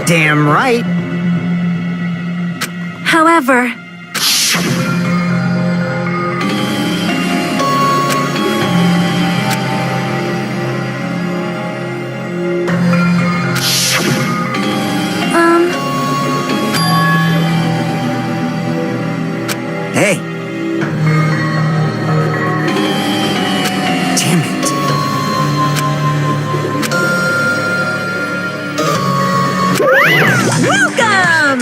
Damn right. However, Hey. Damn it. welcome!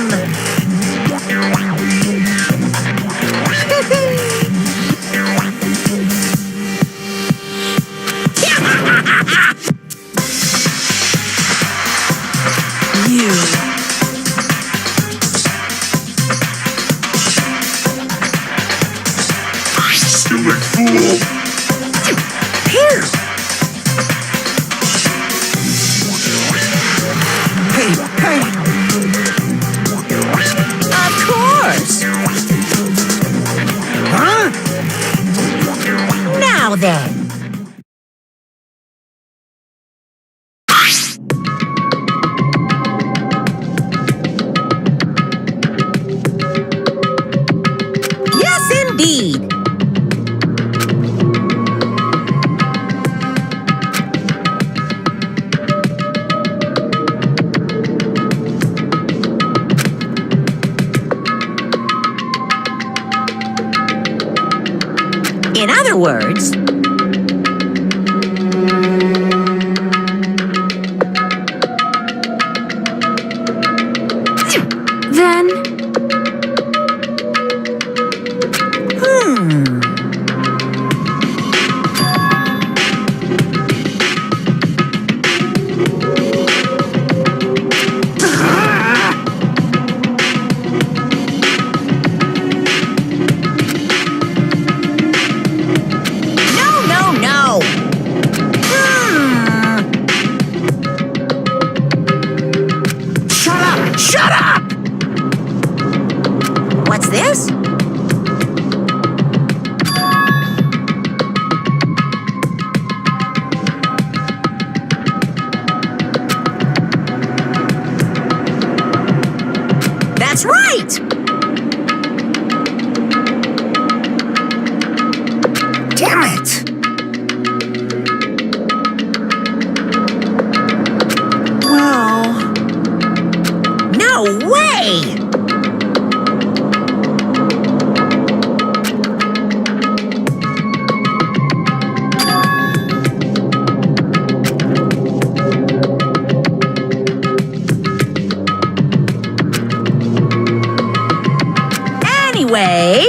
You. Stupid fool! Here. Hey. Of course! Huh? Now then. Yes, indeed. In other words, then, no. Shut up! What's this? That's right! Damn it! Well... No way! Anyway...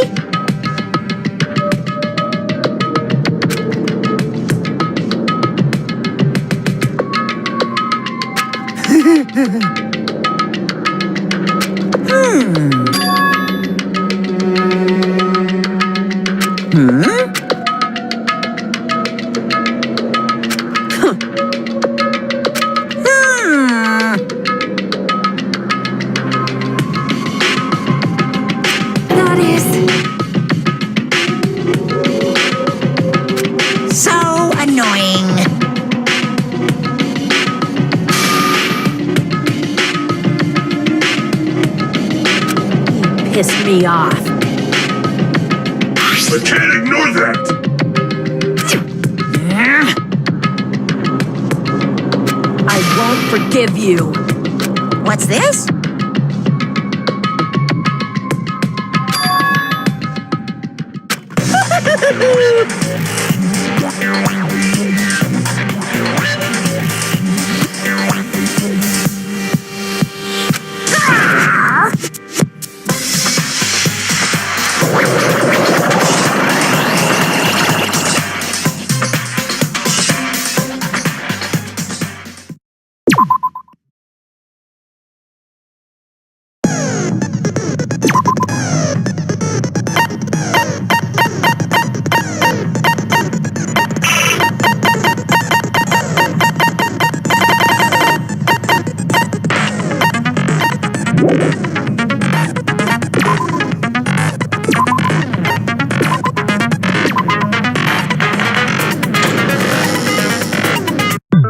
That is so annoying. You pissed me off. I can't ignore that! I won't forgive you. What's this?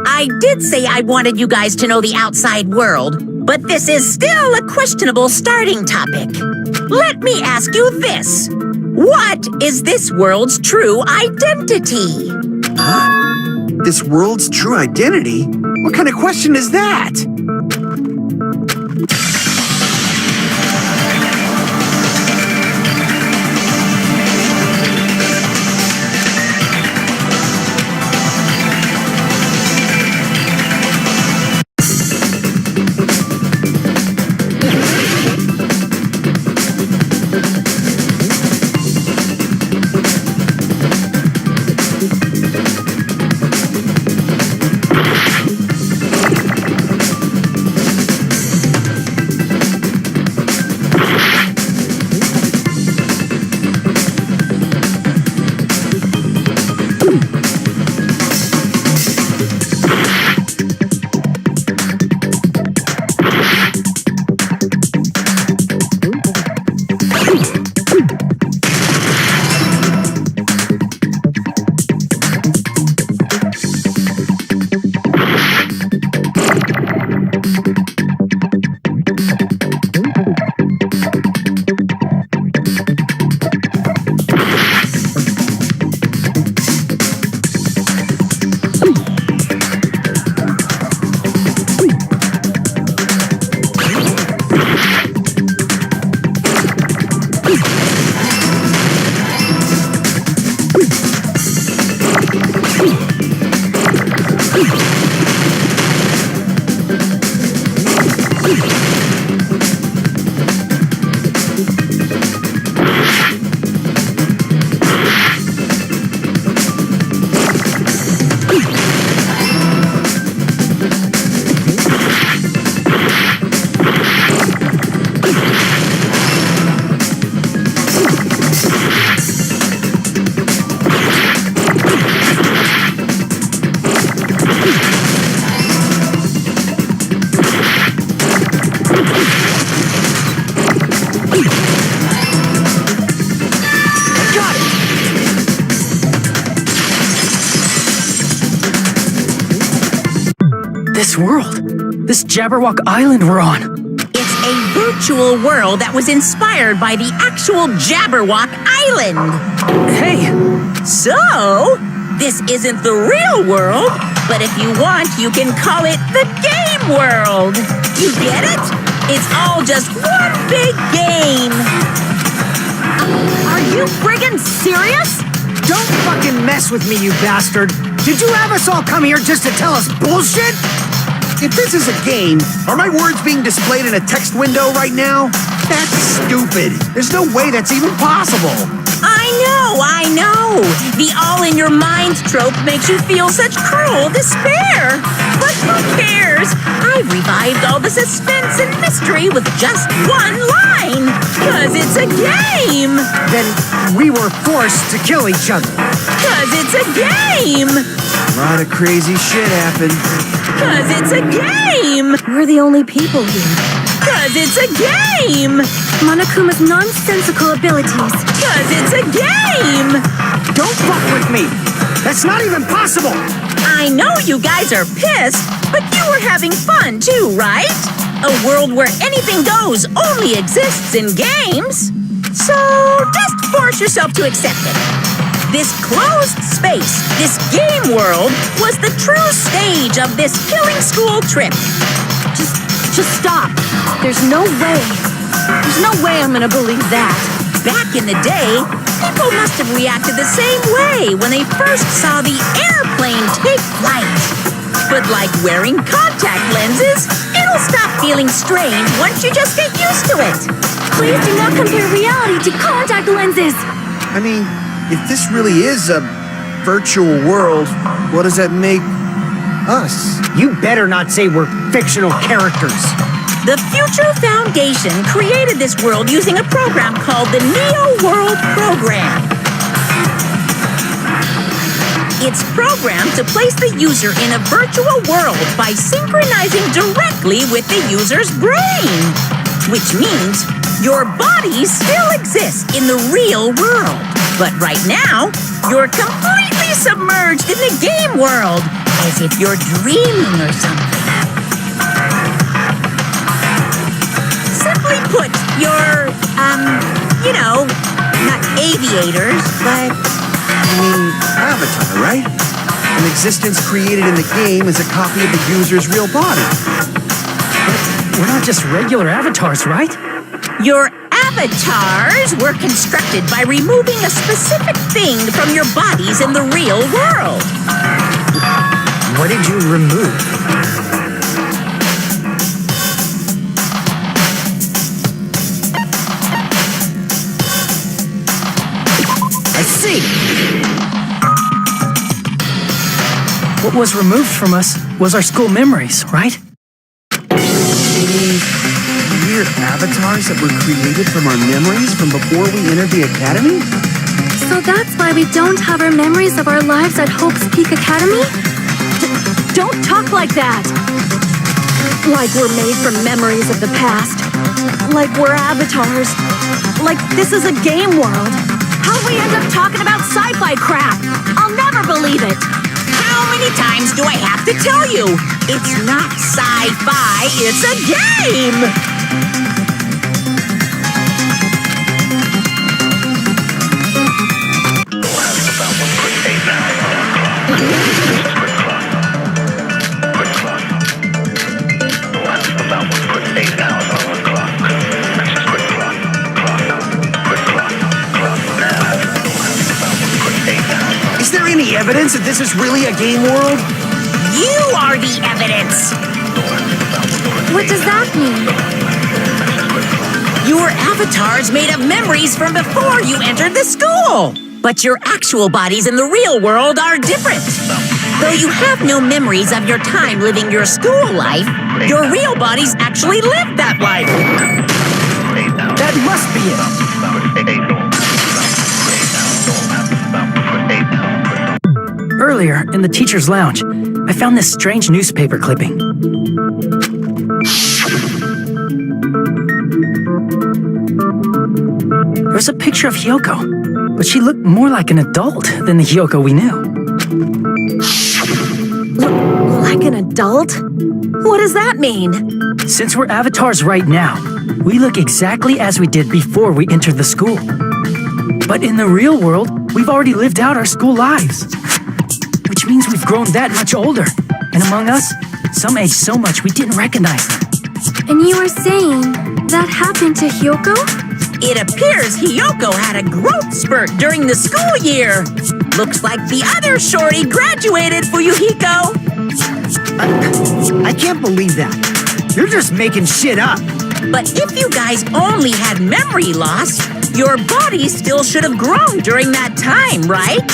I did say I wanted you guys to know the outside world. But this is still a questionable starting topic. Let me ask you this. What is this world's true identity? Huh? This world's true identity? What kind of question is that? This world, this Jabberwock Island we're on. It's a virtual world that was inspired by the actual Jabberwock Island. Hey, So, this isn't the real world, but if you want, you can call it the game world. You get it? It's all just one big game. Are you friggin' serious? Don't fucking mess with me, you bastard! Did you have us all come here just to tell us bullshit? If this is a game, are my words being displayed in a text window right now? That's stupid. There's no way that's even possible. I know. The all-in-your-mind trope makes you feel such cruel despair. But who cares? I've revived all the suspense and mystery with just one line. 'Cause it's a game. Then we were forced to kill each other. 'Cause it's a game. A lot of crazy shit happened. 'Cause it's a game. We're the only people here. 'Cause it's a game. Monokuma's nonsensical abilities. 'Cause it's a game. Don't fuck with me! That's not even possible! I know you guys are pissed, but you were having fun too, right? A world where anything goes only exists in games. So just force yourself to accept it. This closed space, this game world, was the true stage of this killing school trip. Just stop. There's no way. There's no way I'm gonna believe that. Back in the day, people must have reacted the same way when they first saw the airplane take flight. But like wearing contact lenses, it'll stop feeling strange once you just get used to it. Please do not compare reality to contact lenses. I mean, if this really is a virtual world, what does that make us? You better not say we're fictional characters. The Future Foundation created this world using a program called the Neo World Program. It's programmed to place the user in a virtual world by synchronizing directly with the user's brain. Which means your body still exists in the real world. But right now, you're completely submerged in the game world, as if you're dreaming or something. You know, not aviators, but... I mean, avatar, right? An existence created in the game is a copy of the user's real body. We're not just regular avatars, right? Your avatars were constructed by removing a specific thing from your bodies in the real world. What did you remove? I see. What was removed from us was our school memories, right? We're avatars that were created from our memories from before we entered the academy? So that's why we don't have our memories of our lives at Hope's Peak Academy? Don't talk like that! Like we're made from memories of the past. Like we're avatars. Like this is a game world. How'd we end up talking about sci-fi crap? I'll never believe it! How many times do I have to tell you? It's not sci-fi, it's a game! Is there any evidence that this is really a game world? You are the evidence! What does that mean? Your avatars made of memories from before you entered the school! But your actual bodies in the real world are different. Though you have no memories of your time living your school life, your real bodies actually lived that life. That must be it. Earlier, in the teacher's lounge, I found this strange newspaper clipping. There was a picture of Hyoko, but she looked more like an adult than the Hyoko we knew. Like an adult? What does that mean? Since we're avatars right now, we look exactly as we did before we entered the school. But in the real world, we've already lived out our school lives. Which means we've grown that much older. And among us, some age so much we didn't recognize them. And you were saying that happened to Hyoko? It appears Hyoko had a growth spurt during the school year. Looks like the other shorty graduated, Fuyuhiko. I can't believe that. You're just making shit up. But if you guys only had memory loss, your body still should have grown during that time, right?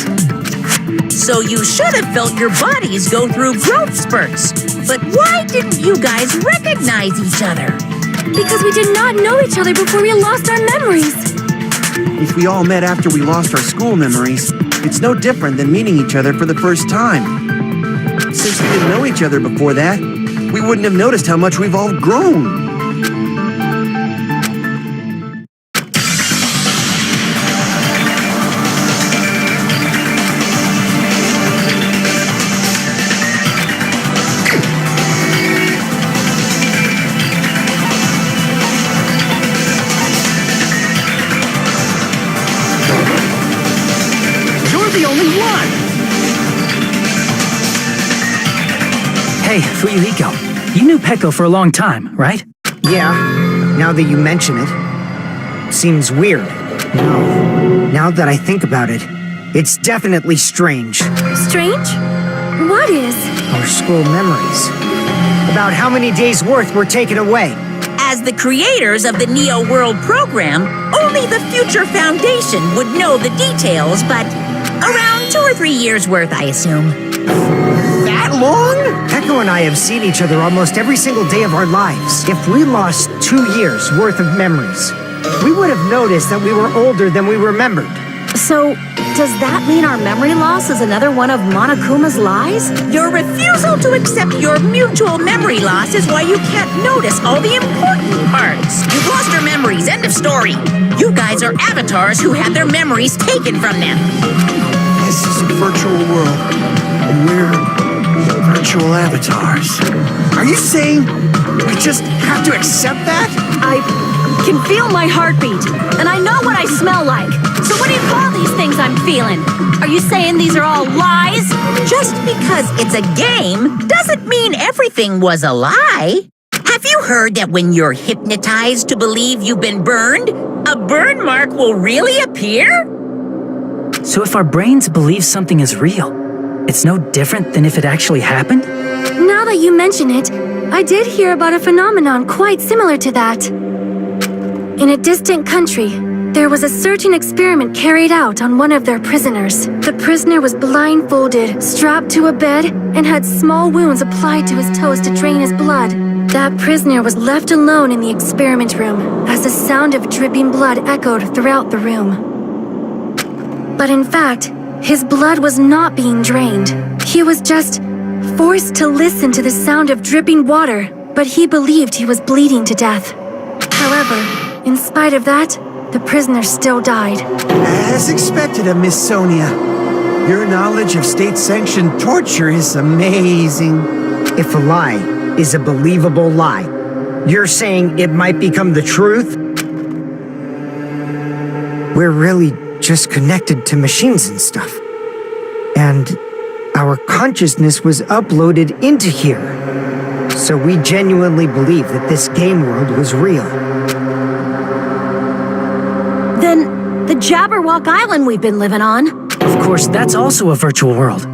So you should have felt your bodies go through growth spurts. But why didn't you guys recognize each other? Because we did not know each other before we lost our memories. If we all met after we lost our school memories, it's no different than meeting each other for the first time. Since we didn't know each other before that, we wouldn't have noticed how much we've all grown. The only one! Hey, Fuyuhiko, you knew Peko for a long time, right? Yeah, now that you mention it. Seems weird. No, now that I think about it, it's definitely strange. Strange? What is? Our school memories. About how many days' worth were taken away. As the creators of the Neo World program, only the Future Foundation would know the details, but around 2 or 3 years worth, I assume. That long? Peko and I have seen each other almost every single day of our lives. If we lost 2 years worth of memories, we would have noticed that we were older than we remembered. So, does that mean our memory loss is another one of Monokuma's lies? Your refusal to accept your mutual memory loss is why you can't notice all the important parts. You've lost your memories, end of story. You guys are avatars who had their memories taken from them. This is a virtual world, and we're virtual avatars. Are you saying we just have to accept that? can feel my heartbeat, and I know what I smell like. So what do you call these things I'm feeling? Are you saying these are all lies? Just because it's a game doesn't mean everything was a lie. Have you heard that when you're hypnotized to believe you've been burned, a burn mark will really appear? So if our brains believe something is real, it's no different than if it actually happened? Now that you mention it, I did hear about a phenomenon quite similar to that. In a distant country, there was a certain experiment carried out on one of their prisoners. The prisoner was blindfolded, strapped to a bed, and had small wounds applied to his toes to drain his blood. That prisoner was left alone in the experiment room as the sound of dripping blood echoed throughout the room. But in fact, his blood was not being drained. He was just forced to listen to the sound of dripping water, but he believed he was bleeding to death. However, in spite of that, the prisoner still died. As expected of Miss Sonia. Your knowledge of state-sanctioned torture is amazing. If a lie is a believable lie, you're saying it might become the truth? We're really just connected to machines and stuff. And our consciousness was uploaded into here. So we genuinely believe that this game world was real. Then, the Jabberwock Island we've been living on. Of course, that's also a virtual world.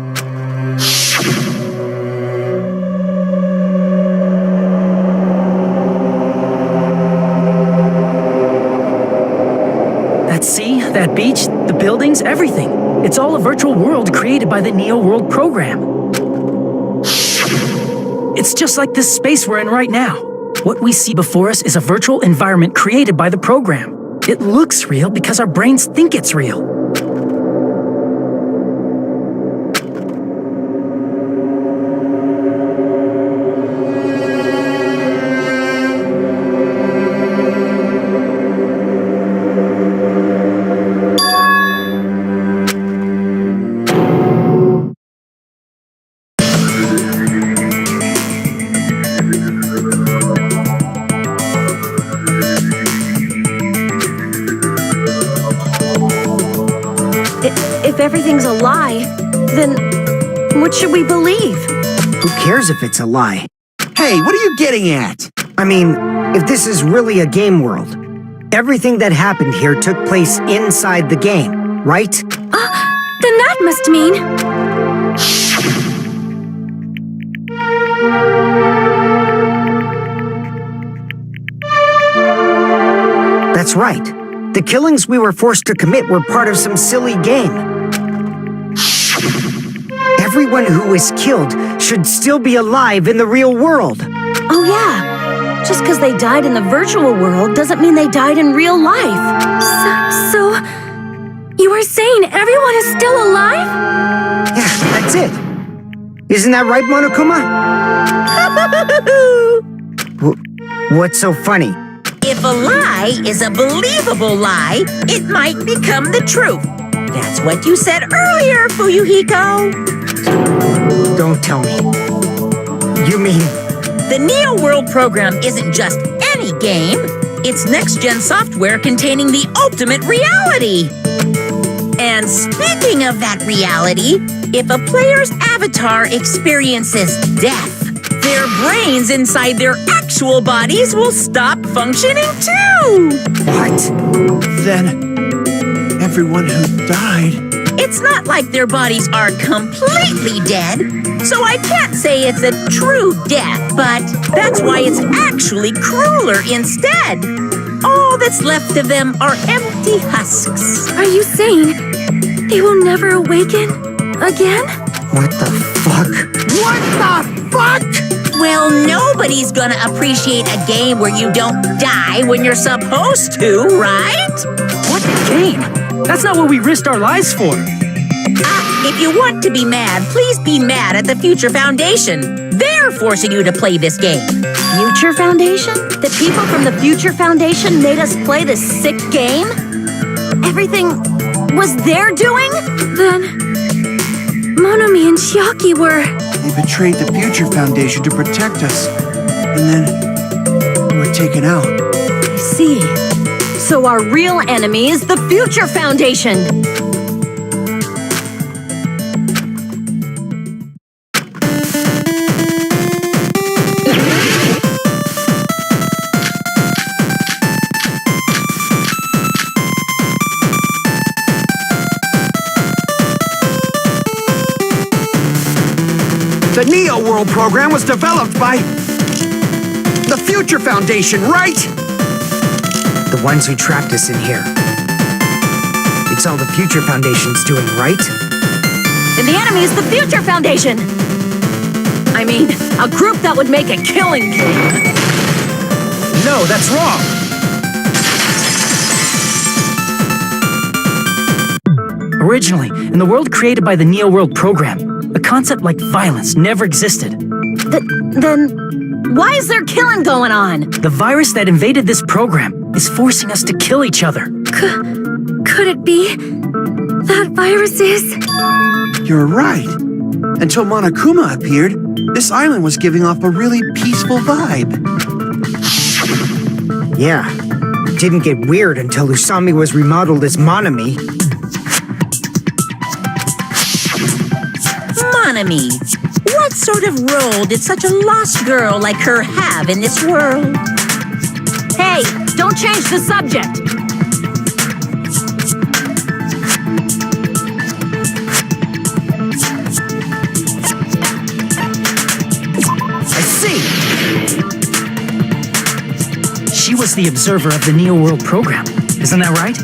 That sea, that beach, the buildings, everything. It's all a virtual world created by the Neo World program. It's just like this space we're in right now. What we see before us is a virtual environment created by the program. It looks real because our brains think it's real. If everything's a lie, then what should we believe? Who cares if it's a lie? Hey, what are you getting at? I mean, if this is really a game world, everything that happened here took place inside the game, right? Then that must mean... That's right. The killings we were forced to commit were part of some silly game. Everyone who was killed should still be alive in the real world. Oh yeah, just because they died in the virtual world doesn't mean they died in real life. So you are saying everyone is still alive? Yeah, that's it. Isn't that right, Monokuma? What's so funny? If a lie is a believable lie, it might become the truth. That's what you said earlier, Fuyuhiko. Don't tell me. You mean... The Neo World program isn't just any game. It's next-gen software containing the ultimate reality. And speaking of that reality, if a player's avatar experiences death, their brains inside their actual bodies will stop functioning too! What? Then, everyone who died... It's not like their bodies are completely dead, so I can't say it's a true death, but that's why it's actually crueler instead. All that's left of them are empty husks. Are you saying they will never awaken again? What the fuck? What the fuck? Well, nobody's gonna appreciate a game where you don't die when you're supposed to, right? What game? That's not what we risked our lives for. If you want to be mad, please be mad at the Future Foundation. They're forcing you to play this game. Future Foundation? The people from the Future Foundation made us play this sick game? Everything was their doing? Then Monomi and Chiaki were... They betrayed the Future Foundation to protect us. And then... we were taken out. I see. So our real enemy is the Future Foundation. The Neo World program was developed by the Future Foundation, right? The ones who trapped us in here. It's all the Future Foundation's doing, right? And the enemy is the Future Foundation. I mean, a group that would make a killing game. No, that's wrong. Originally, in the world created by the Neo World program, a concept like violence never existed. Then, why is there killing going on? The virus that invaded this program is forcing us to kill each other. Could it be that virus is? You're right. Until Monokuma appeared, this island was giving off a really peaceful vibe. Yeah. It didn't get weird until Usami was remodeled as Monami. Monami, what sort of role did such a lost girl like her have in this world? Hey, don't change the subject. I see. She was the observer of the Neo World program. Isn't that right?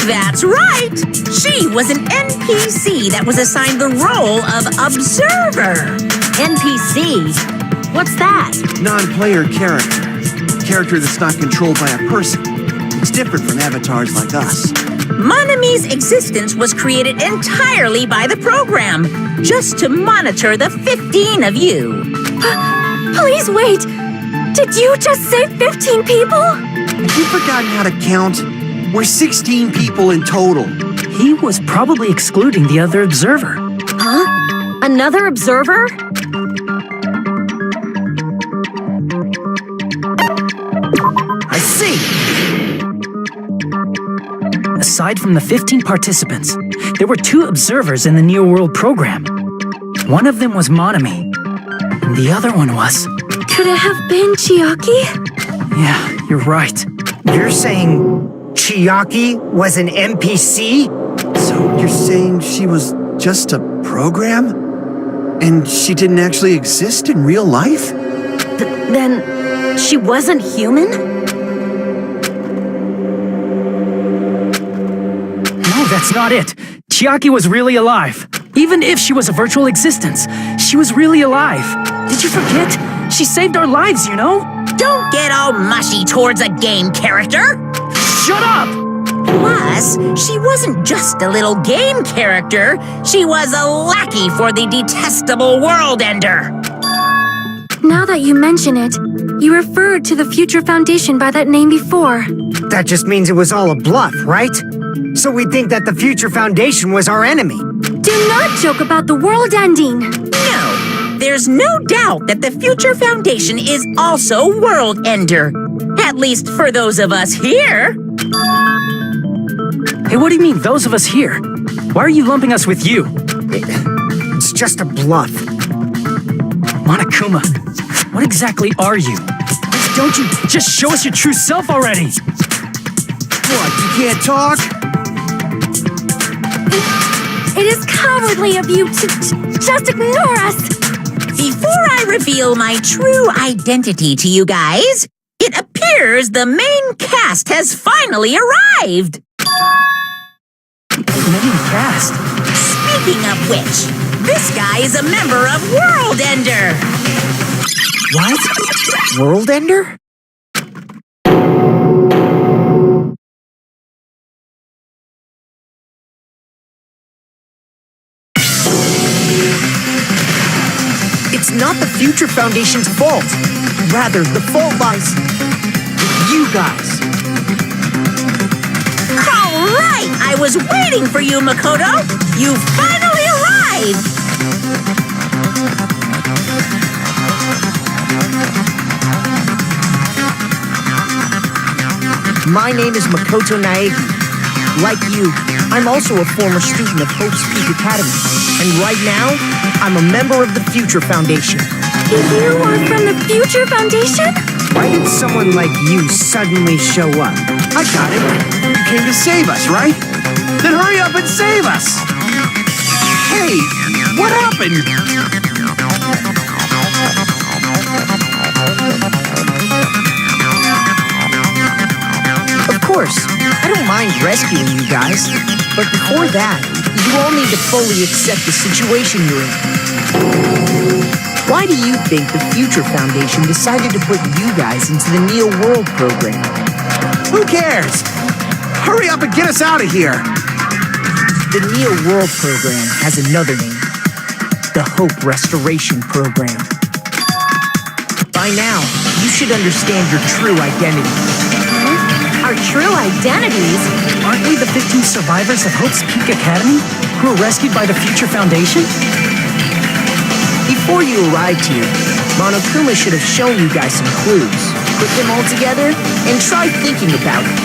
That's right! She was an NPC that was assigned the role of Observer. NPC? What's that? Non-player character. Character that's not controlled by a person. It's different from avatars like us. Monami's existence was created entirely by the program, just to monitor the 15 of you. Please wait. Did you just say 15 people? Have you forgotten how to count? We're 16 people in total. He was probably excluding the other observer. Huh? Another observer? I see. Aside from the 15 participants, there were 2 observers in the Neo World program. One of them was Monami, and the other one was... Could it have been Chiaki? Yeah, you're right. You're saying Chiaki was an NPC? So you're saying she was just a program? And she didn't actually exist in real life? Then she wasn't human? No, that's not it. Chiaki was really alive. Even if she was a virtual existence, she was really alive. Did you forget? She saved our lives, you know? Don't get all mushy towards a game character! Shut up! Plus, she wasn't just a little game character, she was a lackey for the detestable World Ender. Now that you mention it, you referred to the Future Foundation by that name before. That just means it was all a bluff, right? So we think that the Future Foundation was our enemy. Do not joke about the world ending. No, there's no doubt that the Future Foundation is also World Ender. At least for those of us here. Hey, what do you mean, those of us here? Why are you lumping us with you? It's just a bluff. Monokuma, what exactly are you? Why don't you just show us your true self already? What, you can't talk? It is cowardly of you to just ignore us. Before I reveal my true identity to you guys, it appears the main cast has finally arrived. Main cast? Speaking of which, this guy is a member of World Ender. What? World Ender? It's not the Future Foundation's fault. Rather, the fault lies with you guys. All right, I was waiting for you, Makoto. You finally arrived. My name is Makoto Naegi. Like you, I'm also a former student of Hope's Peak Academy. And right now, I'm a member of the Future Foundation. You are from the Future Foundation? Why did someone like you suddenly show up? I got it. You came to save us, right? Then hurry up and save us! Hey, what happened? Of course, I don't mind rescuing you guys. But before that, you all need to fully accept the situation you're in. Why do you think the Future Foundation decided to put you guys into the Neo World program? Who cares? Hurry up and get us out of here! The Neo World program has another name. The Hope Restoration Program. By now, you should understand your true identity. Our true identities? Aren't we the 15 survivors of Hope's Peak Academy who were rescued by the Future Foundation? Before you arrived here, Monokuma should have shown you guys some clues. Put them all together and try thinking about it.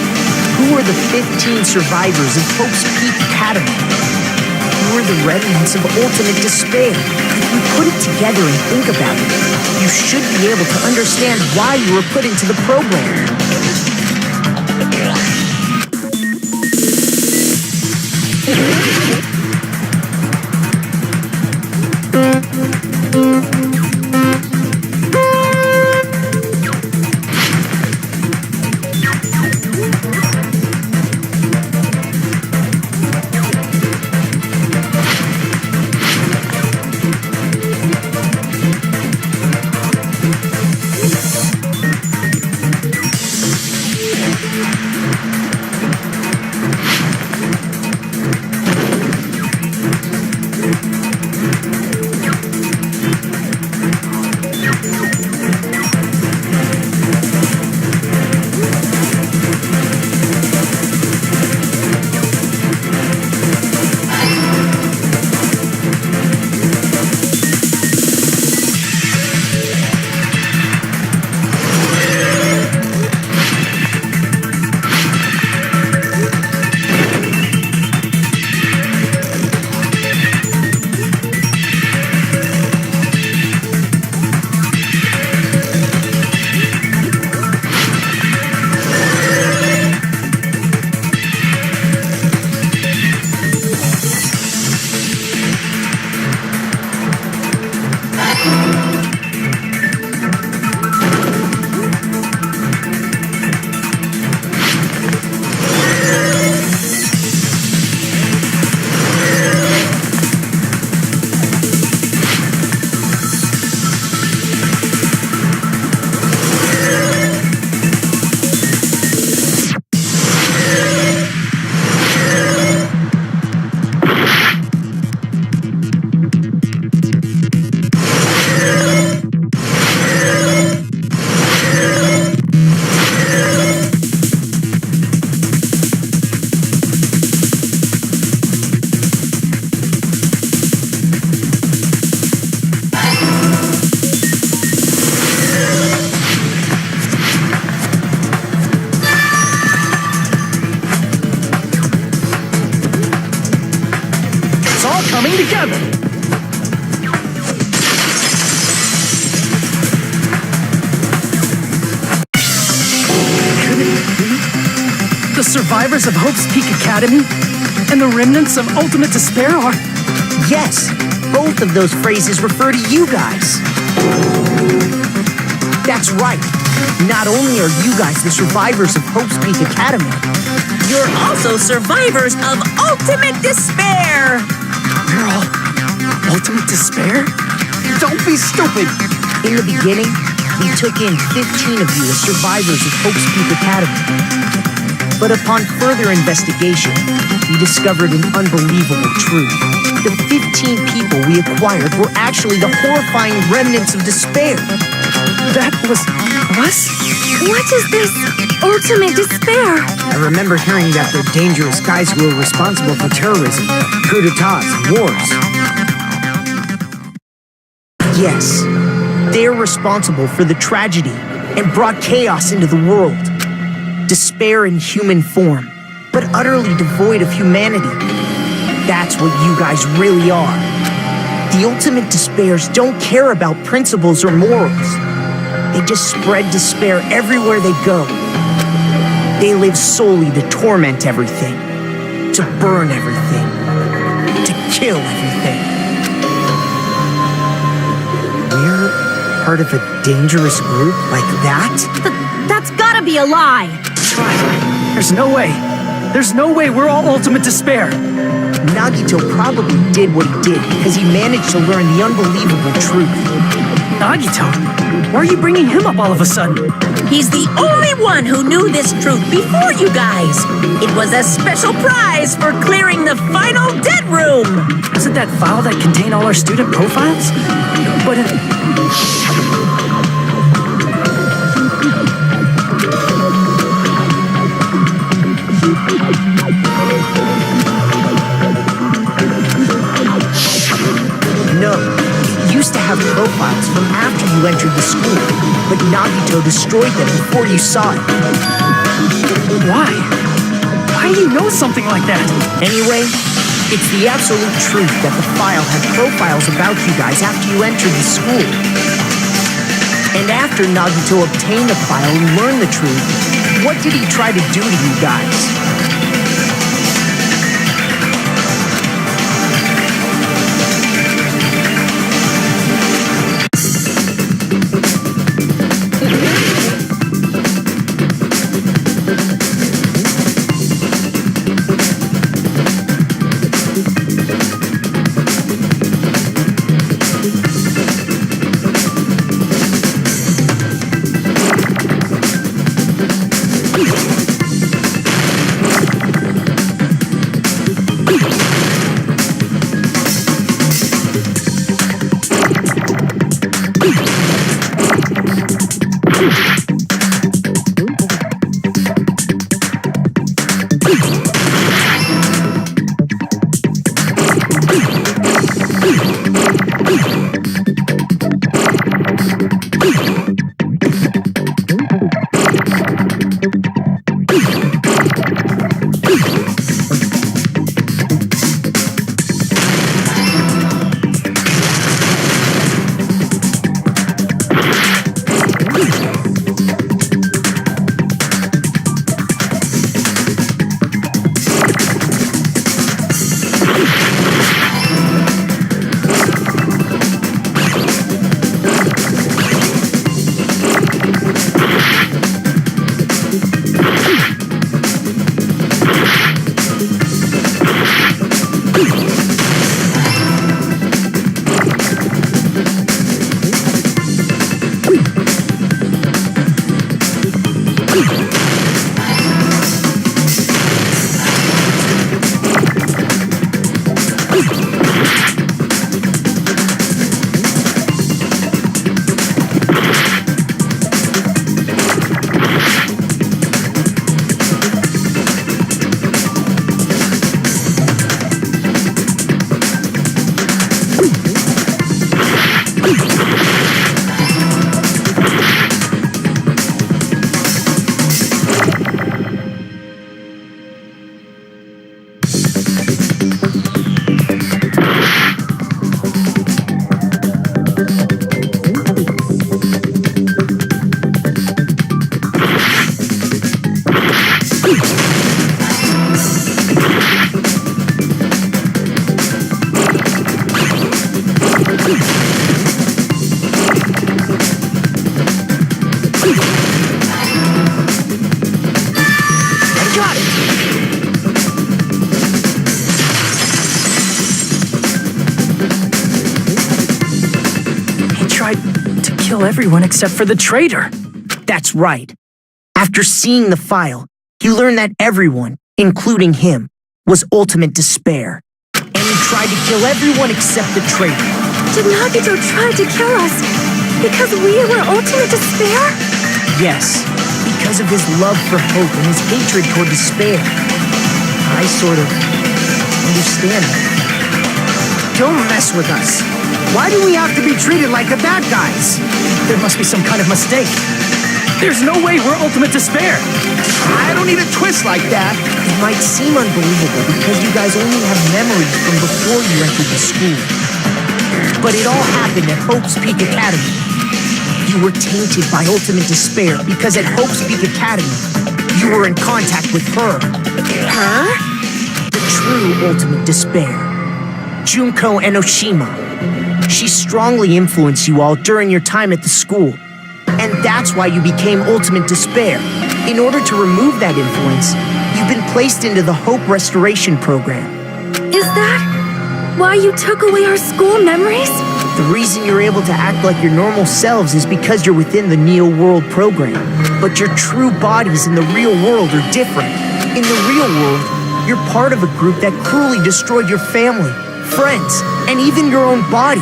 Who are the 15 survivors of Hope's Peak Academy? Who are the remnants of ultimate despair? If you put it together and think about it, you should be able to understand why you were put into the program. Coming together! Could it be the survivors of Hope's Peak Academy and the remnants of ultimate despair are... Yes, both of those phrases refer to you guys. That's right. Not only are you guys the survivors of Hope's Peak Academy, You're also survivors of ultimate despair! We're all ultimate despair? Don't be stupid! in the beginning, we took in 15 of you as survivors of Hope's Peak Academy. But upon further investigation, we discovered an unbelievable truth. The 15 people we acquired were actually the horrifying remnants of despair. That was us? What is this ultimate despair? I remember hearing that they're dangerous guys who are responsible for terrorism, coup d'etats, and wars. Yes, they're responsible for the tragedy and brought chaos into the world. Despair in human form, but utterly devoid of humanity. That's what you guys really are. The ultimate despairs don't care about principles or morals. They just spread despair everywhere they go. They live solely to torment everything, to burn everything, to kill everything. We're part of a dangerous group like that? That's gotta be a lie! There's no way. There's no way we're all ultimate despair. Nagito probably did what he did because he managed to learn the unbelievable truth. Nagito? Why are you bringing him up all of a sudden? He's the only one who knew this truth before you guys. It was a special prize for clearing the final dead room. Isn't that file that contained all our student profiles? But No, it used to have profiles from after you entered the school, but Nagito destroyed them before you saw it. why? Why do you know something like that? Anyway, it's the absolute truth that the file had profiles about you guys after you entered the school. And after Nagito obtained the file and learned the truth, what did he try to do to you guys? Kill everyone except for the traitor. That's right. After seeing the file, he learned that everyone, including him, was ultimate despair. And he tried to kill everyone except the traitor. Did Nagito try to kill us because we were ultimate despair? Yes, because of his love for hope and his hatred toward despair. I sort of understand that. Don't mess with us. Why do we have to be treated like the bad guys? There must be some kind of mistake. There's no way we're ultimate despair. I don't need a twist like that. It might seem unbelievable because you guys only have memories from before you entered the school. But it all happened at Hope's Peak Academy. You were tainted by ultimate despair because at Hope's Peak Academy, you were in contact with her. Her? The true ultimate despair. Junko Enoshima. She strongly influenced you all during your time at the school. And that's why you became ultimate despair. In order to remove that influence, you've been placed into the Hope Restoration Program. Is that why you took away our school memories? The reason you're able to act like your normal selves is because you're within the Neo World program. But your true bodies in the real world are different. In the real world, you're part of a group that cruelly destroyed your family, friends, and even your own body.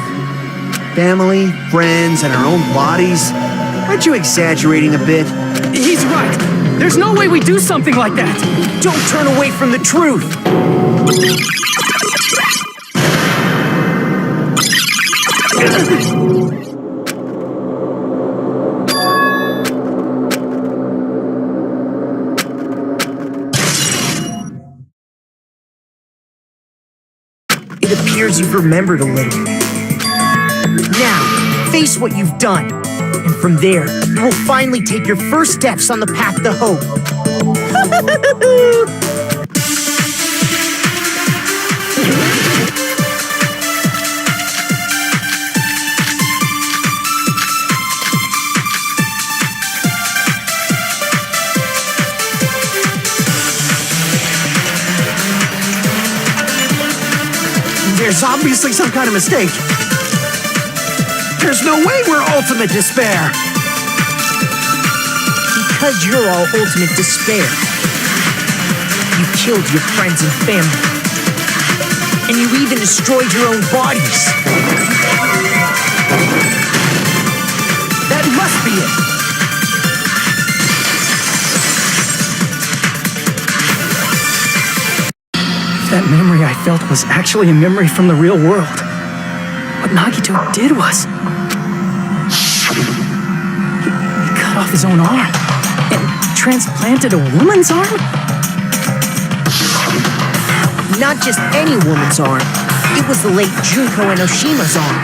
Family, friends, and our own bodies? Aren't you exaggerating a bit? He's right. There's no way we do something like that. Don't turn away from the truth. It appears you've remembered a little. Now, face what you've done. And from there, you will finally take your first steps on the path to hope. There's obviously some kind of mistake. There's no way we're ultimate despair. Because you're all ultimate despair. You killed your friends and family. And you even destroyed your own bodies. That must be it. That memory I felt was actually a memory from the real world. What Nagito did was... He cut off his own arm and transplanted a woman's arm? Not just any woman's arm. It was the late Junko Enoshima's arm.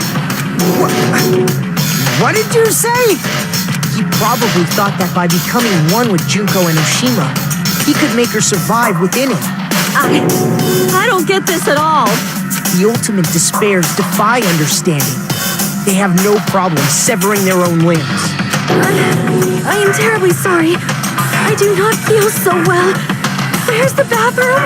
What did you say? He probably thought that by becoming one with Junko Enoshima, he could make her survive within it. I don't get this at all. The ultimate despairs defy understanding. They have no problem severing their own limbs. I am terribly sorry. I do not feel so well. Where's the bathroom?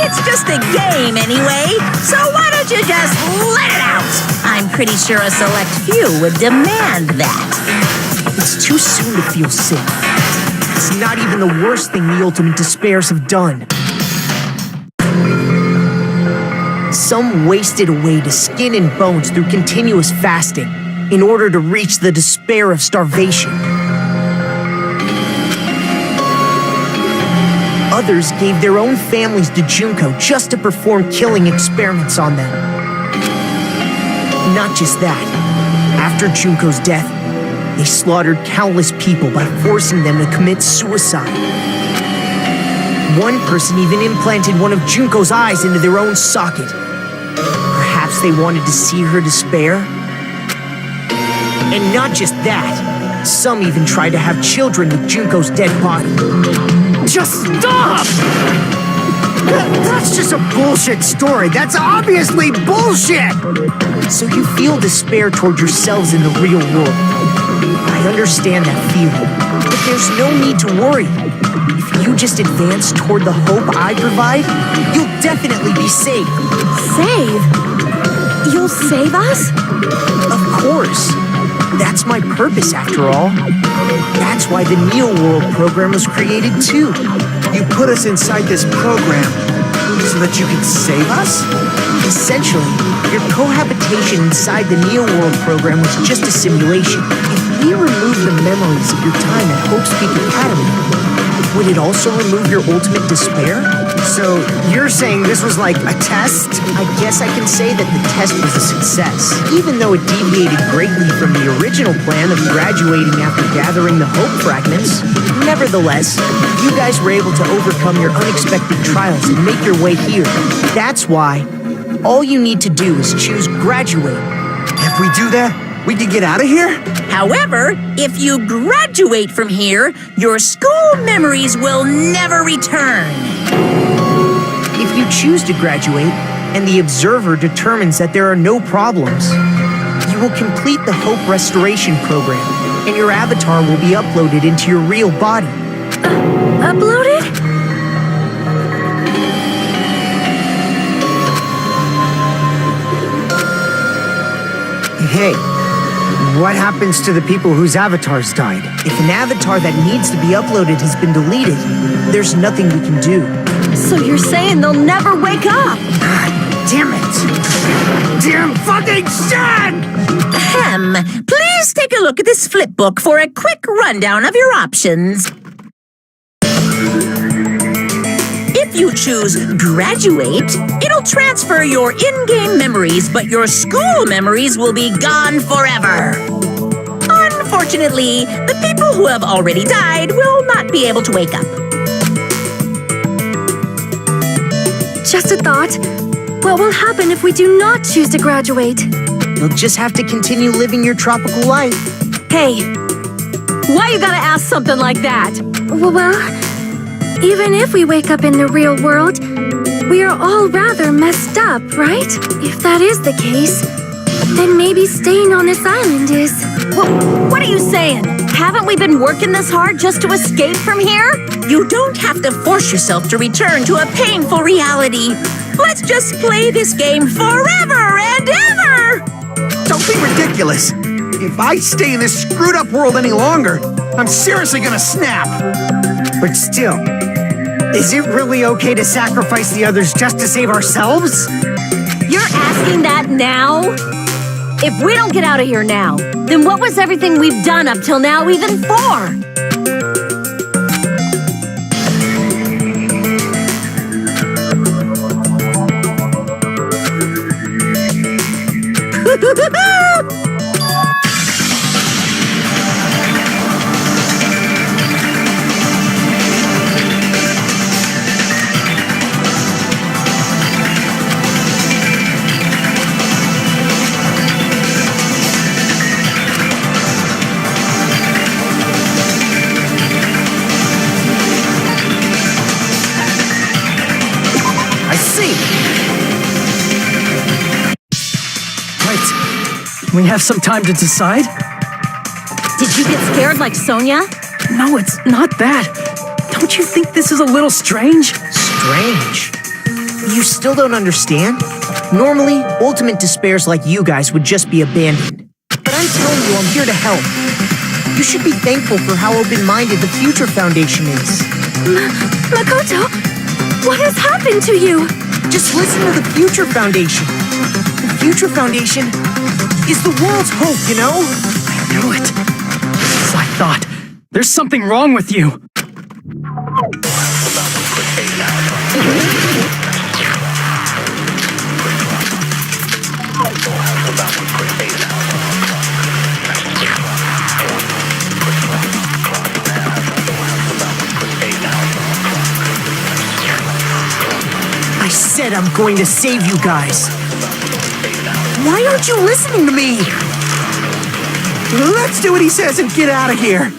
It's just a game anyway, so why don't you just let it out? I'm pretty sure a select few would demand that. It's too soon to feel sick. It's not even the worst thing the ultimate despairs have done. Some wasted away to skin and bones through continuous fasting in order to reach the despair of starvation. Others gave their own families to Junko just to perform killing experiments on them. Not just that. After Junko's death, they slaughtered countless people by forcing them to commit suicide. One person even implanted one of Junko's eyes into their own socket. Perhaps they wanted to see her despair? And not just that, some even tried to have children with Junko's dead body. Just stop! That's just a bullshit story. That's obviously bullshit! So you feel despair toward yourselves in the real world. I understand that feeling, but there's no need to worry. If you just advance toward the hope I provide, you'll definitely be safe. Save? You'll save us? Of course. That's my purpose, after all. That's why the Neo World program was created, too. You put us inside this program so that you could save us? Essentially, your cohabitation inside the Neo World program was just a simulation. If we remove the memories of your time at Hope's Peak Academy, would it also remove your ultimate despair? So you're saying this was like a test? I guess I can say that the test was a success, even though it deviated greatly from the original plan of graduating after gathering the hope fragments. Nevertheless, you guys were able to overcome your unexpected trials and make your way here. That's why all you need to do is choose graduate. If we do that, we can get out of here? However, if you graduate from here, your school memories will never return. If you choose to graduate, and the observer determines that there are no problems, you will complete the Hope Restoration Program, and your avatar will be uploaded into your real body. Uploaded? Hey, what happens to the people whose avatars died? If an avatar that needs to be uploaded has been deleted, there's nothing we can do. So you're saying they'll never wake up? Damn it! Damn fucking shit! Ahem. Please take a look at this flip book for a quick rundown of your options. If you choose graduate, it'll transfer your in-game memories, but your school memories will be gone forever. Unfortunately, the people who have already died will not be able to wake up. Just a thought. What will happen if we do not choose to graduate? You'll just have to continue living your tropical life. Hey, why you gotta ask something like that? Well, even if we wake up in the real world, we are all rather messed up, right? If that is the case, then maybe staying on this island is... What are you saying? Haven't we been working this hard just to escape from here? You don't have to force yourself to return to a painful reality. Let's just play this game forever and ever! Don't be ridiculous. If I stay in this screwed up world any longer, I'm seriously gonna snap. But still, is it really okay to sacrifice the others just to save ourselves? You're asking that now? If we don't get out of here now, then what was everything we've done up till now even for? We have some time to decide? Did you get scared like Sonia? No, it's not that. Don't you think this is a little strange? Strange. You still don't understand? Normally, ultimate despairs like you guys would just be abandoned. But I'm telling you, I'm here to help. You should be thankful for how open-minded the Future Foundation is. Makoto, what has happened to you? Just listen to the Future Foundation. The Future Foundation is the world's hope, you know? I knew it. As I thought. There's something wrong with you. I said I'm going to save you guys. Why aren't you listening to me? Let's do what he says and get out of here.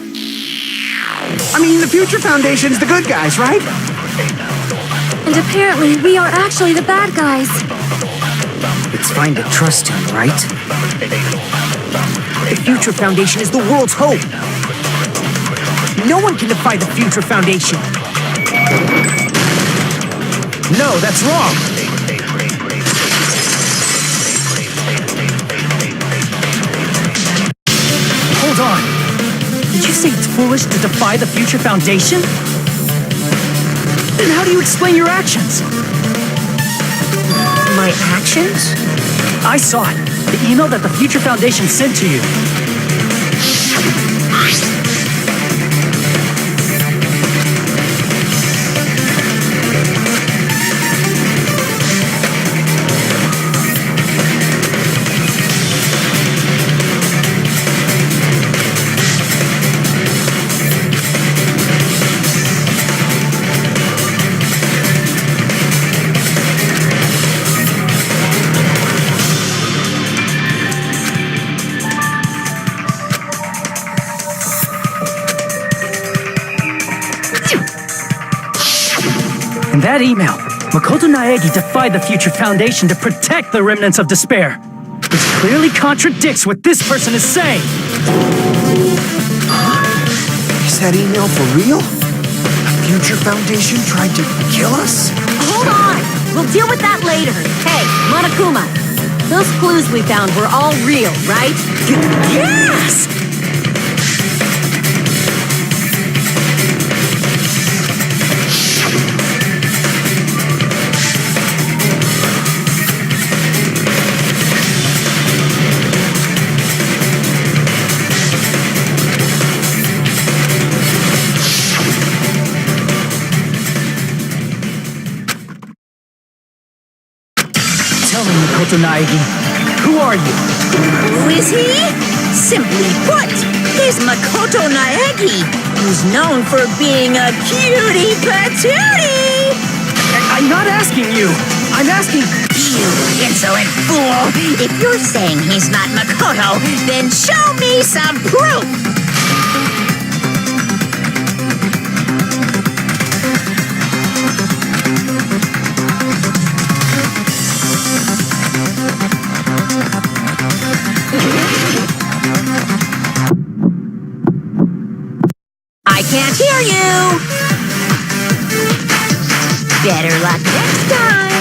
I mean, the Future Foundation's the good guys, right? And apparently, we are actually the bad guys. It's fine to trust him, right? The Future Foundation is the world's hope. No one can defy the Future Foundation. No, that's wrong. Hold on. Did you say it's foolish to defy the Future Foundation? Then how do you explain your actions? My actions? I saw it. The email that the Future Foundation sent to you. In that email, Makoto Naegi defied the Future Foundation to protect the remnants of despair, which clearly contradicts what this person is saying. Is that email for real? The Future Foundation tried to kill us? Hold on! We'll deal with that later. Hey, Monokuma, those clues we found were all real, right? Yes! Tell me, Makoto Naegi, who are you? Who is he? Simply put, he's Makoto Naegi, who's known for being a cutie patootie! I'm not asking you. I'm asking... You insolent fool! If you're saying he's not Makoto, then show me some proof! I can't hear you! Better luck next time!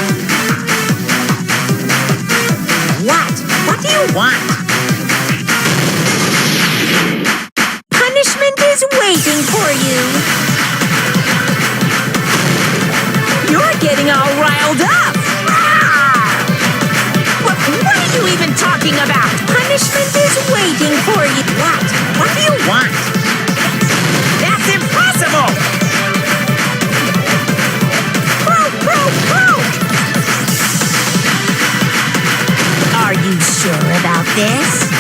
What? What do you want? Punishment is waiting for you! You're getting all riled up! What are you even talking about? Punishment is waiting for you! What? What do you want? That's impossible! Are you sure about this?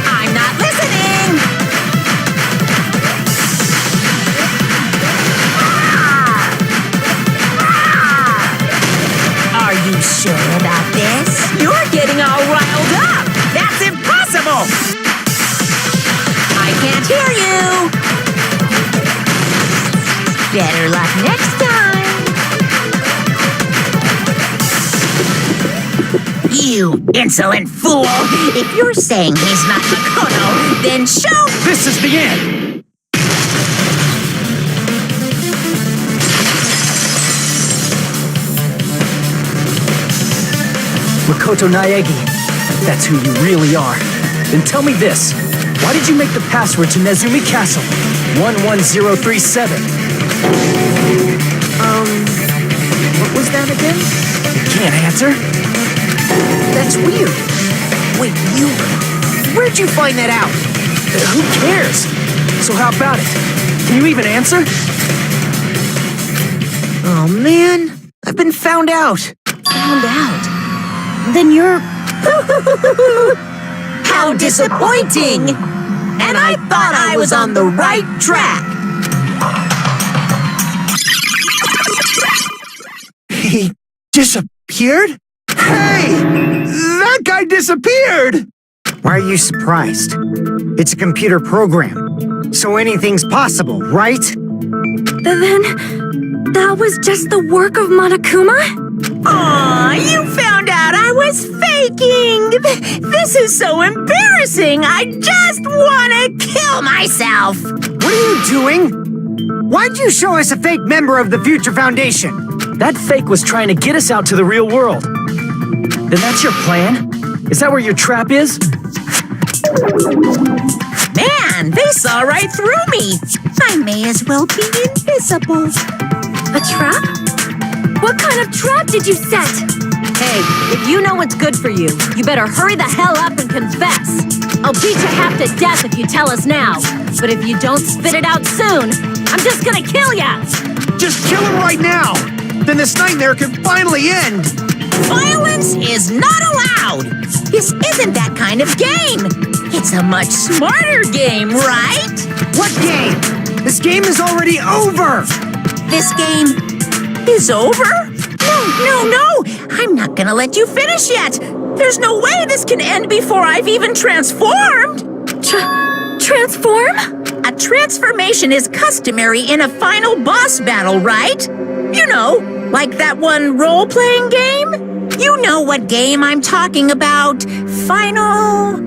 I'm not listening! Are you sure about this? You're getting all riled up! That's impossible! I can't hear you! Better luck next time! You insolent fool! If you're saying he's not Makoto, then show... This is the end! Makoto Naegi, that's who you really are. Then tell me this. Why did you make the password to Nezumi Castle? 11037. What was that again? You can't answer? That's weird. Wait, where'd you find that out? Who cares? So how about it? Can you even answer? Oh man, I've been found out. Found out. Then you're... How disappointing! And I thought I was on the right track! He disappeared? Hey! That guy disappeared! Why are you surprised? It's a computer program, so anything's possible, right? Then... that was just the work of Monokuma? Aw, you found out I was faking! This is so embarrassing! I just want to kill myself! What are you doing? Why'd you show us a fake member of the Future Foundation? That fake was trying to get us out to the real world. Then that's your plan? Is that where your trap is? Man, they saw right through me! I may as well be invisible. A trap? What kind of trap did you set? Hey, if you know what's good for you, you better hurry the hell up and confess. I'll beat you half to death if you tell us now. But if you don't spit it out soon, I'm just gonna kill ya! Just kill him right now! Then this nightmare can finally end! Violence is not allowed! This isn't that kind of game! It's a much smarter game, right? What game? This game is already over! This game is over? No! I'm not gonna let you finish yet! There's no way this can end before I've even transformed! Transform? A transformation is customary in a final boss battle, right? You know, like that one role-playing game? You know what game I'm talking about. Final...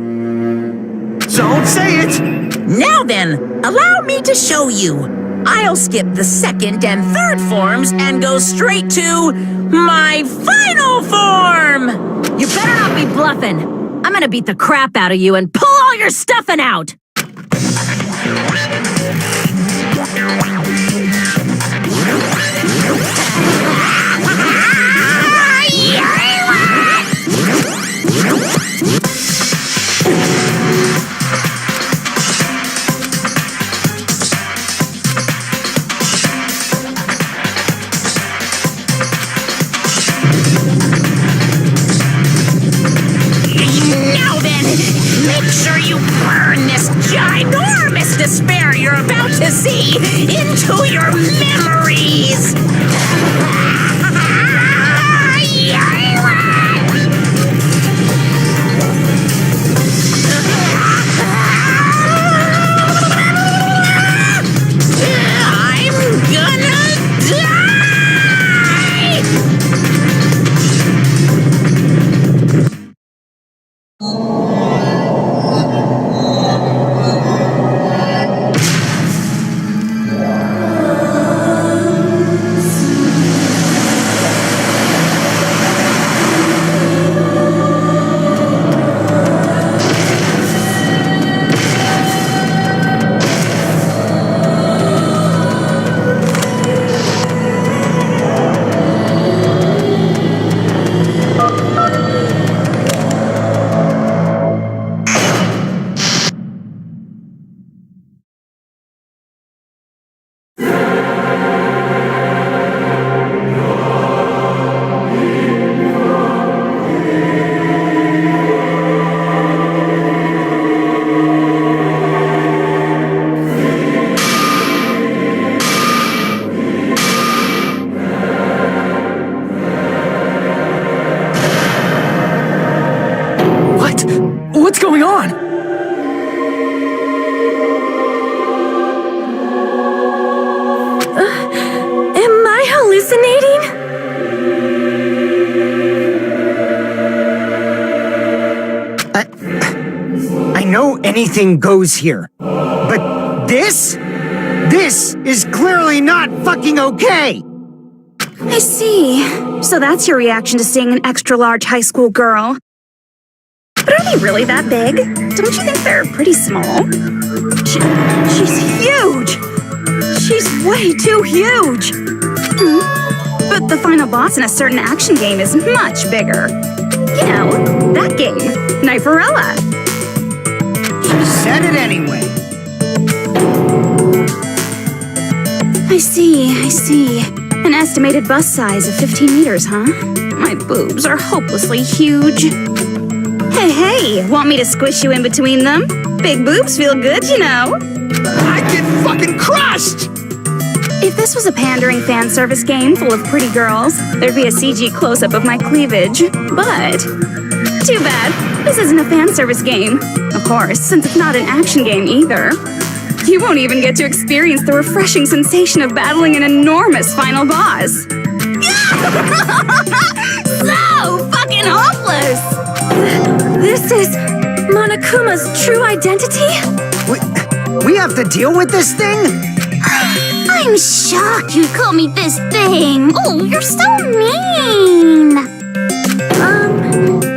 Don't say it! Now then, allow me to show you. I'll skip the second and third forms and go straight to my final form! You better not be bluffing. I'm gonna beat the crap out of you and pull all your stuffing out! Now then, make sure you burn this ginormous despair you're about to see into your memories! I'm gonna die! What's going on? Am I hallucinating? I know anything goes here. But this is clearly not fucking okay! I see. So that's your reaction to seeing an extra-large high school girl. But are they really that big? Don't you think they're pretty small? She's huge! She's way too huge! But the final boss in a certain action game is much bigger. You know, that game, Kniferella. She said it anyway. I see. An estimated bust size of 15 meters, huh? My boobs are hopelessly huge. Hey, want me to squish you in between them? Big boobs feel good, you know. I get fucking crushed! If this was a pandering fan service game full of pretty girls, there'd be a CG close-up of my cleavage. But too bad, this isn't a fan service game. Of course, since it's not an action game either. You won't even get to experience the refreshing sensation of battling an enormous final boss. So fucking hopeless! This is Monokuma's true identity? We have to deal with this thing? I'm shocked you'd call me this thing. Oh, you're so mean.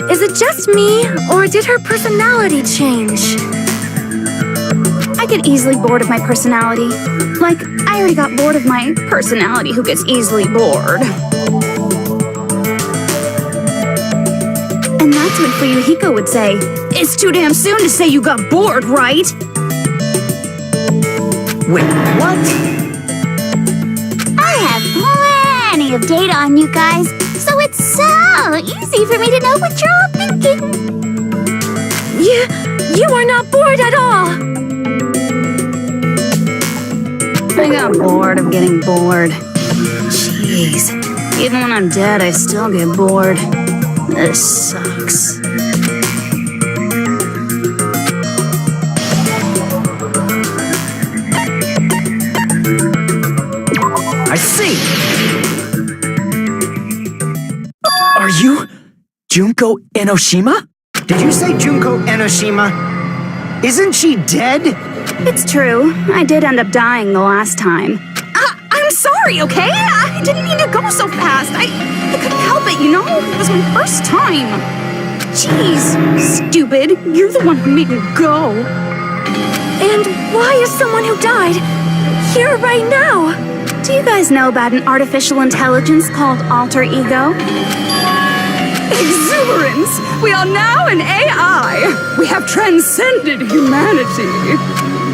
Is it just me, or did her personality change? I get easily bored of my personality. Like, I already got bored of my personality who gets easily bored. And that's when Fuyuhiko would say, "It's too damn soon to say you got bored, right?" Wait, what? I have plenty of data on you guys, so it's so easy for me to know what you're all thinking. You are not bored at all. I got bored of getting bored. Jeez, even when I'm dead, I still get bored. This sucks. see. Are you Junko Enoshima? Did you say Junko Enoshima? Isn't she dead? It's true. I did end up dying the last time. I'm sorry, okay? I didn't mean to go so fast. I couldn't help it, you know? It was my first time. Jeez, stupid. You're the one who made me go. And why is someone who died here right now? Do you guys know about an artificial intelligence called alter ego? Exuberance! We are now an AI! We have transcended humanity!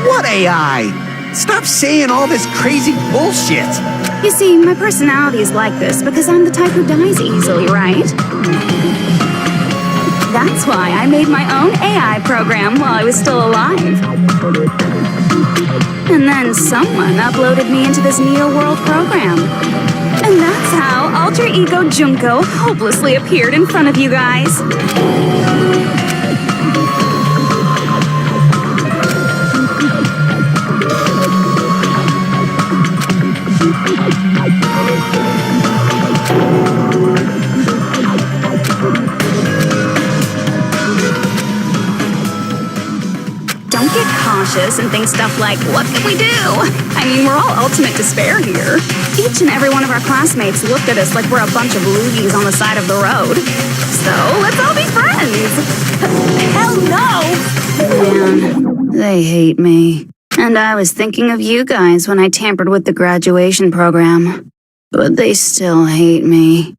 What AI? Stop saying all this crazy bullshit. You see, my personality is like this because I'm the type who dies easily, right? That's why I made my own AI program while I was still alive. And then someone uploaded me into this Neo-World program. And that's how Alter Ego Junko hopelessly appeared in front of you guys. Don't get cautious and think stuff like, what can we do? I mean, we're all ultimate despair here. Each and every one of our classmates looked at us like we're a bunch of loogies on the side of the road. So, let's all be friends! Hell no! Man, they hate me. And I was thinking of you guys when I tampered with the graduation program. But they still hate me.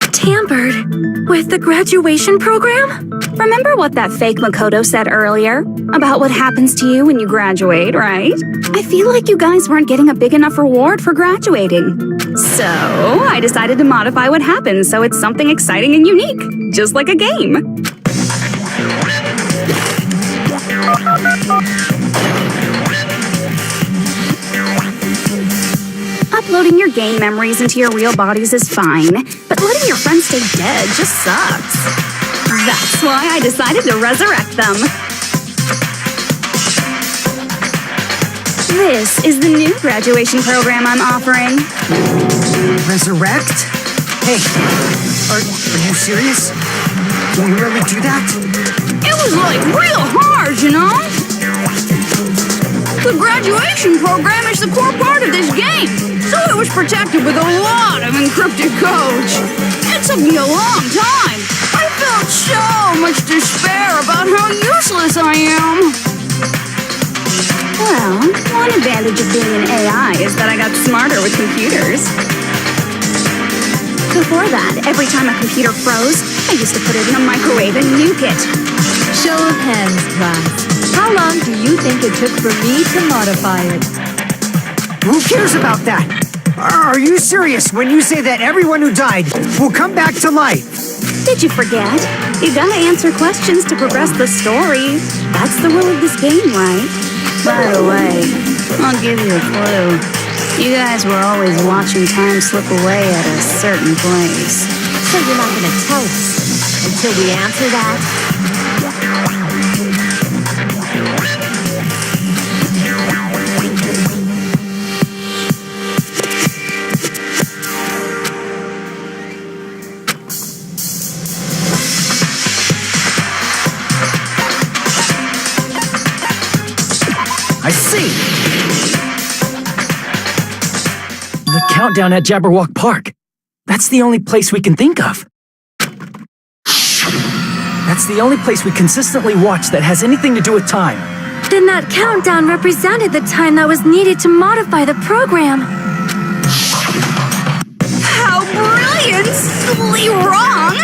Tampered with the graduation program? Remember what that fake Makoto said earlier? About what happens to you when you graduate, right? I feel like you guys weren't getting a big enough reward for graduating. So, I decided to modify what happens so it's something exciting and unique. Just like a game. Uploading your game memories into your real bodies is fine, but letting your friends stay dead just sucks. That's why I decided to resurrect them. This is the new graduation program I'm offering. Resurrect? Hey, are you serious? Can you really do that? It was like real hard, you know? The graduation program is the core part of this game, so it was protected with a lot of encrypted code. It took me a long time. I felt so much despair about how useless I am. Well, one advantage of being an AI is that I got smarter with computers. Before that, every time a computer froze, I used to put it in a microwave and nuke it. Show of hands, class. How long do you think it took for me to modify it? Who cares about that? Are you serious when you say that everyone who died will come back to life? Did you forget? You gotta answer questions to progress the story. That's the rule of this game, right? By the way, I'll give you a clue. You guys were always watching time slip away at a certain place. So you're not gonna tell us until we answer that? I see. The countdown at Jabberwock Park. That's the only place we can think of. That's the only place we consistently watch that has anything to do with time. Then that countdown represented the time that was needed to modify the program. How brilliantly wrong!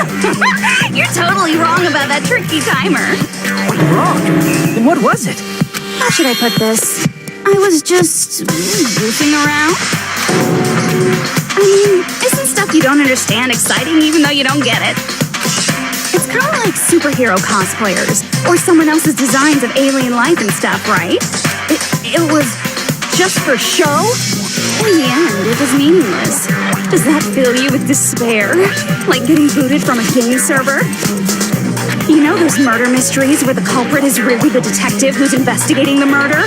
You're totally wrong about that tricky timer. Wrong? Then what was it? How should I put this? I was just goofing around. I mean, isn't stuff you don't understand exciting even though you don't get it? It's kind of like superhero cosplayers or someone else's designs of alien life and stuff, right? It was just for show? In the end, it was meaningless. Does that fill you with despair? Like getting booted from a game server? You know those murder mysteries where the culprit is really the detective who's investigating the murder?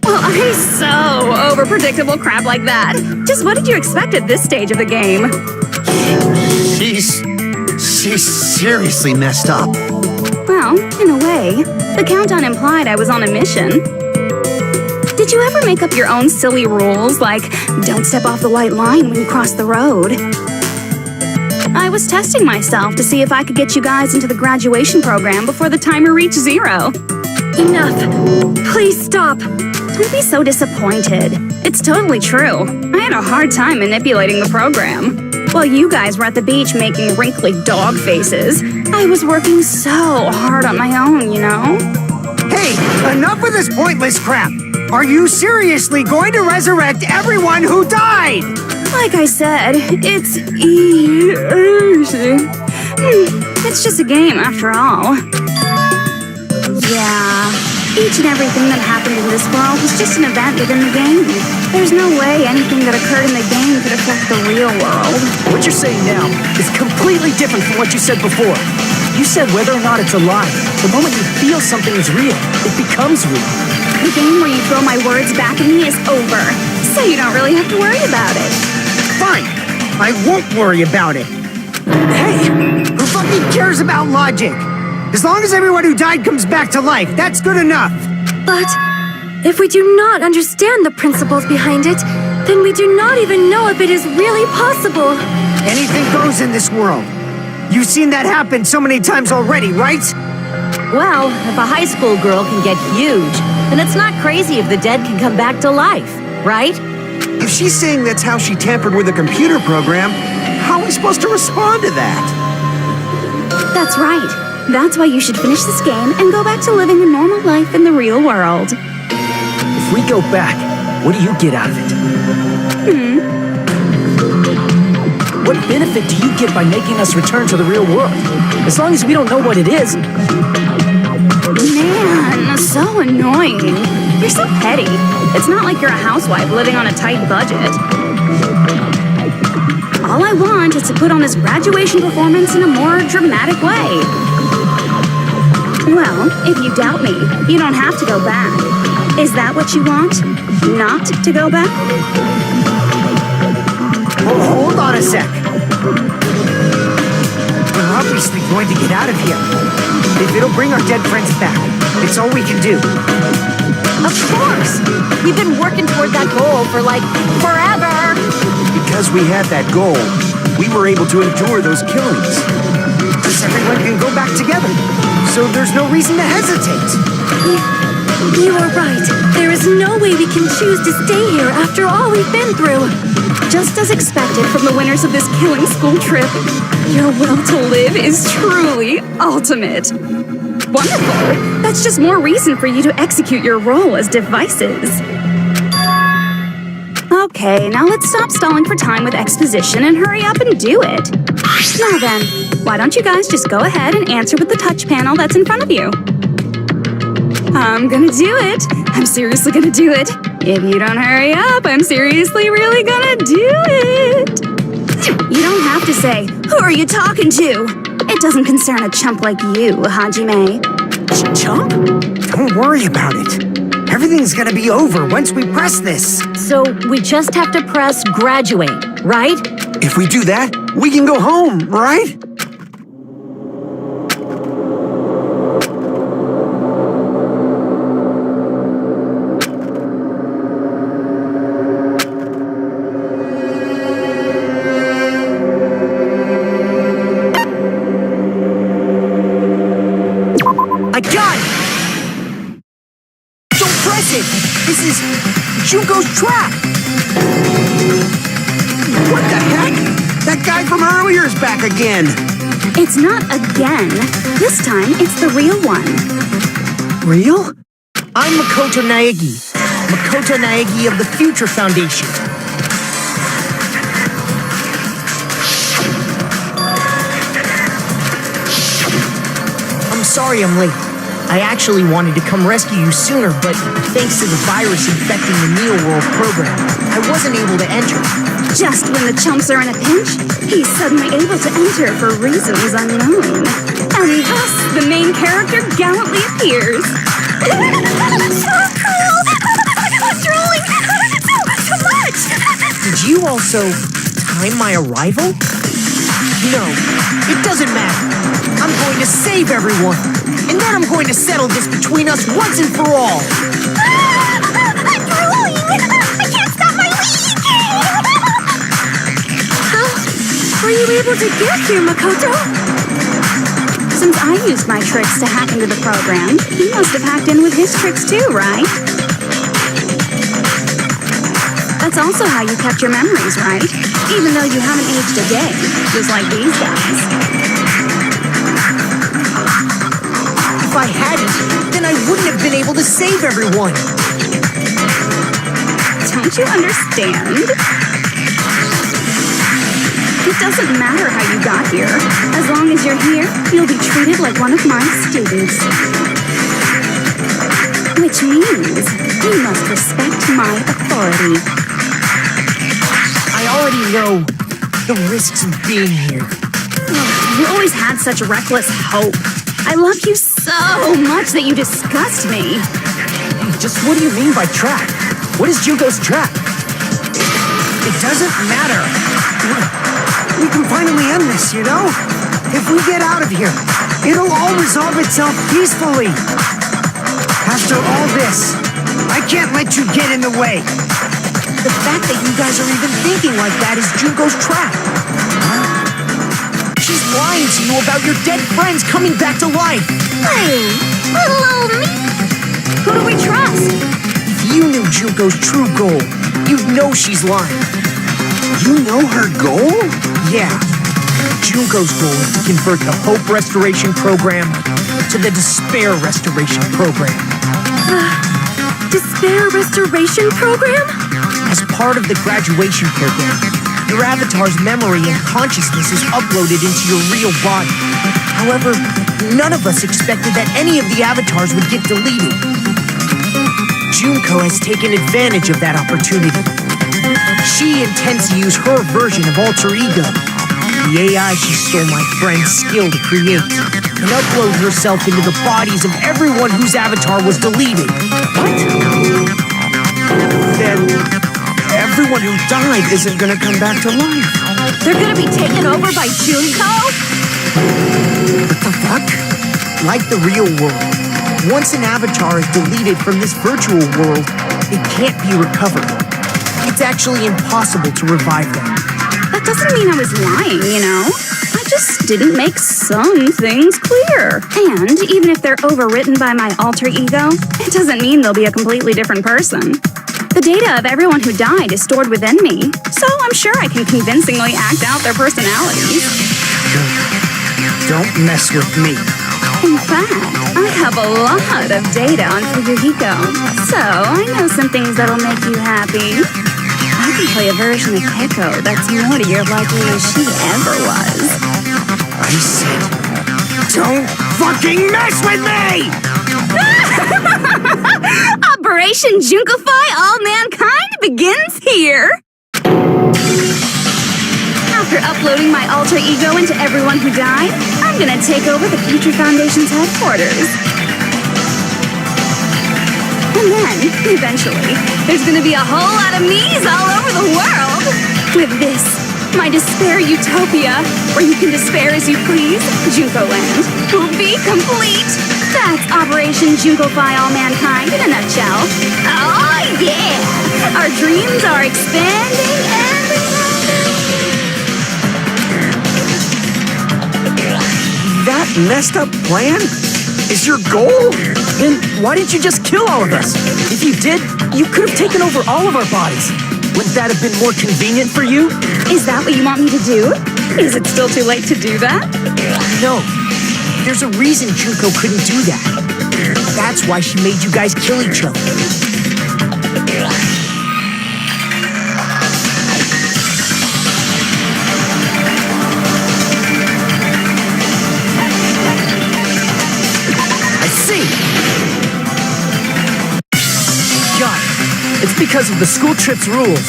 Well, I'm so over predictable crap like that. Just what did you expect at this stage of the game? She's seriously messed up. Well, in a way, the countdown implied I was on a mission. Did you ever make up your own silly rules, like don't step off the white line when you cross the road? I was testing myself to see if I could get you guys into the graduation program before the timer reached 0. Enough. Please stop. Don't be so disappointed. It's totally true. I had a hard time manipulating the program. While you guys were at the beach making wrinkly dog faces, I was working so hard on my own, you know? Hey, enough of this pointless crap! Are you seriously going to resurrect everyone who died? Like I said, it's easy. It's just a game after all. Yeah, each and everything that happened in this world was just an event within the game. There's no way anything that occurred in the game could affect the real world. What you're saying now is completely different from what you said before. You said whether or not it's alive, the moment you feel something is real, it becomes real. The game where you throw my words back at me is over, so you don't really have to worry about it. Fine, I won't worry about it. Hey, who fucking cares about logic? As long as everyone who died comes back to life, that's good enough. But if we do not understand the principles behind it, then we do not even know if it is really possible. Anything goes in this world. You've seen that happen so many times already, right? Well, if a high school girl can get huge, then it's not crazy if the dead can come back to life, right? If she's saying that's how she tampered with a computer program, how are we supposed to respond to that? That's right. That's why you should finish this game and go back to living a normal life in the real world. If we go back, what do you get out of it? What benefit do you get by making us return to the real world? As long as we don't know what it is. Man, so annoying. You're so petty. It's not like you're a housewife living on a tight budget. All I want is to put on this graduation performance in a more dramatic way. Well, if you doubt me, you don't have to go back. Is that what you want? Not to go back? Hold on a sec. We're obviously going to get out of here. If it'll bring our dead friends back, it's all we can do. Of course! We've been working toward that goal for, like, forever! Because we had that goal, we were able to endure those killings. Because everyone can go back together, so there's no reason to hesitate. You are right. There is no way we can choose to stay here after all we've been through. Just as expected from the winners of this killing school trip, your will to live is truly ultimate. Wonderful! That's just more reason for you to execute your role as devices. Okay, now let's stop stalling for time with exposition and hurry up and do it. Now then, why don't you guys just go ahead and answer with the touch panel that's in front of you? I'm gonna do it. I'm seriously gonna do it. If you don't hurry up, I'm seriously really gonna do it. You don't have to say, who are you talking to? It doesn't concern a chump like you, Hajime. Chump? Don't worry about it. Everything's gonna be over once we press this. So we just have to press graduate, right? If we do that, we can go home, right? I got it! Don't press it! This is Junko's trap! What the heck? That guy from earlier is back again. It's not again. This time, it's the real one. Real? I'm Makoto Naegi. Makoto Naegi of the Future Foundation. I'm sorry I'm late. I actually wanted to come rescue you sooner, but thanks to the virus infecting the Neo World program, I wasn't able to enter. Just when the chumps are in a pinch, he's suddenly able to enter for reasons unknown. And thus, the main character gallantly appears. So cool! also time my arrival? No, it doesn't matter. I'm going to save everyone. And then I'm going to settle this between us once and for all. I'm drooling! I can't stop my leaking! How were you able to get here, Makoto? Since I used my tricks to hack into the program, he must have hacked in with his tricks too, right? That's also how you kept your memories, right? Even though you haven't aged a day, just like these guys. If I hadn't, then I wouldn't have been able to save everyone. Don't you understand? It doesn't matter how you got here. As long as you're here, you'll be treated like one of my students. Which means you must respect my authority. I already know the risks of being here. You always had such reckless hope. I love you so much that you disgust me. Just what do you mean by trap? What is Junko's trap? It doesn't matter. We can finally end this, you know? If we get out of here, it'll all resolve itself peacefully. After all this, I can't let you get in the way. The fact that you guys are even thinking like that is Junko's trap. She's lying to you about your dead friends coming back to life. Hey, little old me! Who do we trust? If you knew Junko's true goal, you'd know she's lying. You know her goal? Yeah. Junko's goal is to convert the Hope Restoration Program to the Despair Restoration Program. Despair Restoration Program? As part of the graduation program, your avatar's memory and consciousness is uploaded into your real body. However, none of us expected that any of the avatars would get deleted. Junko has taken advantage of that opportunity. She intends to use her version of Alter Ego, the AI she stole my friend's skill to create, and upload herself into the bodies of everyone whose avatar was deleted. What? Then everyone who died isn't gonna come back to life. They're gonna be taken over by Junko? What the fuck? Like the real world, once an avatar is deleted from this virtual world, it can't be recovered. It's actually impossible to revive them. That doesn't mean I was lying, you know? I just didn't make some things clear. And even if they're overwritten by my alter ego, it doesn't mean they'll be a completely different person. The data of everyone who died is stored within me, so I'm sure I can convincingly act out their personalities. Don't mess with me. In fact, I have a lot of data on Fuyuhiko, so I know some things that'll make you happy. I can play a version of Keiko that's more to your liking than she ever was. I said, don't fucking mess with me! Operation Junkify All Mankind begins here! After uploading my alter ego into everyone who died, I'm gonna take over the Future Foundation's headquarters. And then, eventually, there's gonna be a whole lot of me's all over the world! With this, my Despair Utopia, where you can despair as you please, Junko Land, will be complete! That's Operation Junkify All Mankind in a nutshell. Oh yeah! Our dreams are expanding every That messed up plan is your goal? Then why didn't you just kill all of us? If you did, you could have taken over all of our bodies. Wouldn't that have been more convenient for you? Is that what you want me to do? Is it still too late to do that? No, there's a reason Junko couldn't do that. That's why she made you guys kill each other. It's because of the school trip's rules.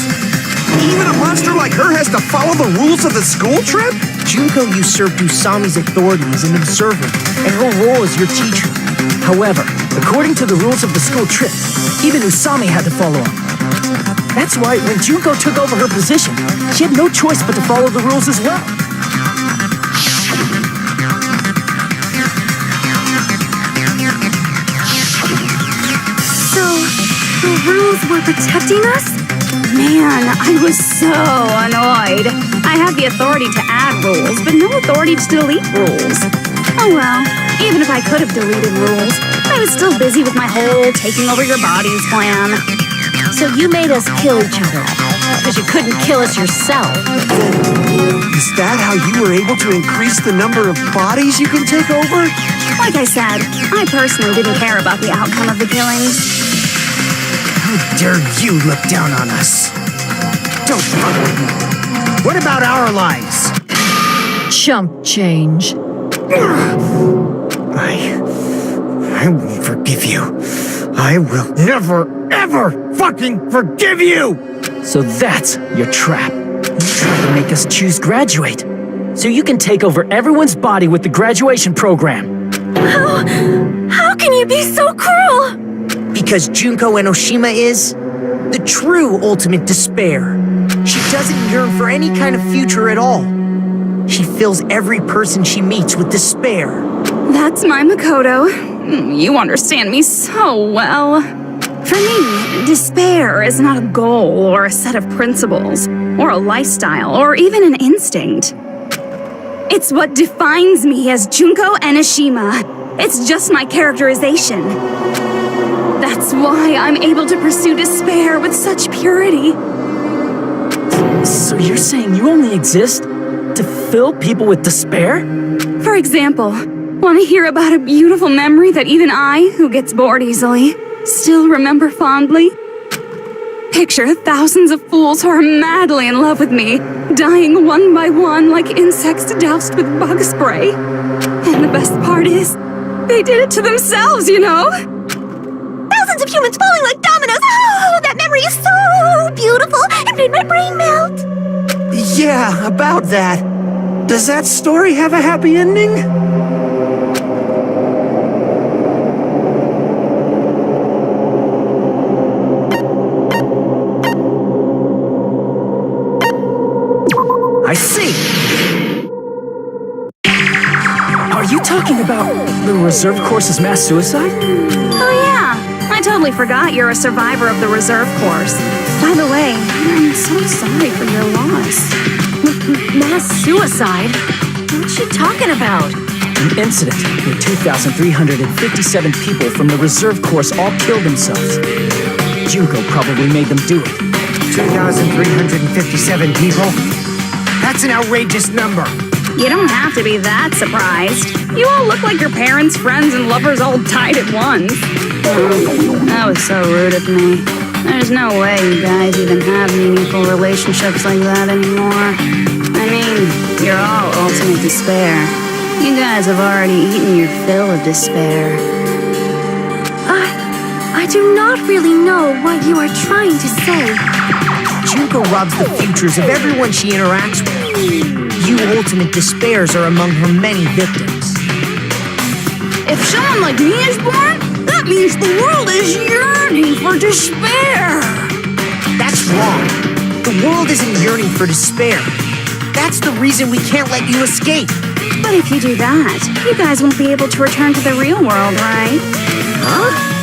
Even a monster like her has to follow the rules of the school trip? Junko usurped Usami's authority as an observer, and her role as your teacher. However, according to the rules of the school trip, even Usami had to follow them. That's why when Junko took over her position, she had no choice but to follow the rules as well. So, the rules were protecting us? Man, I was so annoyed. I had the authority to add rules, but no authority to delete rules. Oh well, even if I could have deleted rules, I was still busy with my whole taking over your bodies plan. So you made us kill each other, because you couldn't kill us yourself. Is that how you were able to increase the number of bodies you can take over? Like I said, I personally didn't care about the outcome of the killings. How dare you look down on us? Don't fuck with me. What about our lives? Chump change. I won't forgive you. I will never, ever fucking forgive you! So that's your trap. You tried to make us choose graduate, so you can take over everyone's body with the graduation program. How can you be so cruel? Because Junko Enoshima is the true ultimate despair. She doesn't yearn for any kind of future at all. She fills every person she meets with despair. That's my Makoto. You understand me so well. For me, despair is not a goal or a set of principles, or a lifestyle, or even an instinct. It's what defines me as Junko Enoshima. It's just my characterization. That's why I'm able to pursue despair with such purity. So you're saying you only exist to fill people with despair? For example, want to hear about a beautiful memory that even I, who gets bored easily, still remember fondly? Picture thousands of fools who are madly in love with me, dying one by one like insects doused with bug spray. And the best part is, they did it to themselves, you know? Thousands of humans falling like dominoes. Oh, that memory is so beautiful. It made my brain melt. Yeah, about that. Does that story have a happy ending? I see. Are you talking about the reserve course's mass suicide? Oh yeah, I totally forgot you're a survivor of the reserve course. By the way, I'm so sorry for your loss. Mass suicide? What's she talking about? An incident where 2,357 people from the reserve course all killed themselves. Junko probably made them do it. 2,357 people? That's an outrageous number. You don't have to be that surprised. You all look like your parents, friends, and lovers all died at once. Oh, that was so rude of me. There's no way you guys even have meaningful relationships like that anymore. I mean, you're all ultimate despair. You guys have already eaten your fill of despair. I do not really know what you are trying to say. Junko robs the futures of everyone she interacts with. You ultimate despairs are among her many victims. If someone like me is born, that means the world is yearning for despair. That's wrong. The world isn't yearning for despair. That's the reason we can't let you escape. But if you do that, you guys won't be able to return to the real world, right? Huh?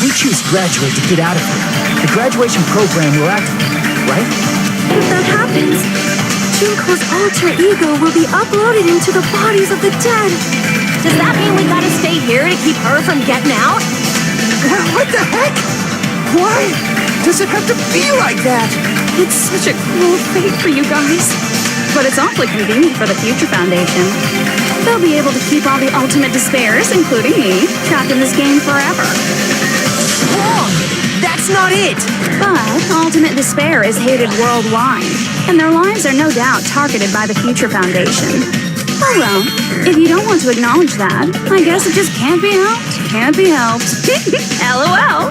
We choose graduate to get out of here. The graduation program will activate, right? If that happens, Junko's alter ego will be uploaded into the bodies of the dead. Does that mean we gotta stay here to keep her from getting out? What the heck? Why does it have to be like that? It's such a cruel fate for you guys. But it's awfully convenient for the Future Foundation. They'll be able to keep all the ultimate despairs, including me, trapped in this game forever. Wrong! That's not it! But ultimate despair is hated worldwide, and their lives are no doubt targeted by the Future Foundation. Oh well, if you don't want to acknowledge that, I guess it just can't be helped. Can't be helped. LOL.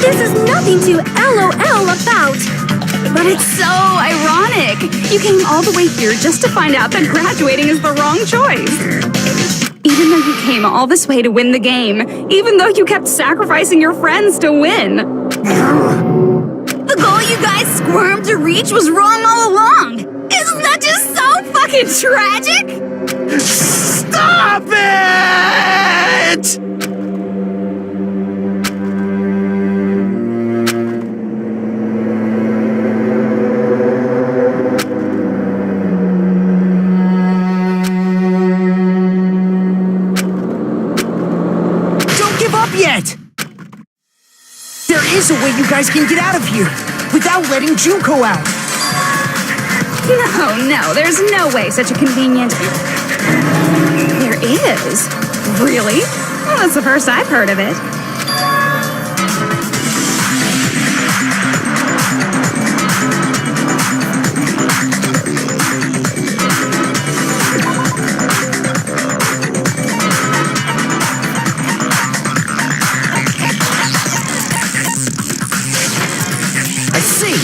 This is nothing to LOL about. But it's so ironic. You came all the way here just to find out that graduating is the wrong choice. Even though you came all this way to win the game, even though you kept sacrificing your friends to win. guys squirmed to reach was wrong all along. Isn't that just so fucking tragic? Stop it! Don't give up yet! There is a way you guys can get out of here without letting Junko out. No, there's no way such a convenient... There is? Really? Well, that's the first I've heard of it. I see.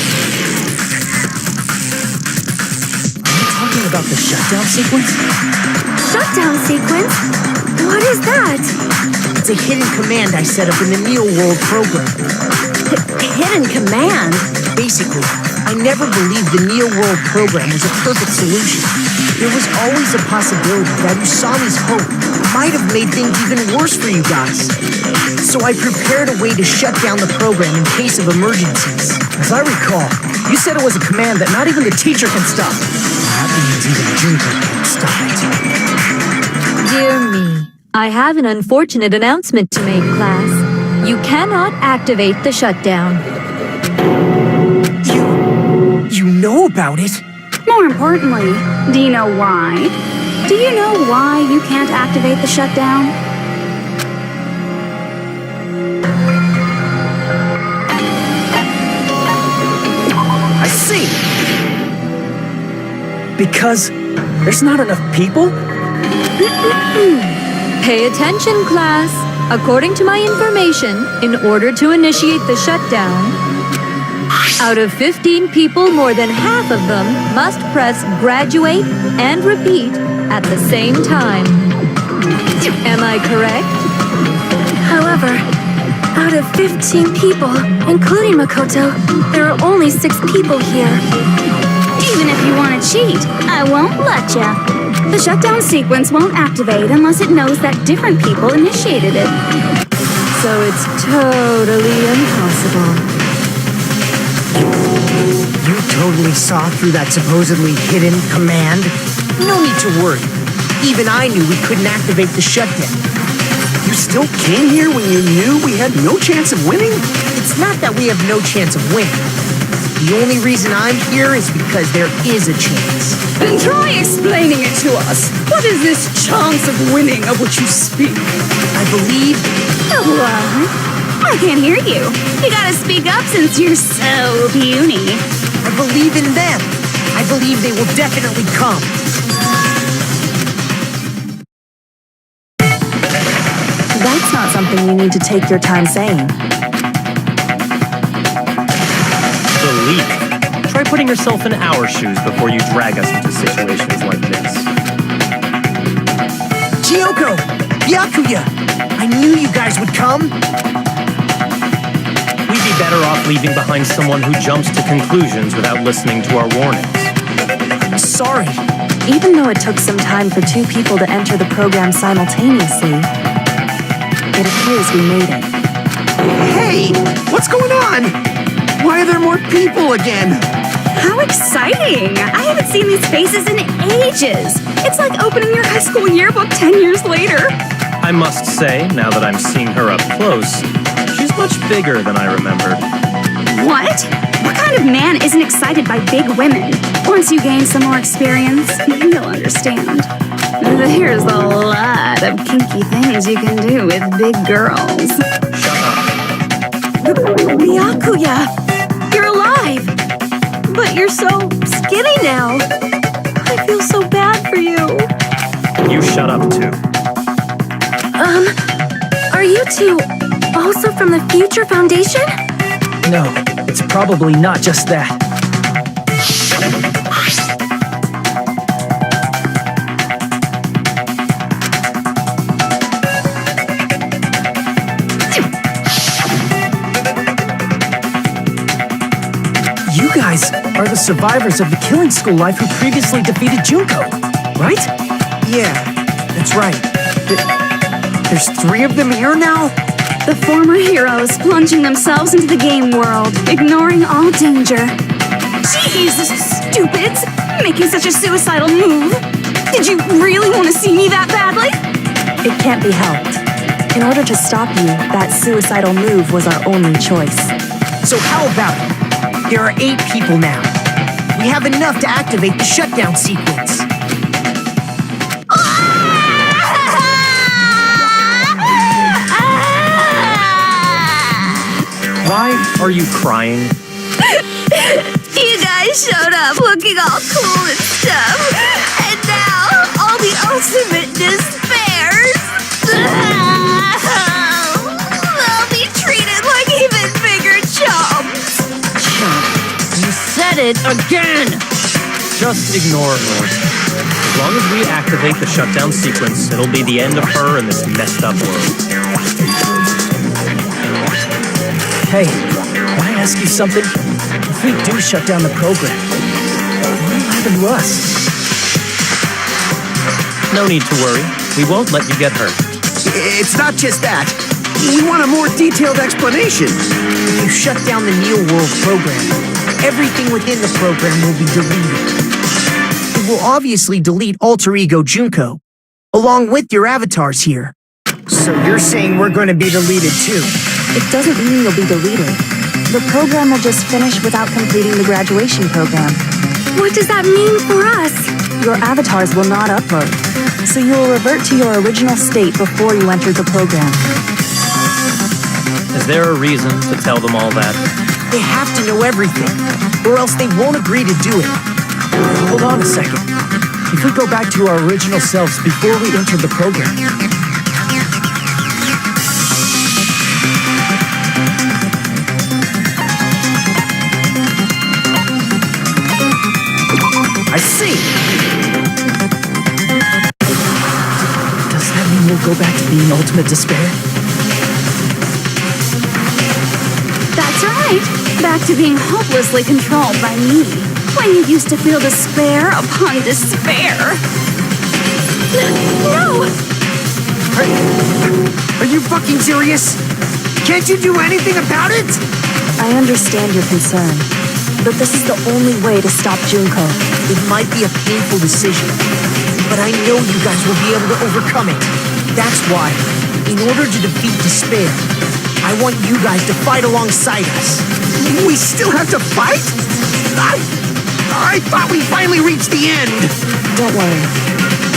Are you talking about the shutdown sequence? Shutdown sequence? What is that? It's a hidden command I set up in the Neo World program. Hidden command? Basically, I never believed the Neo World program was a perfect solution. There was always a possibility that Usami's hope might have made things even worse for you guys. So I prepared a way to shut down the program in case of emergencies. As I recall, you said it was a command that not even the teacher can stop. That means even Junko can't stop it. Dear me, I have an unfortunate announcement to make, class. You cannot activate the shutdown. You know about it? More importantly, do you know why? Do you know why you can't activate the shutdown? I see. Because there's not enough people? Pay attention, class. According to my information, in order to initiate the shutdown, out of 15 people, more than half of them must press graduate and repeat at the same time. Am I correct? However, out of 15 people, including Makoto, there are only 6 people here. Even if you want to cheat, I won't let ya. The shutdown sequence won't activate unless it knows that different people initiated it. So it's totally impossible. You totally saw through that supposedly hidden command? No need to worry. Even I knew we couldn't activate the shutdown. You still came here when you knew we had no chance of winning? It's not that we have no chance of winning. The only reason I'm here is because there is a chance. Then try explaining it to us. What is this chance of winning of which you speak? I believe... What? I can't hear you. You gotta speak up since you're so puny. I believe in them. I believe they will definitely come. That's not something you need to take your time saying. Believe. Try putting yourself in our shoes before you drag us into situations like this. Kyoko! Byakuya! I knew you guys would come! We'd be better off leaving behind someone who jumps to conclusions without listening to our warnings. I'm sorry. Even though it took some time for 2 people to enter the program simultaneously, it appears we made it. Hey! What's going on? Why are there more people again? How exciting! I haven't seen these faces in ages. It's like opening your high school yearbook 10 years later. I must say, now that I'm seeing her up close, she's much bigger than I remembered. What? What kind of man isn't excited by big women? Once you gain some more experience, you'll understand. There's a lot of kinky things you can do with big girls. Shut up. Byakuya! You're alive! But you're so skinny now. I feel so bad for you. You shut up too. Are you two also from the Future Foundation? No, it's probably not just that. You You guys are the survivors of the killing school life who previously defeated Junko, right? Yeah, that's right. There's 3 of them here now? The former heroes plunging themselves into the game world, ignoring all danger. Jeez, stupids! Making such a suicidal move. Did you really want to see me that badly? It can't be helped. In order to stop you, that suicidal move was our only choice. So how about it? There are 8 people now. We have enough to activate the shutdown sequence. Why are you crying? You guys showed up looking all cool and stuff, and now all the ultimate despairs. They'll be treated like even bigger chumps. You said it again! Just ignore her. As long as we activate the shutdown sequence, it'll be the end of her in this messed up world. Hey, can I ask you something? If we do shut down the program, what will happen to us? No need to worry. We won't let you get hurt. It's not just that. We want a more detailed explanation. If you shut down the Neo World program, everything within the program will be deleted. It will obviously delete Alter Ego Junko, along with your avatars here. So you're saying we're going to be deleted too? It doesn't mean you'll be deleted. The program will just finish without completing the graduation program. What does that mean for us? Your avatars will not upload, so you will revert to your original state before you enter the program. Is there a reason to tell them all that? They have to know everything, or else they won't agree to do it. Hold on a second. If we go back to our original selves before we enter the program, I see. does that mean we'll go back to being ultimate despair? That's right. Back to being hopelessly controlled by me. When you used to feel despair upon despair. No! Are you fucking serious? Can't you do anything about it? I understand your concern, but this is the only way to stop Junko. It might be a painful decision, but I know you guys will be able to overcome it. That's why, in order to defeat despair, I want you guys to fight alongside us. We still have to fight? I thought we finally reached the end. Don't worry.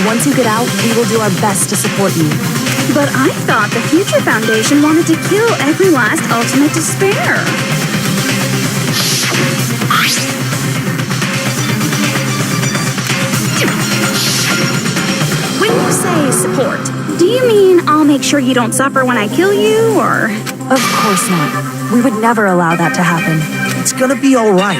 Once you get out, we will do our best to support you. But I thought the Future Foundation wanted to kill every last ultimate despair. When you say support, do you mean I'll make sure you don't suffer when I kill you, or? Of course not. We would never allow that to happen. It's gonna be all right.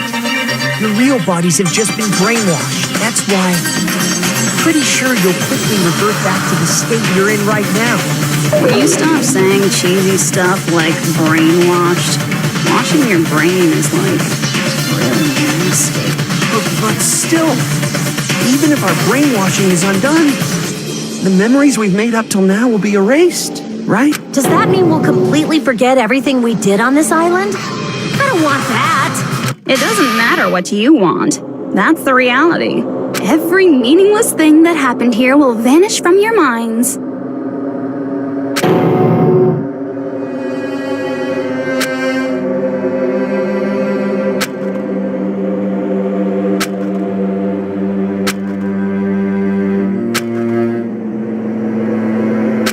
Your real bodies have just been brainwashed. That's why I'm pretty sure you'll quickly revert back to the state you're in right now. Will you stop saying cheesy stuff like brainwashed? Washing your brain is like really nasty. But still, even if our brainwashing is undone, the memories we've made up till now will be erased, right? Does that mean we'll completely forget everything we did on this island? I don't want that. It doesn't matter what you want. That's the reality. Every meaningless thing that happened here will vanish from your minds.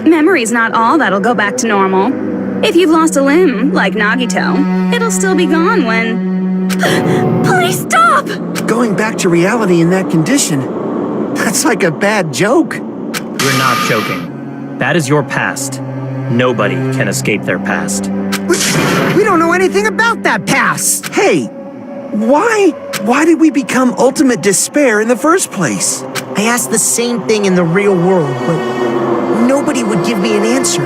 Memory's not all that'll go back to normal. If you've lost a limb, like Nagito, it'll still be gone when... Please stop! Going back to reality in that condition, that's like a bad joke. We're not joking. That is your past. Nobody can escape their past. We don't know anything about that past. Hey, why did we become ultimate despair in the first place? I asked the same thing in the real world, but nobody would give me an answer.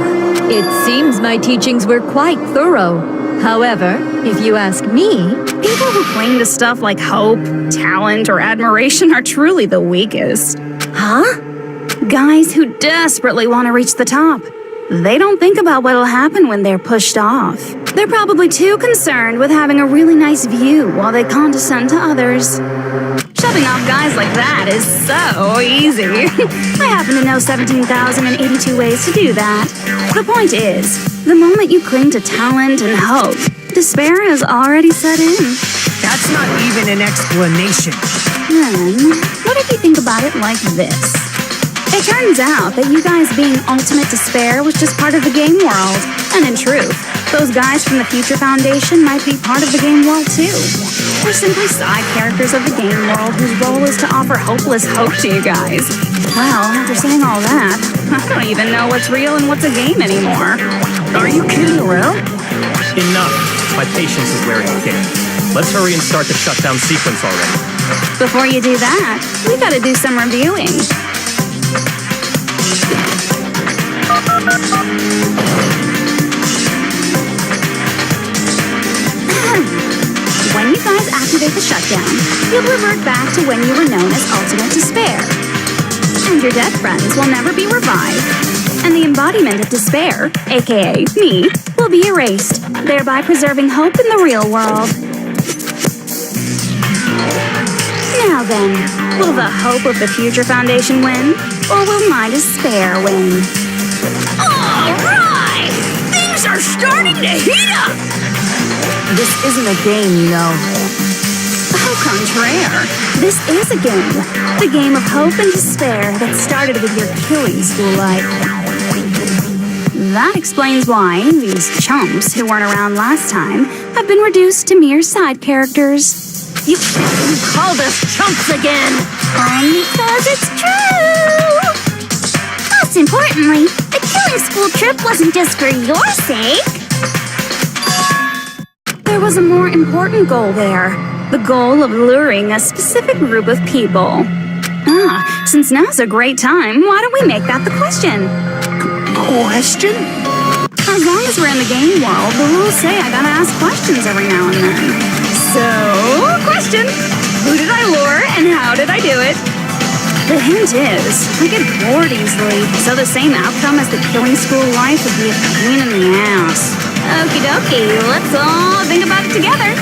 It seems my teachings were quite thorough. However, if you ask me, People who cling to stuff like hope, talent, or admiration are truly the weakest. Huh? Guys who desperately want to reach the top. They don't think about what'll happen when they're pushed off. They're probably too concerned with having a really nice view while they condescend to others. Shoving off guys like that is so easy. I happen to know 17,082 ways to do that. The point is, the moment you cling to talent and hope, despair has already set in. That's not even an explanation. Then, what if you think about it like this? It turns out that you guys being ultimate despair was just part of the game world. And in truth, those guys from the Future Foundation might be part of the game world too. They're simply side characters of the game world whose role is to offer hopeless hope to you guys. Well, after saying all that, I don't even know what's real and what's a game anymore. Are you kidding around? Enough. My patience is wearing thin. Let's hurry and start the shutdown sequence already. Before you do that, we gotta do some reviewing. When you guys activate the shutdown, you'll revert back to when you were known as Ultimate Despair. And your dead friends will never be revived. And the embodiment of despair, aka me, will be erased, thereby preserving hope in the real world. Now then, will the hope of the Future Foundation win? Or will my despair win? Alright! Things are starting to heat up! This isn't a game, you know. Au contraire, this is a game. The game of hope and despair that started with your killing school life. That explains why these chumps who weren't around last time have been reduced to mere side characters. You called us chumps again! Because it's true! Most importantly, the killing school trip wasn't just for your sake. There was a more important goal there. The goal of luring a specific group of people. Since now's a great time, why don't we make that the question? Question? As long as we're in the game world, the rules say I gotta ask questions every now and then. So, question. Who did I lure and how did I do it? The hint is, I get bored easily, so the same outcome as the killing school life would be a pain in the ass. Okie dokie, let's all think about it together.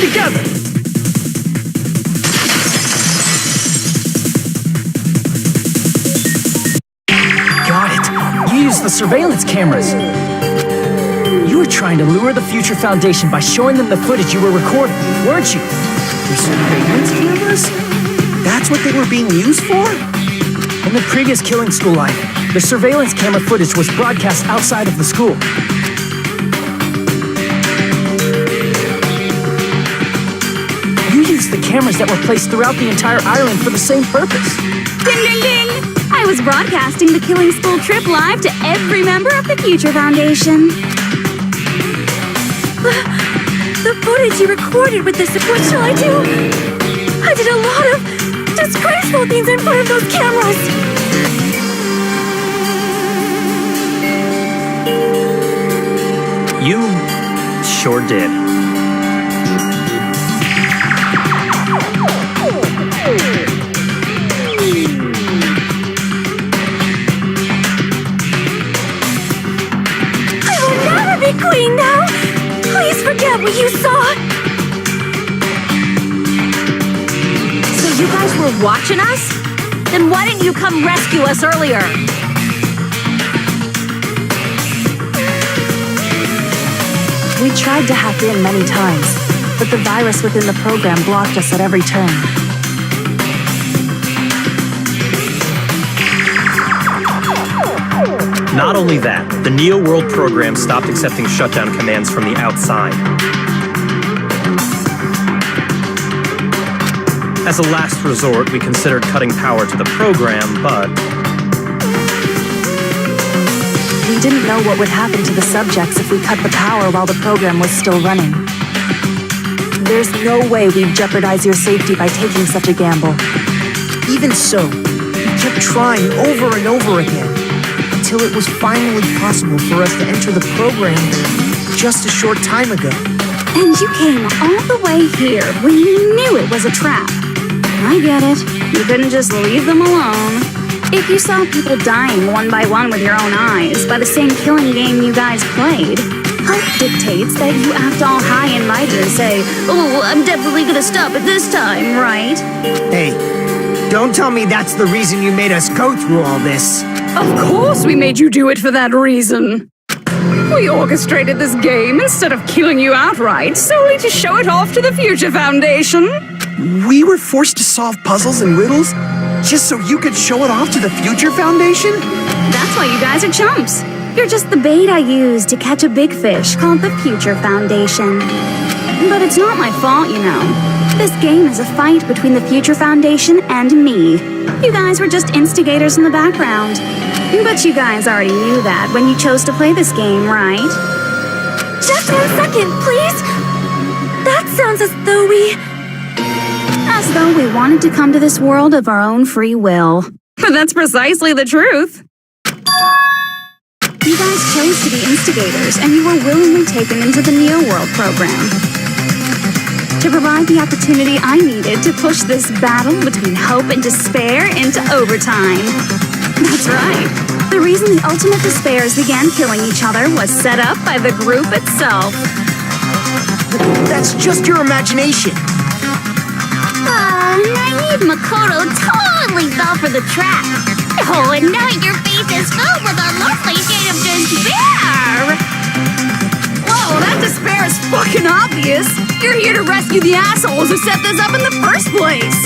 together! Got it. You used the surveillance cameras. You were trying to lure the Future Foundation by showing them the footage you were recording, weren't you? The surveillance cameras? That's what they were being used for? In the previous Killing School life, the surveillance camera footage was broadcast outside of the school. You used the cameras that were placed throughout the entire island for the same purpose. Ding, ding, ding! I was broadcasting the Killing School trip live to every member of the Future Foundation. The footage you recorded with this, what shall I do? I did a lot of disgraceful things in front of those cameras. You sure did. I will never be queen now! Please forget what you saw! So you guys were watching us? Then why didn't you come rescue us earlier? We tried to hack in many times, but the virus within the program blocked us at every turn. Not only that, the Neo World program stopped accepting shutdown commands from the outside. As a last resort, we considered cutting power to the program, but We didn't know what would happen to the subjects if we cut the power while the program was still running. There's no way we'd jeopardize your safety by taking such a gamble. Even so, we kept trying over and over again, until it was finally possible for us to enter the program just a short time ago. And you came all the way here when you knew it was a trap. I get it. You couldn't just leave them alone. If you saw people dying one by one with your own eyes by the same killing game you guys played, hope dictates that you act all high and mighty and say, "Oh, I'm definitely gonna stop it this time, right?" Hey, don't tell me that's the reason you made us go through all this. Of course we made you do it for that reason. We orchestrated this game instead of killing you outright, solely to show it off to the Future Foundation. We were forced to solve puzzles and riddles just so you could show it off to the Future Foundation? That's why you guys are chumps. You're just the bait I used to catch a big fish called the Future Foundation. But it's not my fault, you know. This game is a fight between the Future Foundation and me. You guys were just instigators in the background. But you guys already knew that when you chose to play this game, right? Just 1 second, please. That sounds as though we wanted to come to this world of our own free will. But that's precisely the truth. You guys chose to be instigators, and you were willingly taken into the Neo World program to provide the opportunity I needed to push this battle between hope and despair into overtime. That's right. The reason the ultimate despairs began killing each other was set up by the group itself. That's just your imagination. Naive Makoto totally fell for the trap. Oh, and now your face is filled with a lovely shade of despair. Whoa, that despair is fucking obvious. You're here to rescue the assholes who set this up in the first place.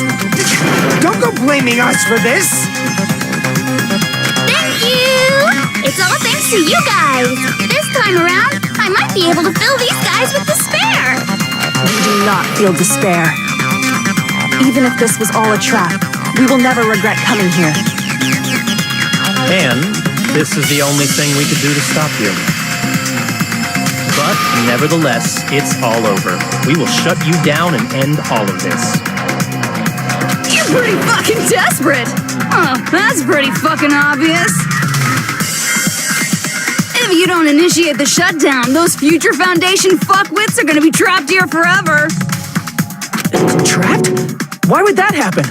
Don't go blaming us for this. Thank you! It's all thanks to you guys. This time around, I might be able to fill these guys with despair. We do not feel despair. Even if this was all a trap, we will never regret coming here. And this is the only thing we could do to stop you. But nevertheless, it's all over. We will shut you down and end all of this. You're pretty fucking desperate. Oh, that's pretty fucking obvious. If you don't initiate the shutdown, those Future Foundation fuckwits are gonna be trapped here forever. Trapped? Why would that happen?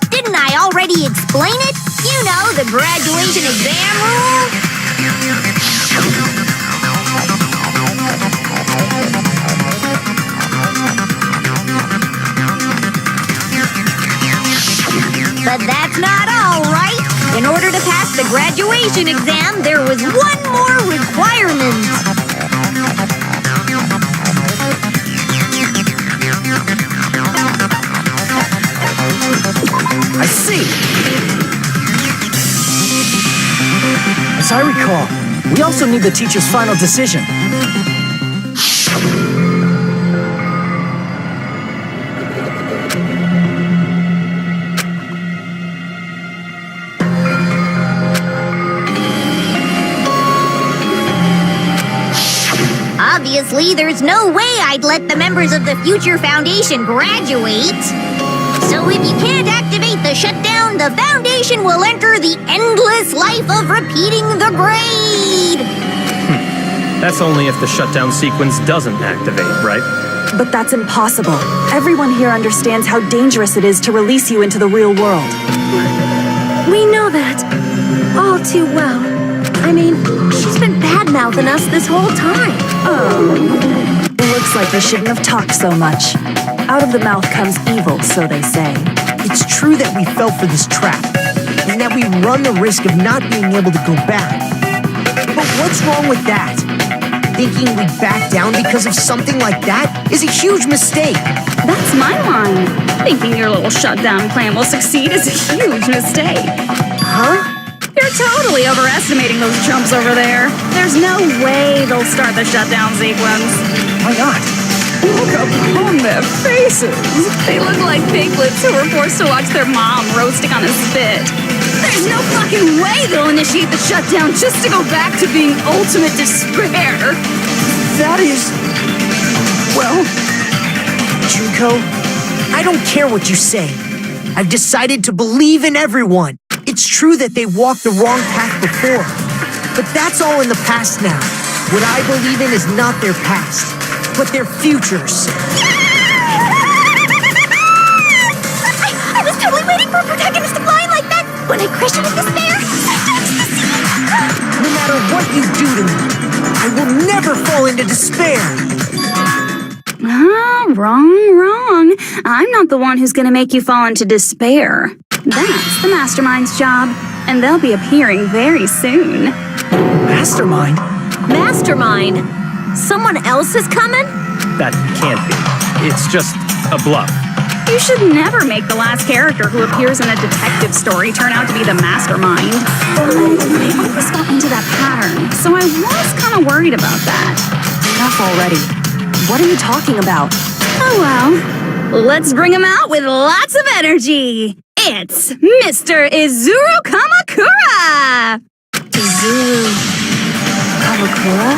Didn't I already explain it? You know, the graduation exam rule? that's not all, right? In order to pass the graduation exam, there was one more requirement. I see. As I recall, we also need the teacher's final decision. Obviously, there's no way I'd let the members of the Future Foundation graduate. So if you can't activate the shutdown, the Foundation will enter the endless life of repeating the grade. That's only if the shutdown sequence doesn't activate, right? But that's impossible. Everyone here understands how dangerous it is to release you into the real world. We know that all too well. I mean, she's been bad-mouthing us this whole time. It looks like we shouldn't have talked so much. Out of the mouth comes evil, so they say. It's true that we fell for this trap, and that we run the risk of not being able to go back. But what's wrong with that? Thinking we'd back down because of something like that is a huge mistake. That's my line. Thinking your little shutdown plan will succeed is a huge mistake. Huh? You're totally overestimating those chumps over there. There's no way they'll start the shutdown sequence. Why not? Look upon their faces. They look like piglets who were forced to watch their mom roasting on a spit. There's no fucking way they'll initiate the shutdown just to go back to being ultimate despair. That is... Well... Junko, I don't care what you say. I've decided to believe in everyone. It's true that they walked the wrong path before, but that's all in the past now. What I believe in is not their past, but their futures. I was totally waiting for a protagonist to fly like that when I crashed into despair. No matter what you do to me, I will never fall into despair. Wrong. I'm not the one who's gonna make you fall into despair. That's the Mastermind's job, and they'll be appearing very soon. Mastermind? Mastermind? Someone else is coming? That can't be. It's just a bluff. You should never make the last character who appears in a detective story turn out to be the Mastermind. They always fall into that pattern, so I was kind of worried about that. Enough already. What are you talking about? Oh well, let's bring him out with lots of energy. It's Mr. Izuru Kamakura! Izuru Kamakura?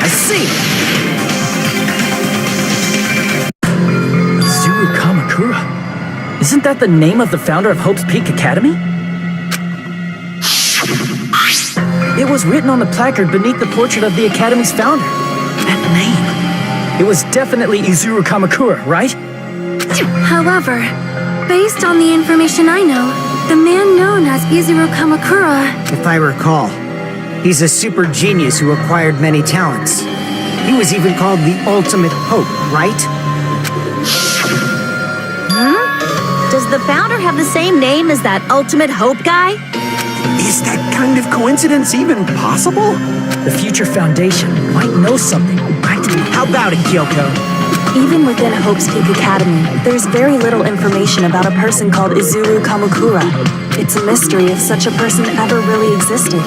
I see. Izuru Kamakura? Isn't that the name of the founder of Hope's Peak Academy? It was written on the placard beneath the portrait of the Academy's founder. That name. It was definitely Izuru Kamakura, right? However, based on the information I know, the man known as Izuru Kamakura... If I recall, he's a super genius who acquired many talents. He was even called the Ultimate Hope, right? Does the founder have the same name as that Ultimate Hope guy? Is that kind of coincidence even possible? The Future Foundation might know something, right? How about it, Kyoko? Even within Hope's Peak Academy, there's very little information about a person called Izuru Kamakura. It's a mystery if such a person ever really existed.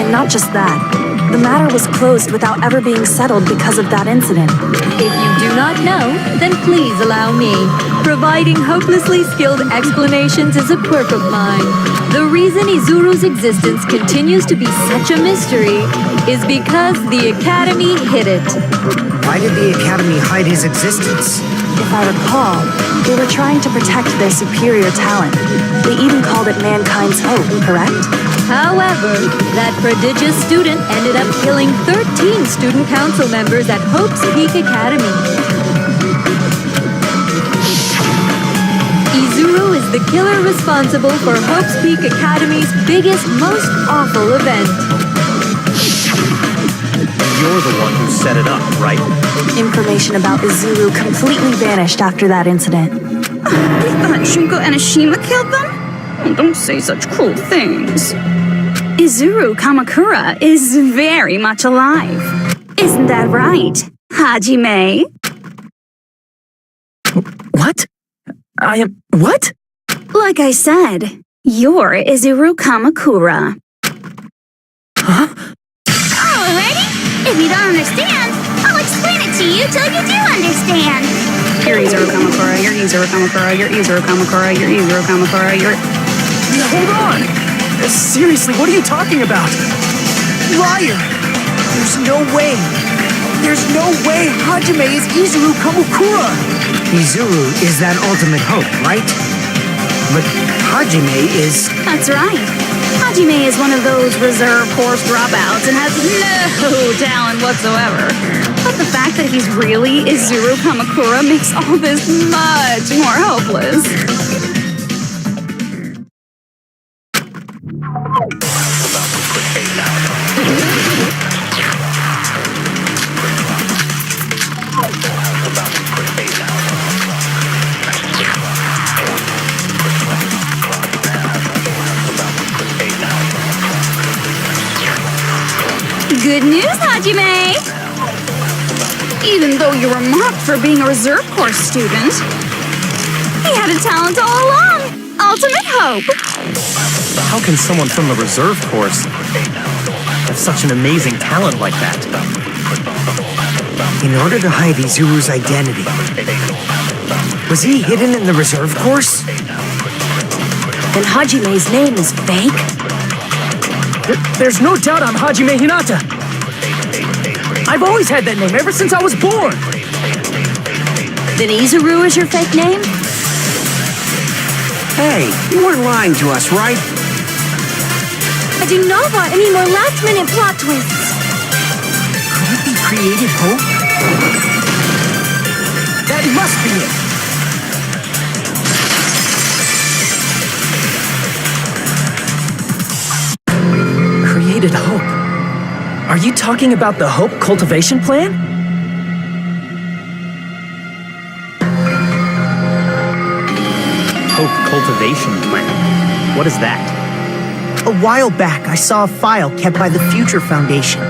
And not just that, the matter was closed without ever being settled because of that incident. If you do not know, then please allow me. Providing hopelessly skilled explanations is a quirk of mine. The reason Izuru's existence continues to be such a mystery is because the Academy hid it. Why did the Academy hide his existence? If I recall, they were trying to protect their superior talent. They even called it Mankind's Hope, correct? However, that prodigious student ended up killing 13 student council members at Hope's Peak Academy. Izuru is the killer responsible for Hope's Peak Academy's biggest, most awful event. You're the one who set it up, right? Information about Izuru completely vanished after that incident. We thought Junko and Ashima killed them? Oh, don't say such cruel things. Izuru Kamakura is very much alive. Isn't that right, Hajime? What? I am... What? Like I said, you're Izuru Kamakura. Huh? Alrighty? If you don't understand, I'll explain it to you till you do understand. You're Izuru Kamakura, you're Izuru Kamakura, you're Izuru Kamakura, you're Izuru Kamakura, you're... Hold on! Seriously, what are you talking about? Liar! There's no way! There's no way Hajime is Izuru Kamukura! Izuru is that ultimate hope, right? But Hajime is... That's right. Hajime is one of those reserve course dropouts and has no talent whatsoever. But the fact that he's really Izuru Kamakura makes all this much more hopeless. Good news, Hajime! Even though you were mocked for being a reserve course student, he had a talent all along! Ultimate hope! How can someone from a reserve course have such an amazing talent like that? In order to hide Izuru's identity, was he hidden in the reserve course? Then Hajime's name is fake? There's no doubt I'm Hajime Hinata. I've always had that name ever since I was born. Then Izuru is your fake name? Hey, you weren't lying to us, right? I do not want any more last-minute plot twists. Could it be created hope? That must be it. Created hope. Are you talking about the Hope Cultivation Plan? Hope Cultivation Plan. What is that? A while back, I saw a file kept by the Future Foundation.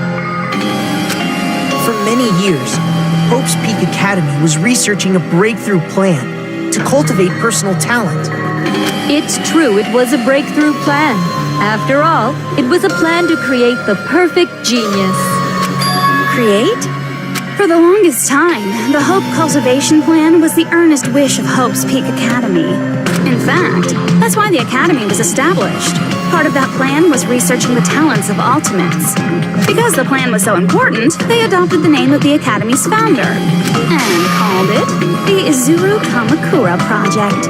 For many years, Hope's Peak Academy was researching a breakthrough plan to cultivate personal talent. It's true, it was a breakthrough plan. After all, it was a plan to create the perfect genius. Create? For the longest time, the Hope Cultivation Plan was the earnest wish of Hope's Peak Academy. In fact, that's why the Academy was established. Part of that plan was researching the talents of Ultimates. Because the plan was so important, they adopted the name of the Academy's founder and called it the Izuru Kamakura Project.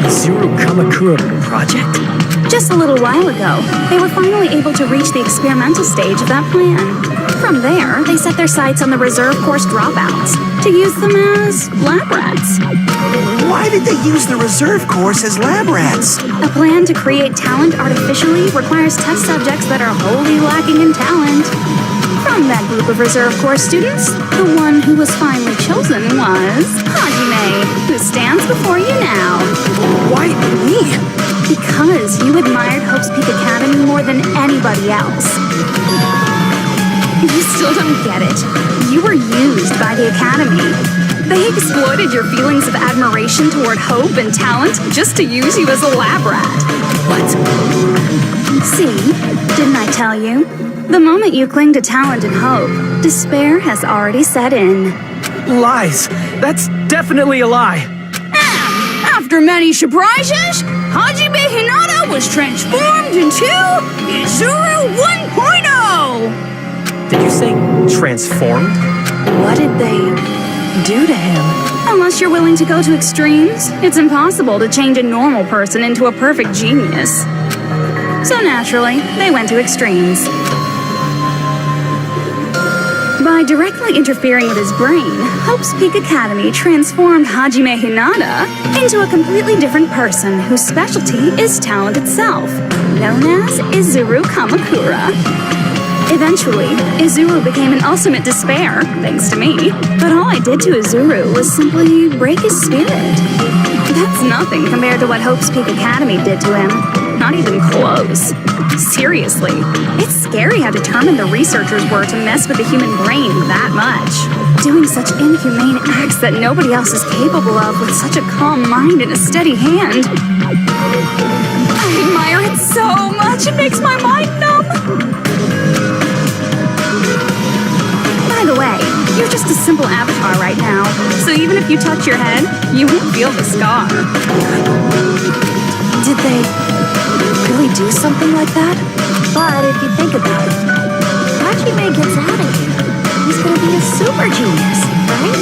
Izuru Kamakura Project? Just a little while ago, they were finally able to reach the experimental stage of that plan. From there, they set their sights on the reserve course dropouts to use them as lab rats. Why did they use the reserve course as lab rats? A plan to create talent artificially requires test subjects that are wholly lacking in talent. From that group of reserve course students, the one who was finally chosen was Hajime, who stands before you now. Why me? Because you admired Hope's Peak Academy more than anybody else. You still don't get it. You were used by the Academy. They exploited your feelings of admiration toward hope and talent just to use you as a lab rat. What? See, didn't I tell you? The moment you cling to talent and hope, despair has already set in. Lies. That's definitely a lie. After many surprises, Hajime Hinata was transformed into Izuru 1.0! Did you say transformed? What did they do to him? Unless you're willing to go to extremes, it's impossible to change a normal person into a perfect genius. So naturally, they went to extremes. By directly interfering with his brain, Hope's Peak Academy transformed Hajime Hinata into a completely different person whose specialty is talent itself, known as Izuru Kamakura. Eventually, Izuru became an ultimate despair, thanks to me. But all I did to Izuru was simply break his spirit. That's nothing compared to what Hope's Peak Academy did to him. Not even close. Seriously, it's scary how determined the researchers were to mess with the human brain that much. Doing such inhumane acts that nobody else is capable of with such a calm mind and a steady hand. I admire it so much, it makes my mind numb. By the way, you're just a simple avatar right now, so even if you touch your head, you won't feel the scar. Did they really do something like that? But if you think about it, Hajime gets out of here. He's gonna be a super genius, right?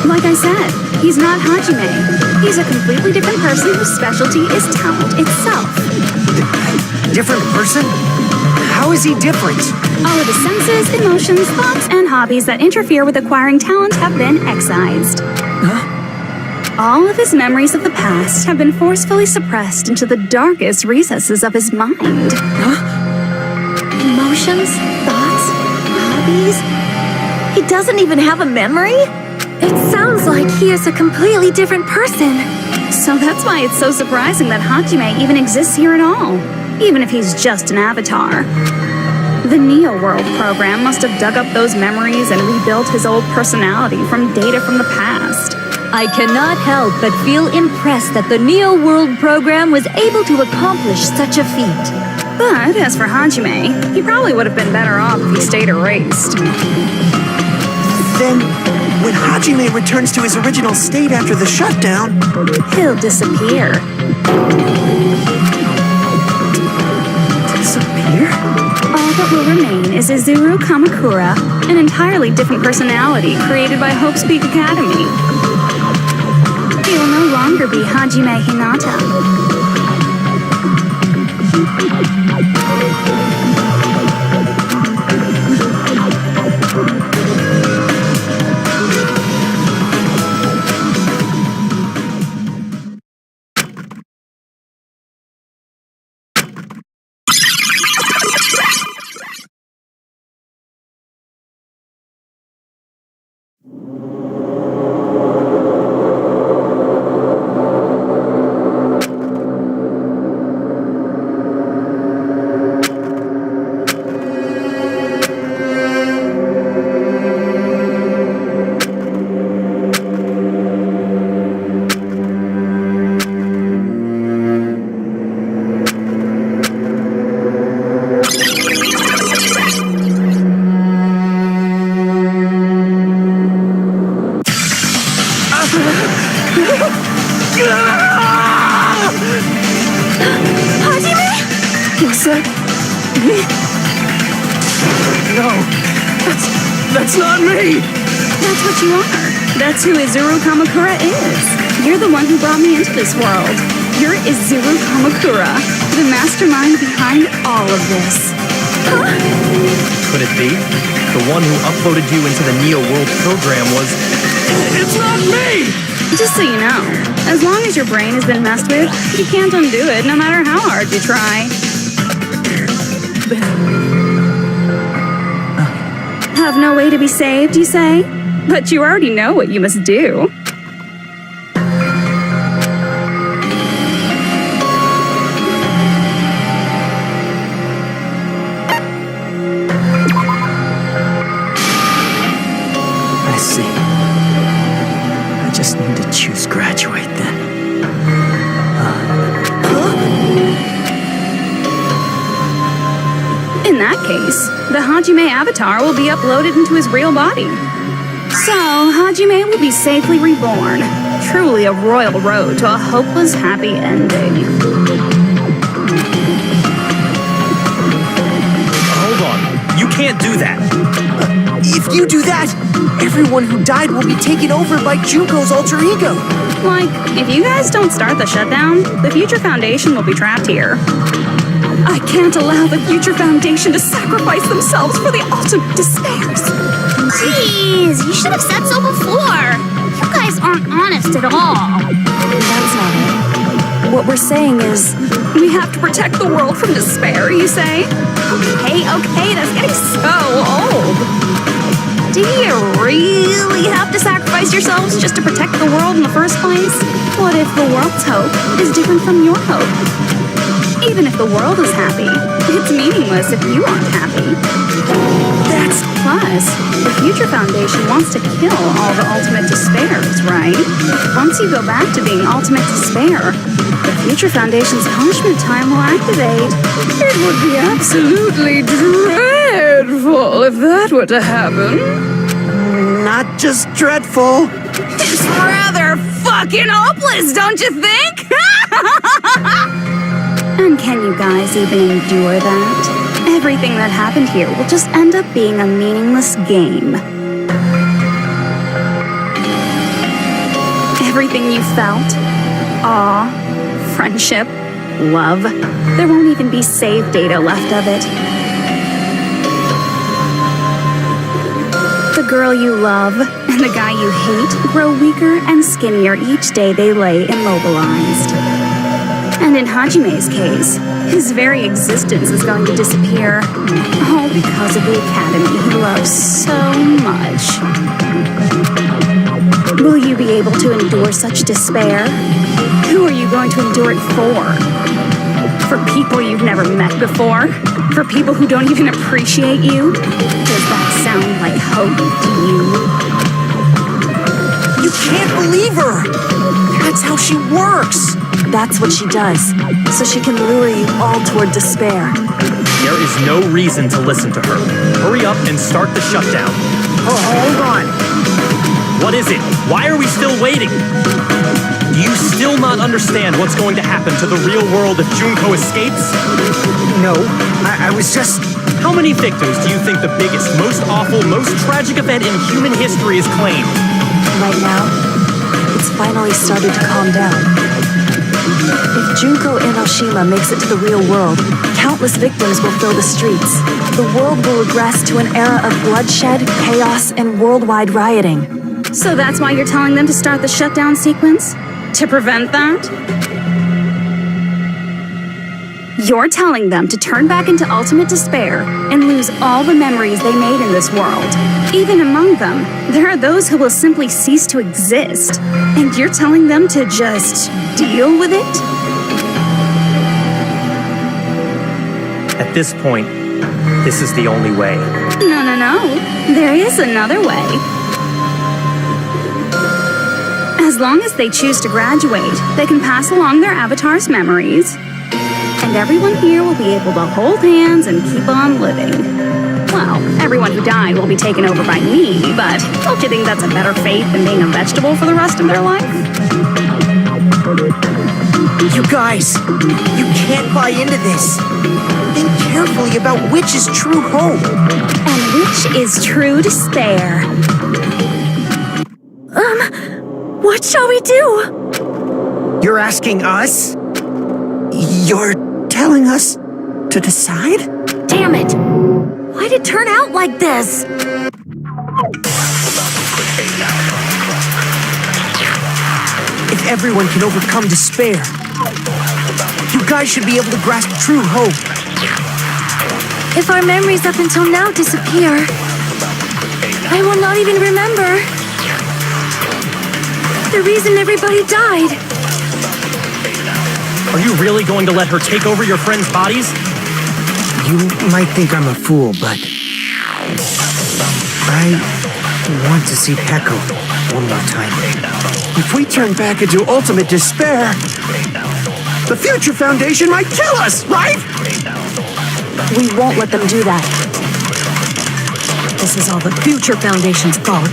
Like I said, he's not Hajime. He's a completely different person whose specialty is talent itself. Different person? How is he different? All of his senses, emotions, thoughts, and hobbies that interfere with acquiring talent have been excised. All of his memories of the past have been forcefully suppressed into the darkest recesses of his mind. Emotions, thoughts, hobbies. He doesn't even have a memory? It sounds like he is a completely different person. So that's why it's so surprising that Hajime even exists here at all, even if he's just an avatar. The Neo World program must have dug up those memories and rebuilt his old personality from data from the past. I cannot help but feel impressed that the Neo World program was able to accomplish such a feat. But as for Hajime, he probably would have been better off if he stayed erased. Then, when Hajime returns to his original state after the shutdown, He'll disappear. Disappear? All that will remain is Izuru Kamakura, an entirely different personality created by Hope's Peak Academy. He will no longer be Hajime Hinata. No, that's not me! That's what you are. That's who Izuru Kamakura is. You're the one who brought me into this world. You're Izuru Kamakura, the mastermind behind all of this. Huh? Could it be? The one who uploaded you into the Neo World program was... It's not me! Just so you know, as long as your brain has been messed with, you can't undo it no matter how hard you try. Have no way to be saved, you say? But you already know what you must do. I see. I just need to choose graduate then. In that case, the Hajime avatar will be uploaded into his real body. So, Hajime will be safely reborn. Truly a royal road to a hopeless, happy ending. Hold on. You can't do that. if you do that, everyone who died will be taken over by Junko's alter ego. Like, if you guys don't start the shutdown, the Future Foundation will be trapped here. I can't allow the Future Foundation to sacrifice themselves for the ultimate despairs. Jeez, you should have said so before. You guys aren't honest at all. That's not it. What we're saying is, We have to protect the world from despair, you say? Okay, that's getting so old. Do you really have to sacrifice yourselves just to protect the world in the first place? What if the world's hope is different from your hope? Even if the world is happy, it's meaningless if you aren't happy. Plus, the Future Foundation wants to kill all the ultimate despairs, right? Once you go back to being ultimate despair, the Future Foundation's punishment time will activate. It would be absolutely dreadful if that were to happen. Not just dreadful. It's rather fucking hopeless, don't you think? And can you guys even endure that? Everything that happened here will just end up being a meaningless game. Everything you felt, awe, friendship, love, there won't even be save data left of it. The girl you love and the guy you hate grow weaker and skinnier each day they lay immobilized. And in Hajime's case, his very existence is going to disappear, all because of the academy he loves so much. Will you be able to endure such despair? Who are you going to endure it for? For people you've never met before? For people who don't even appreciate you? Does that sound like hope to you? You can't believe her! That's how she works! that's what she does, so she can lure you all toward despair. There is no reason to listen to her. Hurry up and start the shutdown. Oh, hold on. What is it? Why are we still waiting? Do you still not understand what's going to happen to the real world if Junko escapes? No, I was just... How many victims do you think the biggest, most awful, most tragic event in human history has claimed? Right now, it's finally started to calm down. If Junko Enoshima makes it to the real world, countless victims will fill the streets. The world will regress to an era of bloodshed, chaos, and worldwide rioting. So that's why you're telling them to start the shutdown sequence? To prevent that? You're telling them to turn back into ultimate despair and lose all the memories they made in this world. Even among them, there are those who will simply cease to exist. And you're telling them to just deal with it? At this point, this is the only way. No. There is another way. As long as they choose to graduate, they can pass along their avatar's memories. And everyone here will be able to hold hands and keep on living. Well, everyone who died will be taken over by me, but don't you think that's a better fate than being a vegetable for the rest of their life? You guys, you can't buy into this. Think carefully about which is true hope. And which is true despair. What shall we do? You're asking us? You're telling us to decide? Damn it! Why'd it turn out like this? If everyone can overcome despair, you guys should be able to grasp true hope. If our memories up until now disappear, I will not even remember the reason everybody died. Are you really going to let her take over your friends' bodies? You might think I'm a fool, but I want to see Peko one more time. If we turn back into ultimate despair, the Future Foundation might kill us, right? We won't let them do that. This is all the Future Foundation's fault.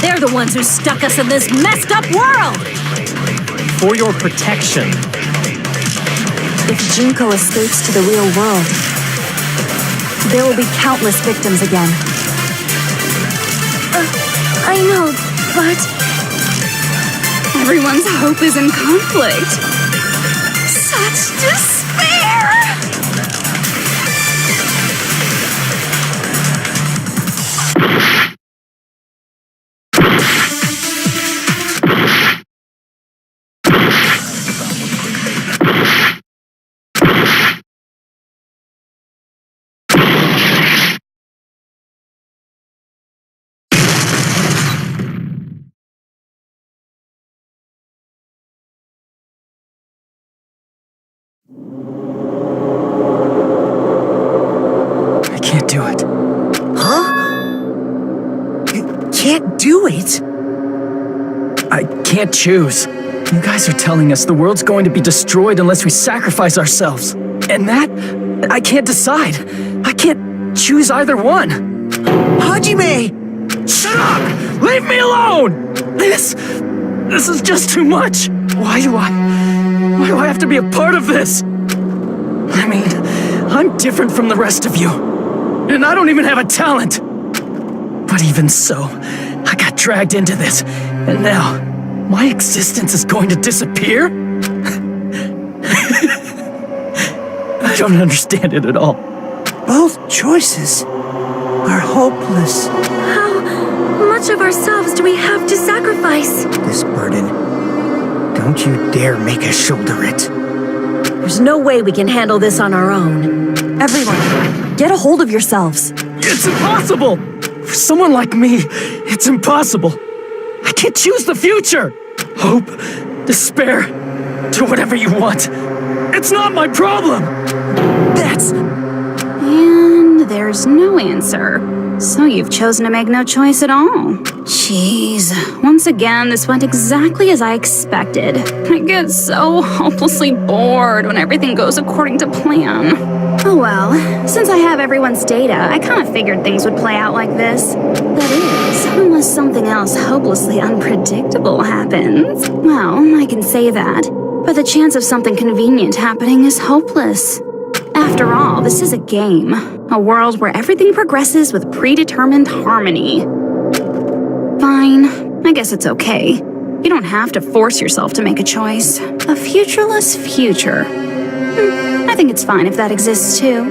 They're the ones who stuck us in this messed up world! For your protection. If Junko escapes to the real world, there will be countless victims again. I know, but... Everyone's hope is in conflict. Such despair! do it. I can't choose. You guys are telling us the world's going to be destroyed unless we sacrifice ourselves. And that, I can't decide. I can't choose either one. Hajime! Shut up! Leave me alone! This is just too much. Why do I have to be a part of this? I mean, I'm different from the rest of you. And I don't even have a talent. But even so, I got dragged into this. And now, my existence is going to disappear? I don't understand it at all. Both choices are hopeless. How much of ourselves do we have to sacrifice? This burden, don't you dare make us shoulder it. There's no way we can handle this on our own. Everyone, get a hold of yourselves. It's impossible! For someone like me, it's impossible. I can't choose the future. Hope, despair, do whatever you want. It's not my problem. That's... And there's no answer. So you've chosen to make no choice at all. Jeez. Once again, this went exactly as I expected. I get so hopelessly bored when everything goes according to plan. Oh well, since I have everyone's data, I kind of figured things would play out like this. That is, unless something else hopelessly unpredictable happens. Well, I can say that, but the chance of something convenient happening is hopeless. After all, this is a game. A world where everything progresses with predetermined harmony. Fine, I guess it's okay. You don't have to force yourself to make a choice. A futureless future. I think it's fine if that exists too.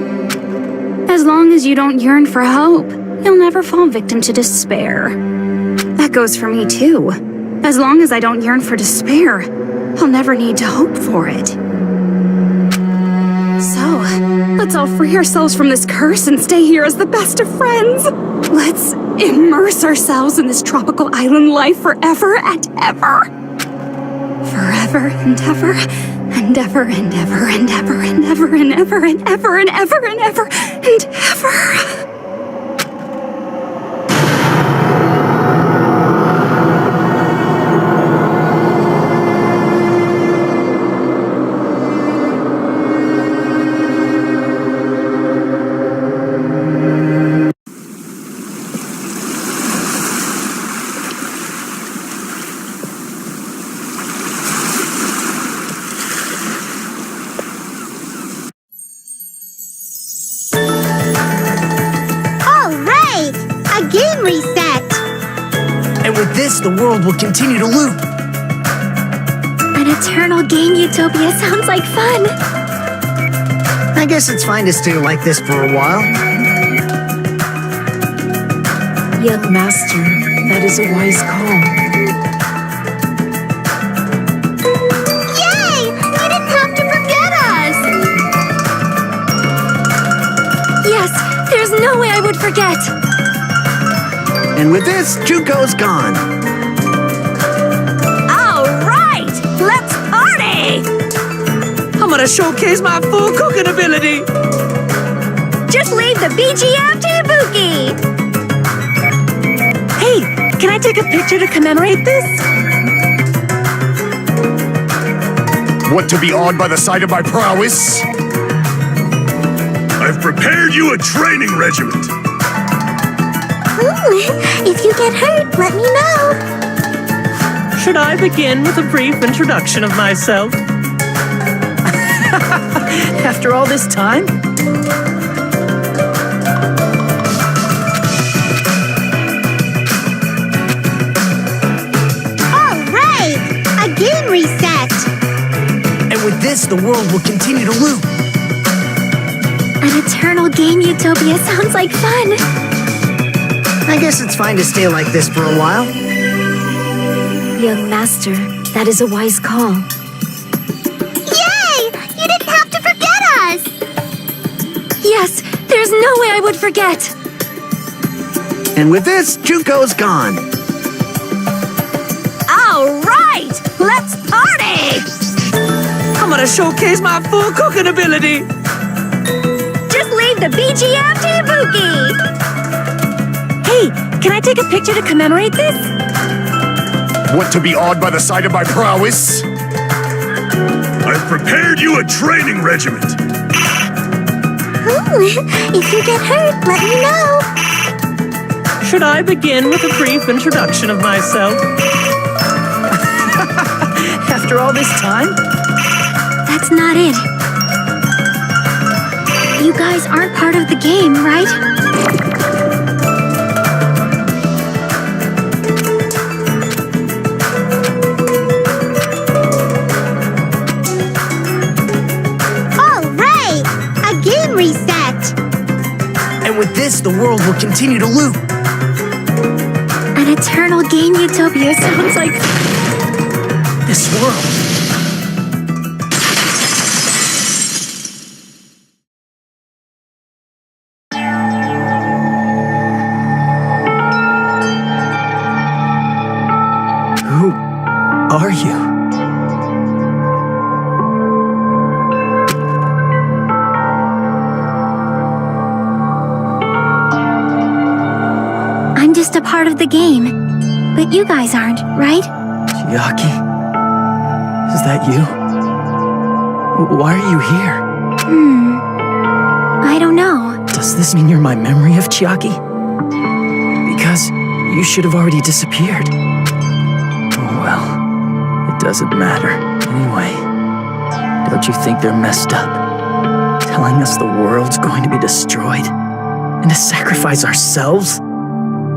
As long as you don't yearn for hope, you'll never fall victim to despair. That goes for me too. As long as I don't yearn for despair, I'll never need to hope for it. So, let's all free ourselves from this curse and stay here as the best of friends. Let's immerse ourselves in this tropical island life forever and ever. Forever and ever, and ever and ever and ever and ever and ever and ever and ever and ever and ever. Game reset! And with this, the world will continue to loop. An eternal game utopia sounds like fun. I guess it's fine to stay like this for a while. Young master, that is a wise call. Yay! You didn't have to forget us! Yes, there's no way I would forget. And with this, Junko's gone. All right, let's party! I'm gonna showcase my full cooking ability. Just leave the BGM to Ibuki! Hey, can I take a picture to commemorate this? Want to be awed by the sight of my prowess? I've prepared you a training regiment. If you get hurt, let me know. Should I begin with a brief introduction of myself? After all this time? All right! A game reset! And with this, the world will continue to loop. An eternal game utopia sounds like fun. I guess it's fine to stay like this for a while. Young master, that is a wise call. Yay! You didn't have to forget us! Yes, there's no way I would forget. And with this, Junko's gone. All right, let's party! I'm gonna showcase my full cooking ability. Just leave the BGM to Ibuki! Hey, Can I take a picture to commemorate this? Want to be awed by the sight of my prowess? I've prepared you a training regiment. If you get hurt, let me know. Should I begin with a brief introduction of myself? After all this time? That's not it. You guys aren't part of the game, right? All right, a game reset. And with this, the world will continue to loop. An eternal game utopia sounds like... This world. Who are you? I'm just a part of the game. But you guys aren't, right? Chiaki? Is that you? Why are you here? I don't know. Does this mean you're my memory of Chiaki? Because you should have already disappeared. Oh well, it doesn't matter. Anyway, don't you think they're messed up? Telling us the world's going to be destroyed? And to sacrifice ourselves?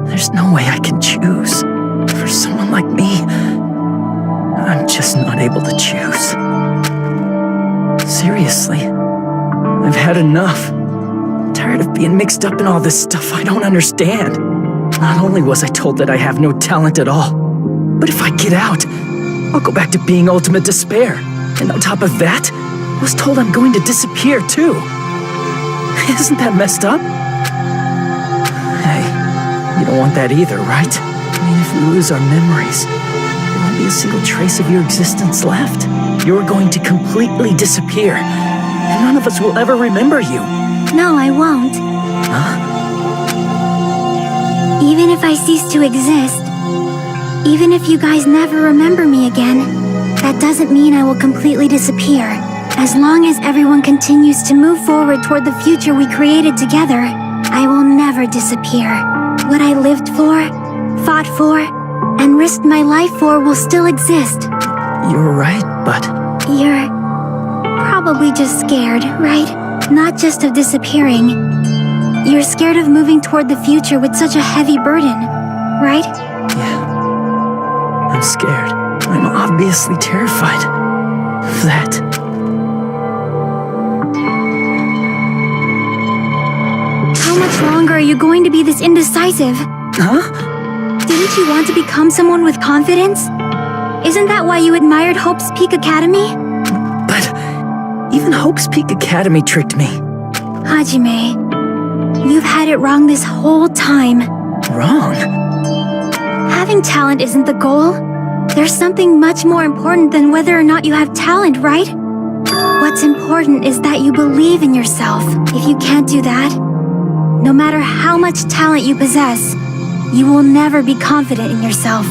There's no way I can choose. For someone like me, I'm just not able to choose. Seriously, I've had enough. I'm tired of being mixed up in all this stuff I don't understand. Not only was I told that I have no talent at all, but if I get out, I'll go back to being ultimate despair. And on top of that, I was told I'm going to disappear too. Isn't that messed up? Hey, you don't want that either, right? I mean, if we lose our memories, there won't be a single trace of your existence left. You're going to completely disappear, and none of us will ever remember you. No, I won't. Huh? Even if I cease to exist, even if you guys never remember me again, that doesn't mean I will completely disappear. As long as everyone continues to move forward toward the future we created together, I will never disappear. What I lived for, fought for, and risked my life for will still exist. You're right, but... You're probably just scared, right? Not just of disappearing. You're scared of moving toward the future with such a heavy burden, right? Yeah. I'm scared. I'm obviously terrified of that. How much longer are you going to be this indecisive? Huh? Didn't you want to become someone with confidence? Isn't that why you admired Hope's Peak Academy? But even Hope's Peak Academy tricked me. Hajime, you've had it wrong this whole time. Wrong? Having talent isn't the goal. There's something much more important than whether or not you have talent, right? What's important is that you believe in yourself. If you can't do that, no matter how much talent you possess, you will never be confident in yourself.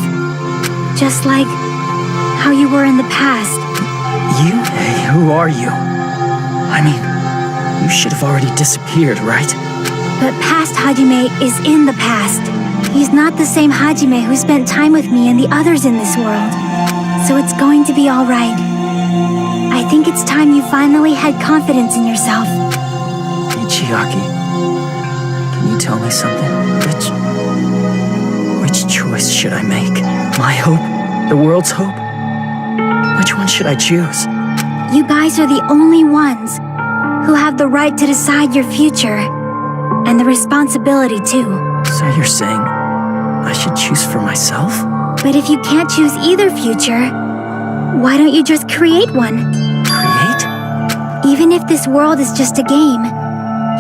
Just like how you were in the past. You? Hey, who are you? I mean, you should have already disappeared, right? But past Hajime is in the past. He's not the same Hajime who spent time with me and the others in this world. So it's going to be all right. I think it's time you finally had confidence in yourself. Hey, Chiaki. Can you tell me something? Which choice should I make? My hope? The world's hope? Which one should I choose? You guys are the only ones who have the right to decide your future. And the responsibility, too. So you're saying I should choose for myself? But if you can't choose either future, why don't you just create one? Create? Even if this world is just a game,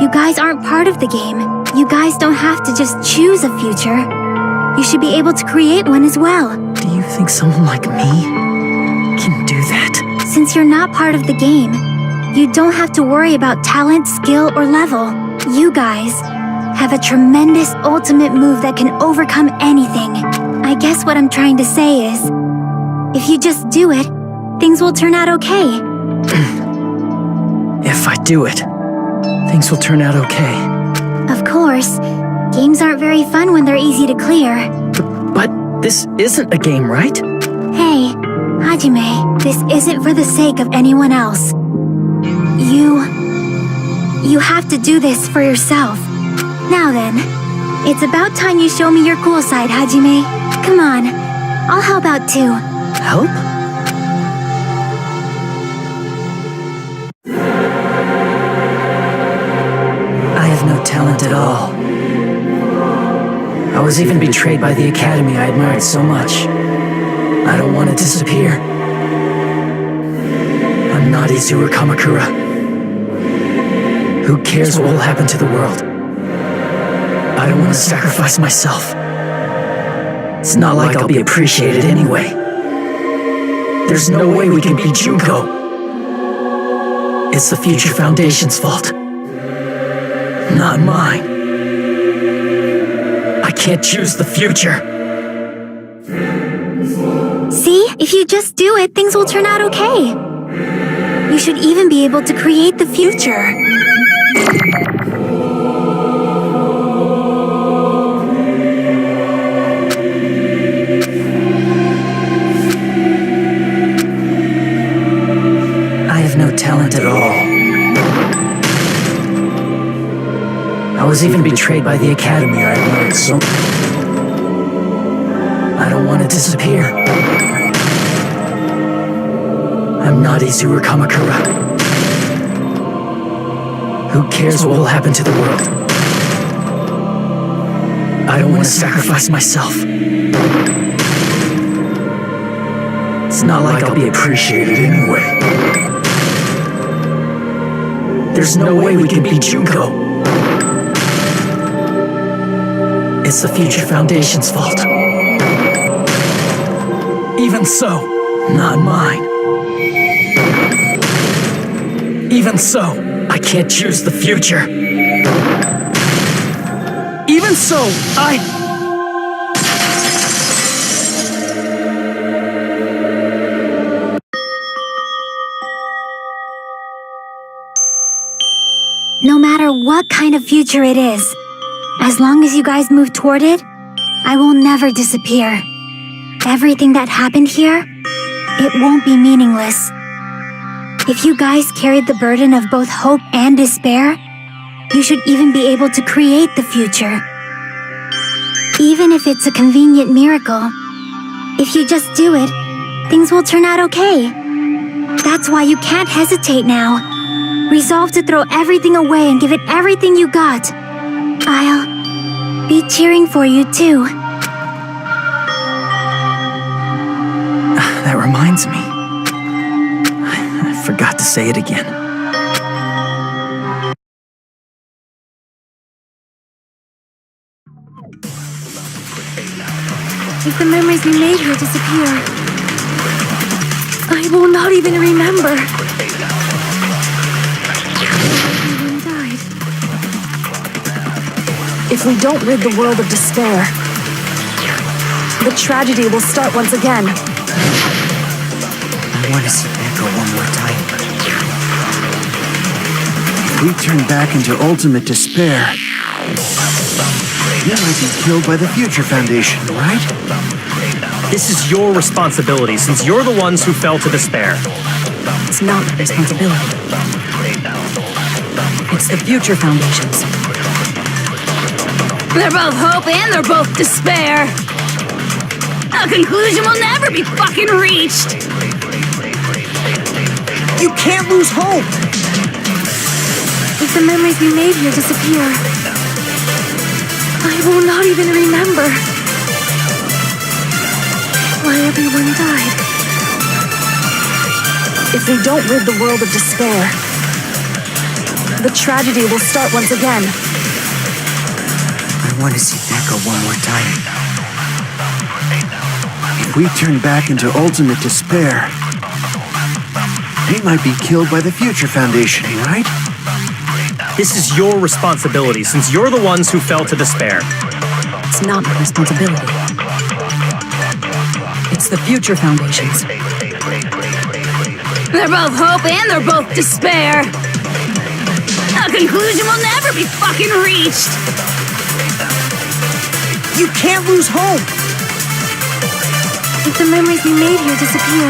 you guys aren't part of the game. You guys don't have to just choose a future. You should be able to create one as well. Do you think someone like me can do that? Since you're not part of the game, you don't have to worry about talent, skill, or level. You guys have a tremendous ultimate move that can overcome anything. I guess what I'm trying to say is, if you just do it, things will turn out okay. If I do it, things will turn out okay. Of course, games aren't very fun when they're easy to clear. But this isn't a game, right? Hey, Hajime, this isn't for the sake of anyone else. You have to do this for yourself. Now then, it's about time you show me your cool side, Hajime. Come on, I'll help out too. Help? I have no talent at all. I was even betrayed by the academy I admired so much. I don't want to disappear. I'm not Izuru Kamakura. Who cares what will happen to the world? I don't want to sacrifice myself. It's not like I'll be appreciated anyway. There's no way we can beat Junko. It's the Future Foundation's fault. Not mine. I can't choose the future. See? If you just do it, things will turn out okay. You should even be able to create the future. I have no talent at all. I was even betrayed by the academy I admired so much. I don't want to disappear. I'm not Izuru Kamakura. Who cares what will happen to the world? I don't want to sacrifice myself. It's not like I'll be appreciated anyway. There's no way we can beat Junko. It's the Future Foundation's fault. Even so, not mine. Even so, I can't choose the future. Even so, No matter what kind of future it is, as long as you guys move toward it, I will never disappear. Everything that happened here, it won't be meaningless. If you guys carried the burden of both hope and despair, you should even be able to create the future. Even if it's a convenient miracle, if you just do it, things will turn out okay. That's why you can't hesitate now. Resolve to throw everything away and give it everything you got. I'll be cheering for you too. That reminds me. I forgot to say it again. If the memories we made here disappear, I will not even remember. Everyone died. If we don't rid the world of despair, the tragedy will start once again. I want to see Echo one more time. If we turn back into ultimate despair, you might be killed by the Future Foundation, right? This is your responsibility, since you're the ones who fell to despair. It's not the responsibility. It's the Future Foundation's. They're both hope and they're both despair. A conclusion will never be fucking reached. You can't lose hope! If the memories we made here disappear, I will not even remember why everyone died. If we don't rid the world of despair, the tragedy will start once again. I want to see Echo one more time. If we turn back into ultimate despair, they might be killed by the Future Foundation, right? This is your responsibility, since you're the ones who fell to despair. It's not my responsibility. It's the Future Foundation's. They're both hope and they're both despair. A conclusion will never be fucking reached. You can't lose hope! If the memories we made here disappear,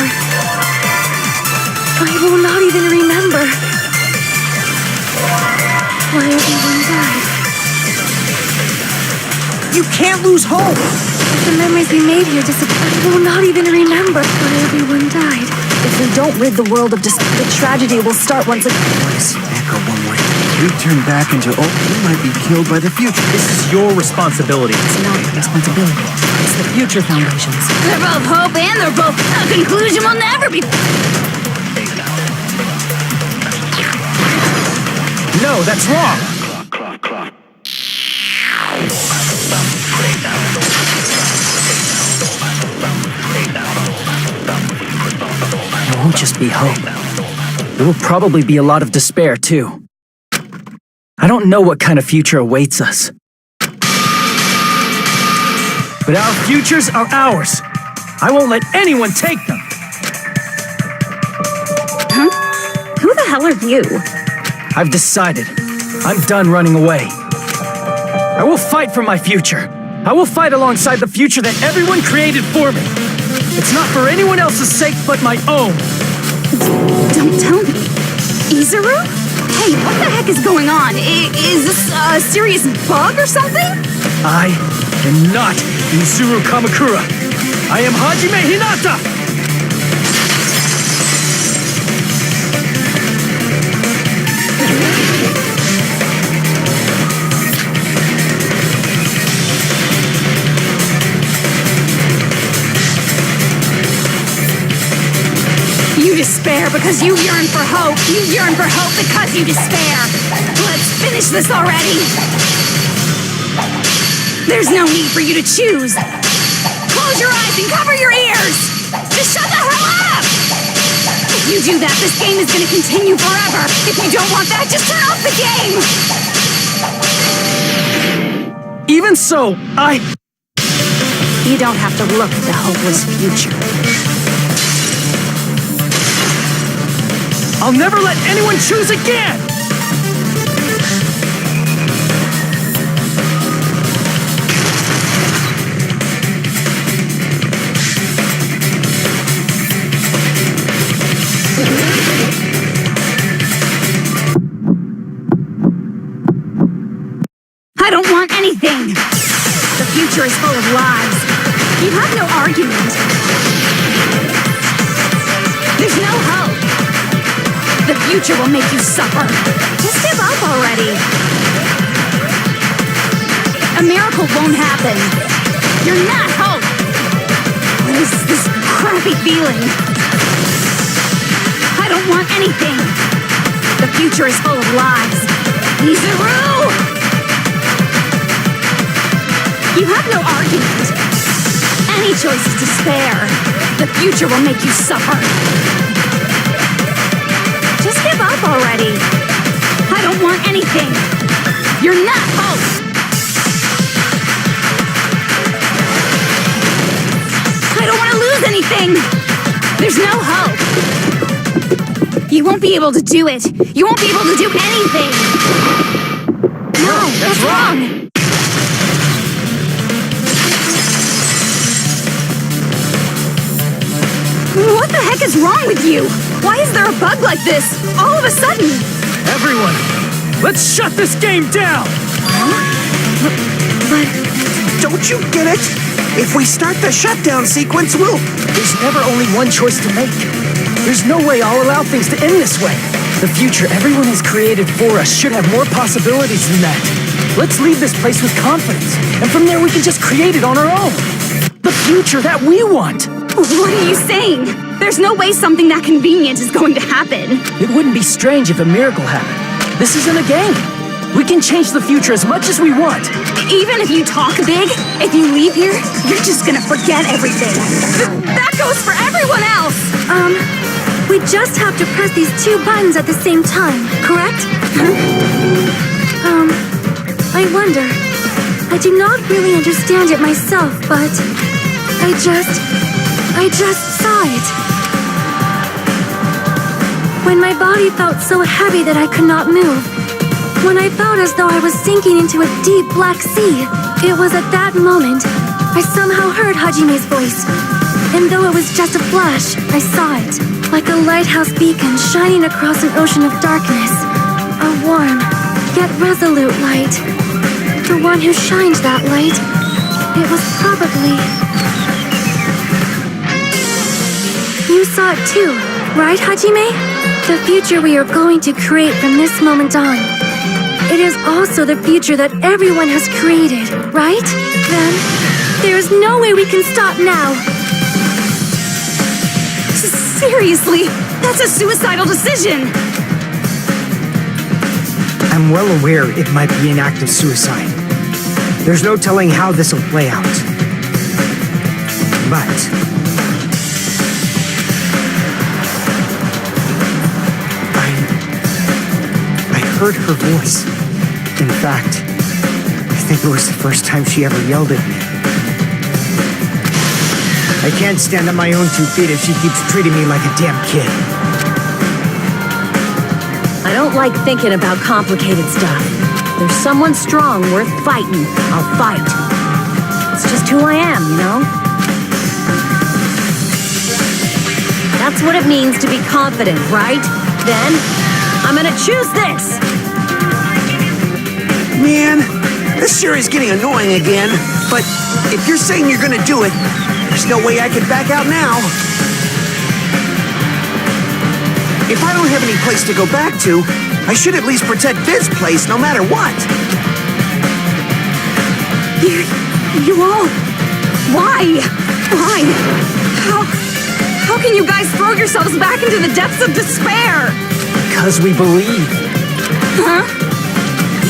I will not even remember why everyone died. You can't lose hope! If the memories we made here disappear, I will not even remember why everyone died. If we don't rid the world of despair, the tragedy will start once again. Echo one more. We turn back into we might be killed by the future. This is your responsibility. It's not my responsibility. It's the Future Foundation's. They're both hope and they're both. A conclusion will never be. No, that's wrong. It won't just be hope. There will probably be a lot of despair, too. I don't know what kind of future awaits us. But our futures are ours. I won't let anyone take them. Huh? Who the hell are you? I've decided. I'm done running away. I will fight for my future. I will fight alongside the future that everyone created for me. It's not for anyone else's sake but my own. Don't tell me. Izuru? Hey, what the heck is going on? Is this a serious bug or something? I am not Izuru Kamakura. I am Hajime Hinata! You despair because you yearn for hope. You yearn for hope because you despair. Let's finish this already. There's no need for you to choose. Close your eyes and cover your ears. Just shut the hell up. If you do that, this game is going to continue forever. If you don't want that, just turn off the game. Even so, You don't have to look at the hopeless future. I'll never let anyone choose again! I don't want anything. The future is full of lies. You have no argument. There's no hope. The future will make you suffer. Just give up already. A miracle won't happen. You're not hope. What is this crappy feeling? I don't want anything. The future is full of lies. Izuru! You have no argument. Any choice is despair. The future will make you suffer. Just give up already. I don't want anything. You're not hope. I don't want to lose anything. There's no hope. You won't be able to do it. You won't be able to do anything. No, that's wrong. What the heck is wrong with you? Why is there a bug like this, all of a sudden? Everyone, let's shut this game down! But don't you get it? If we start the shutdown sequence, There's never only one choice to make. There's no way I'll allow things to end this way. The future everyone has created for us should have more possibilities than that. Let's leave this place with confidence, and from there we can just create it on our own. The future that we want! What are you saying? There's no way something that convenient is going to happen. It wouldn't be strange if a miracle happened. This isn't a game. We can change the future as much as we want. Even if you talk big, if you leave here, you're just gonna forget everything. That goes for everyone else! We just have to press these two buttons at the same time, correct? Huh? I wonder. I do not really understand it myself, but I just saw it. When my body felt so heavy that I could not move. When I felt as though I was sinking into a deep black sea. It was at that moment I somehow heard Hajime's voice. And though it was just a flash, I saw it. Like a lighthouse beacon shining across an ocean of darkness. A warm, yet resolute light. The one who shined that light, it was probably... You saw it too, right, Hajime? The future we are going to create from this moment on. It is also the future that everyone has created, right? Then, there is no way we can stop now. Seriously, that's a suicidal decision! I'm well aware it might be an act of suicide. There's no telling how this will play out. But... I heard her voice. In fact, I think it was the first time she ever yelled at me. I can't stand on my own 2 feet if she keeps treating me like a damn kid. I don't like thinking about complicated stuff. There's someone strong worth fighting, I'll fight. It's just who I am, you know? That's what it means to be confident, right? Then, I'm gonna choose this! Man, this sure is getting annoying again. But if you're saying you're gonna do it, there's no way I can back out now. If I don't have any place to go back to, I should at least protect this place no matter what. You all... Why? Why? How can you guys throw yourselves back into the depths of despair? Because we believe. Huh?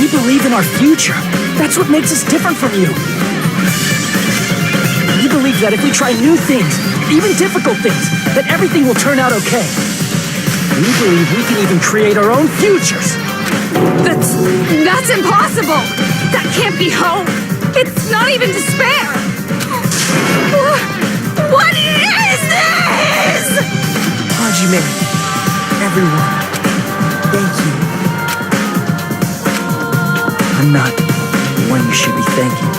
We believe in our future. That's what makes us different from you. We believe that if we try new things, even difficult things, that everything will turn out okay. We believe we can even create our own futures. That's impossible! That can't be hope! It's not even despair! What is this? Hajime, everyone, thank you. I'm not the one you should be thanking.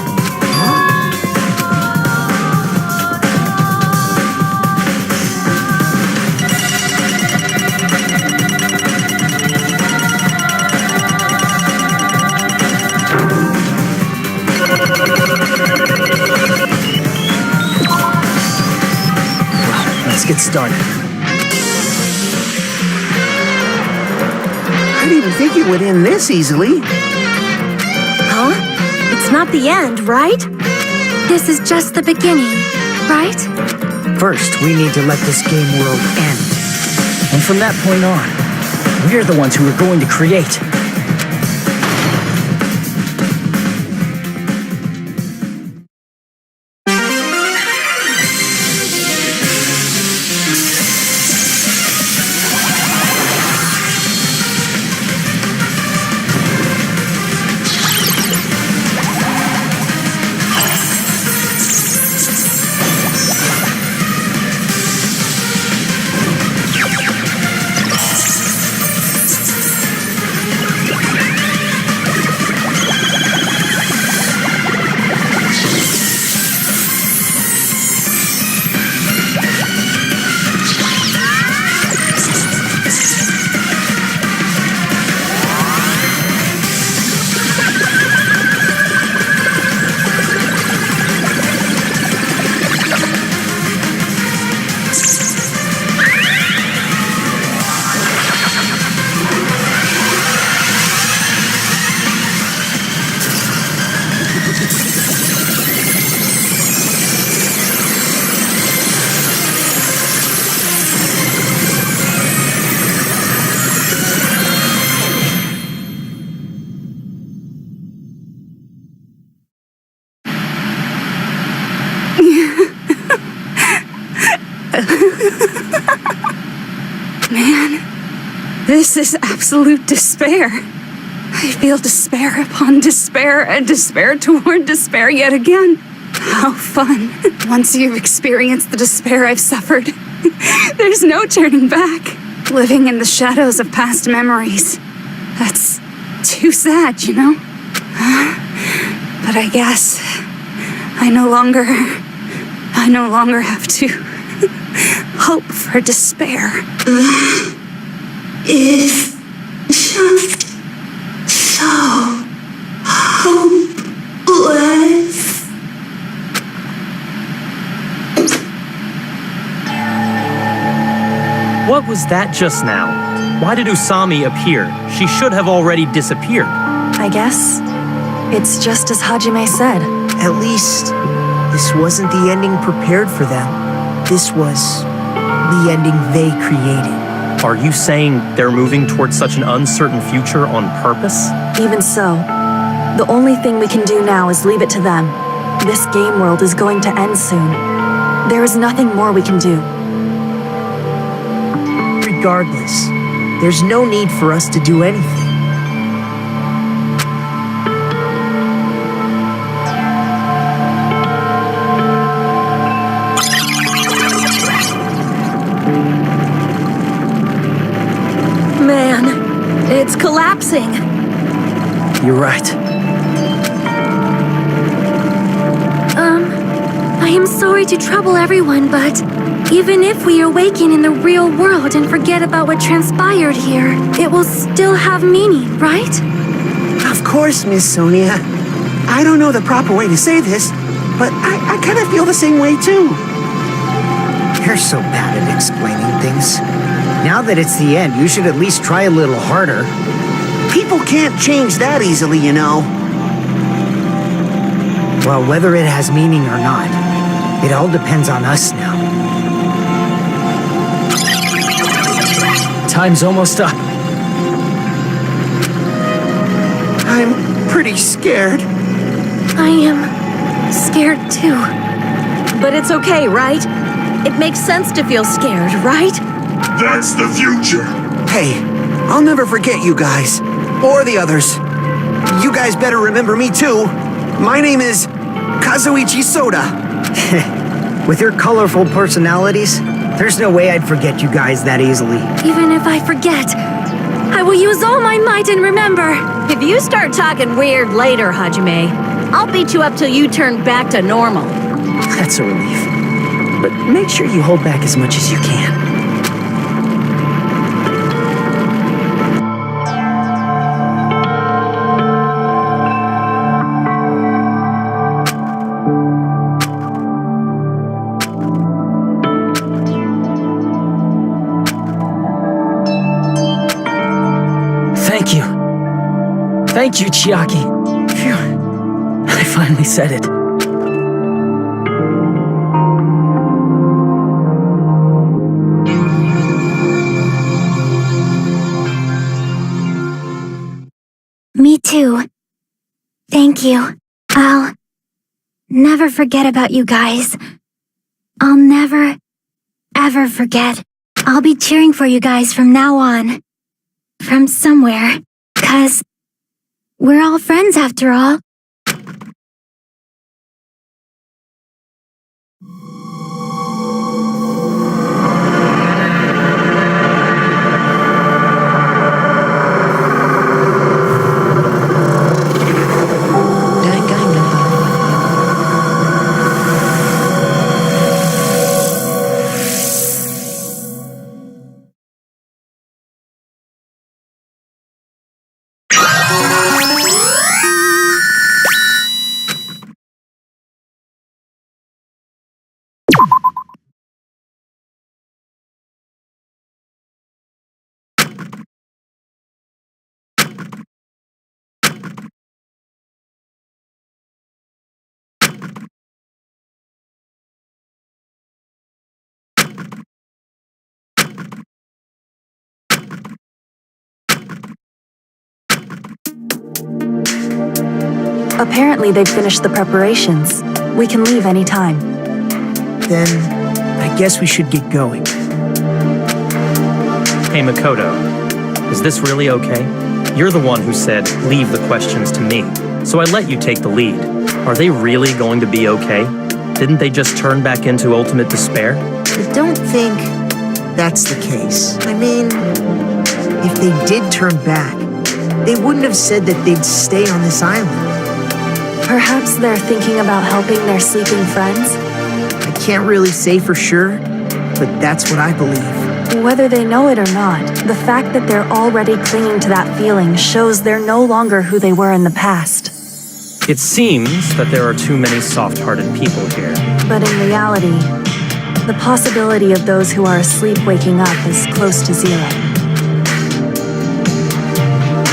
Let's get started. I didn't think it would end this easily. Huh? It's not the end, right? This is just the beginning, right? First, we need to let this game world end. And from that point on, we're the ones who are going to create. Man, this is absolute despair. I feel despair upon despair and despair toward despair yet again. How fun. Once you've experienced the despair I've suffered, there's no turning back. Living in the shadows of past memories. That's too sad, you know? But I guess I no longer have to hope for despair. Is just so hopeless. What was that just now? Why did Usami appear? She should have already disappeared. I guess it's just as Hajime said. At least, this wasn't the ending prepared for them. This was the ending they created. Are you saying they're moving towards such an uncertain future on purpose? Even so, the only thing we can do now is leave it to them. This game world is going to end soon. There is nothing more we can do. Regardless, there's no need for us to do anything. Man, it's collapsing. You're right. I am sorry to trouble everyone, but even if we awaken in the real world and forget about what transpired here, it will still have meaning, right? Of course, Miss Sonia. I don't know the proper way to say this, but I kind of feel the same way too. You're so bad at explaining things. Now that it's the end, you should at least try a little harder. People can't change that easily, you know. Well, whether it has meaning or not, it all depends on us now. Time's almost up. I'm pretty scared. I am scared too. But it's okay, right? It makes sense to feel scared, right? That's the future. Hey, I'll never forget you guys. Or the others. You guys better remember me too. My name is Kazuichi Soda. With your colorful personalities, there's no way I'd forget you guys that easily. Even if I forget, I will use all my might and remember. If you start talking weird later, Hajime, I'll beat you up till you turn back to normal. That's a relief. But make sure you hold back as much as you can. Thank you. Thank you, Chiaki. Phew. I finally said it. Me too. Thank you. I'll never forget about you guys. I'll never, ever forget. I'll be cheering for you guys from now on. From somewhere. 'Cause we're all friends after all. Apparently they've finished the preparations. We can leave any time. Then, I guess we should get going. Hey, Makoto, is this really okay? You're the one who said, leave the questions to me. So I let you take the lead. Are they really going to be okay? Didn't they just turn back into ultimate despair? I don't think that's the case. I mean, if they did turn back, they wouldn't have said that they'd stay on this island. Perhaps they're thinking about helping their sleeping friends? I can't really say for sure, but that's what I believe. Whether they know it or not, the fact that they're already clinging to that feeling shows they're no longer who they were in the past. It seems that there are too many soft-hearted people here. But in reality, the possibility of those who are asleep waking up is close to zero.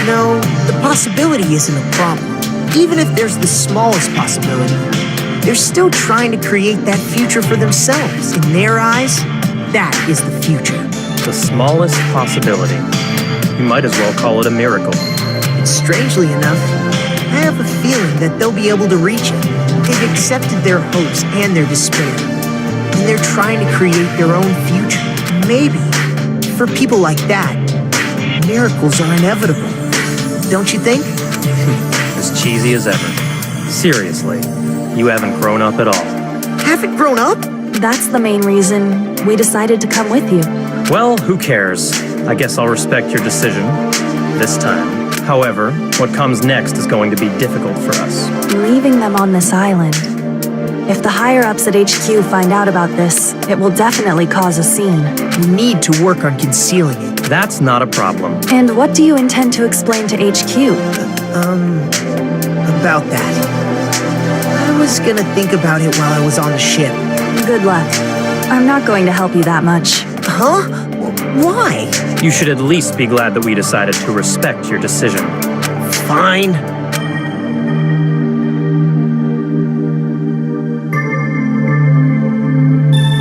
No, the possibility isn't a problem. Even if there's the smallest possibility, they're still trying to create that future for themselves. In their eyes, that is the future. The smallest possibility. You might as well call it a miracle. And strangely enough, I have a feeling that they'll be able to reach it. They've accepted their hopes and their despair, and they're trying to create their own future. Maybe, for people like that, miracles are inevitable. Don't you think? As cheesy as ever. Seriously, you haven't grown up at all. Haven't grown up? That's the main reason we decided to come with you. Well, who cares? I guess I'll respect your decision. This time. However, what comes next is going to be difficult for us. Leaving them on this island. If the higher-ups at HQ find out about this, it will definitely cause a scene. We need to work on concealing it. That's not a problem. And what do you intend to explain to HQ? About that. I was gonna think about it while I was on the ship. Good luck. I'm not going to help you that much. Huh? Why? You should at least be glad that we decided to respect your decision. Fine.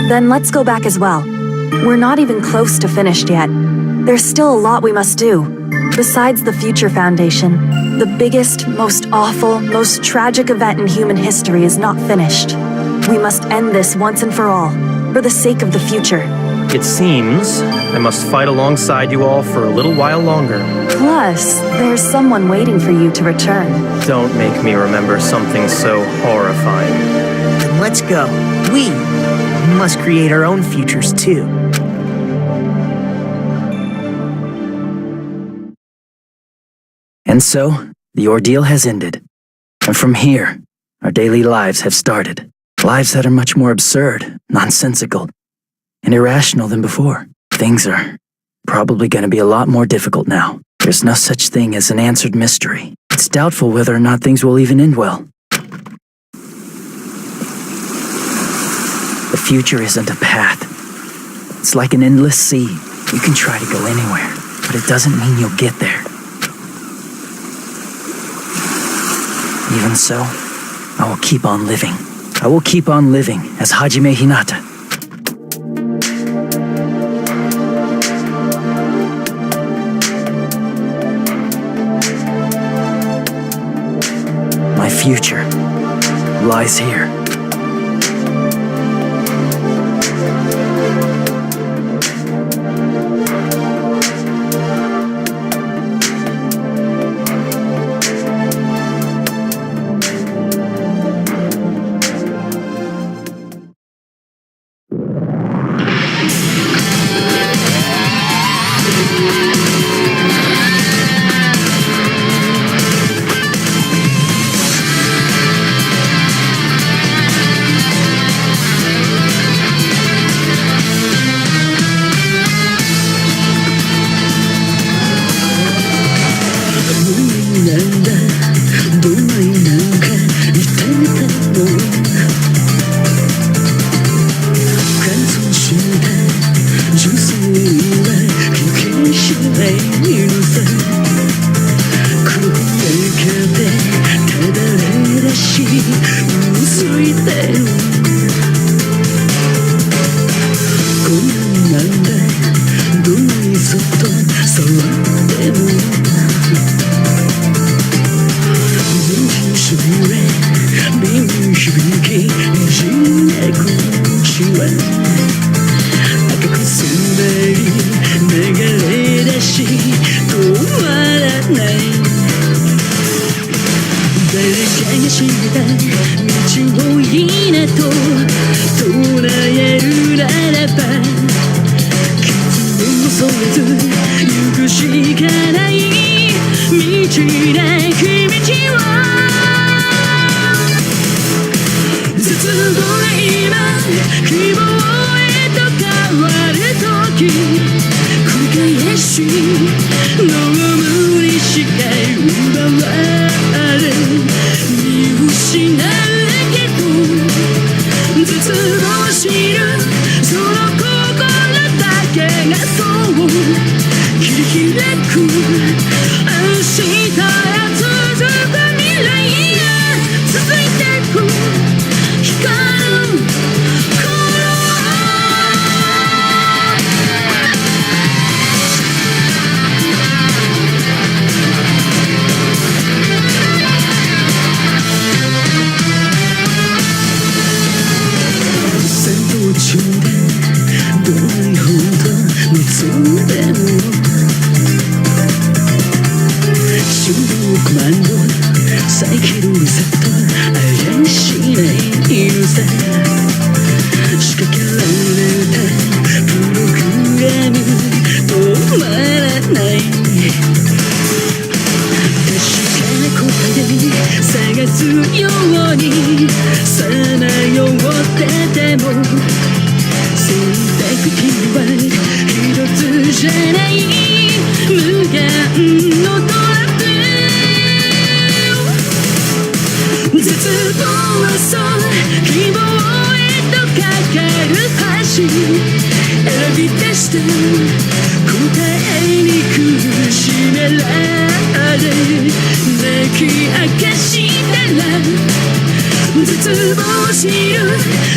Then let's go back as well. We're not even close to finished yet. There's still a lot we must do. Besides the Future Foundation, the biggest, most awful, most tragic event in human history is not finished. We must end this once and for all, for the sake of the future. It seems I must fight alongside you all for a little while longer. Plus, there's someone waiting for you to return. Don't make me remember something so horrifying. Then let's go. We must create our own futures too. And so, the ordeal has ended. And from here, our daily lives have started. Lives that are much more absurd, nonsensical, and irrational than before. Things are probably going to be a lot more difficult now. There's no such thing as an answered mystery. It's doubtful whether or not things will even end well. The future isn't a path. It's like an endless sea. You can try to go anywhere, but it doesn't mean you'll get there. Even so, I will keep on living. I will keep on living as Hajime Hinata. My future lies here. が知った道をいいなと捉えるならば結論を恐れず行くしかない道なき道を絶望が今希望へと変わる時繰り返し飲むにしか奪われ見失うけど絶望しるその心だけがそう切り開く明日へ続く未来へ続いてく光る戦闘で死んでどないほど望んでも振動コマンド再起動リセット怪しないのさ仕掛けられたプログラム止まらない確かな答え探すようにさまよってても選択肢は一つじゃない無限のトラップ絶望はそう希望へとかかる橋選び出した答えに苦しめられ泣き明かしたら絶望しる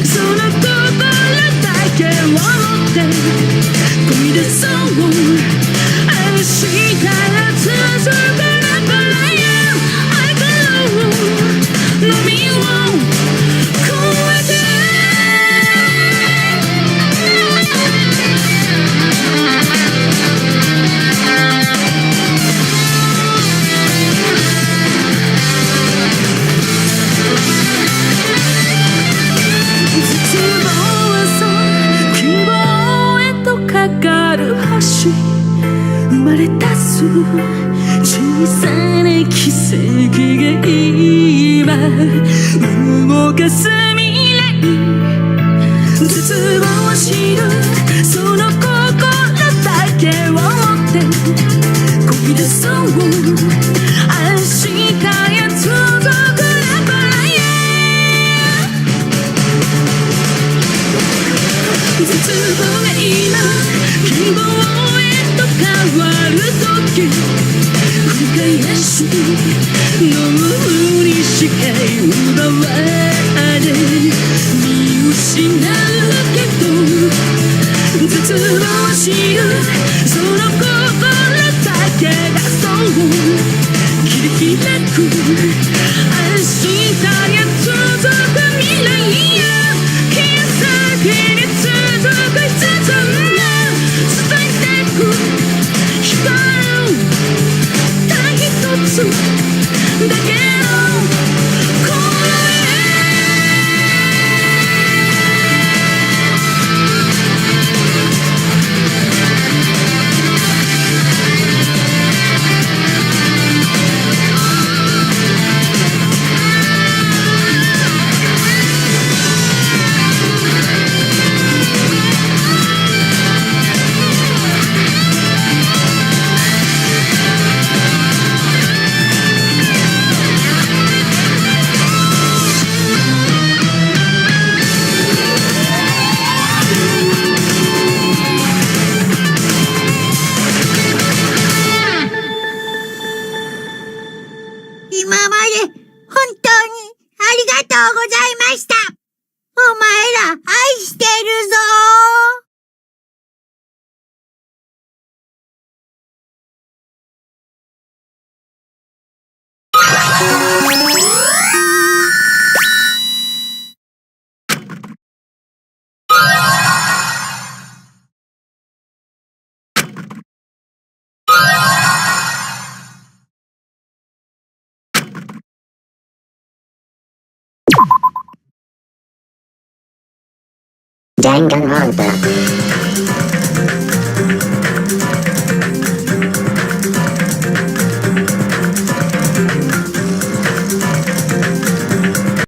その心だけを持って込み出そう明日が続くなばらや I can know 波を越えて生まれ出す小さな奇跡が今動かす未来絶望しるその心だけを持ってこぎ出そう明日へ続くなばらや絶望が今希望変わる時繰り返し飲むにしか奪われ見失うけど絶望しるその心だけがそう切り開く明日へ続く未来へ気づきに続く5つが伝えてく光るただ一つだけの声今まで本当にありがとうございました。お前ら愛してるぞー。Danganronpa.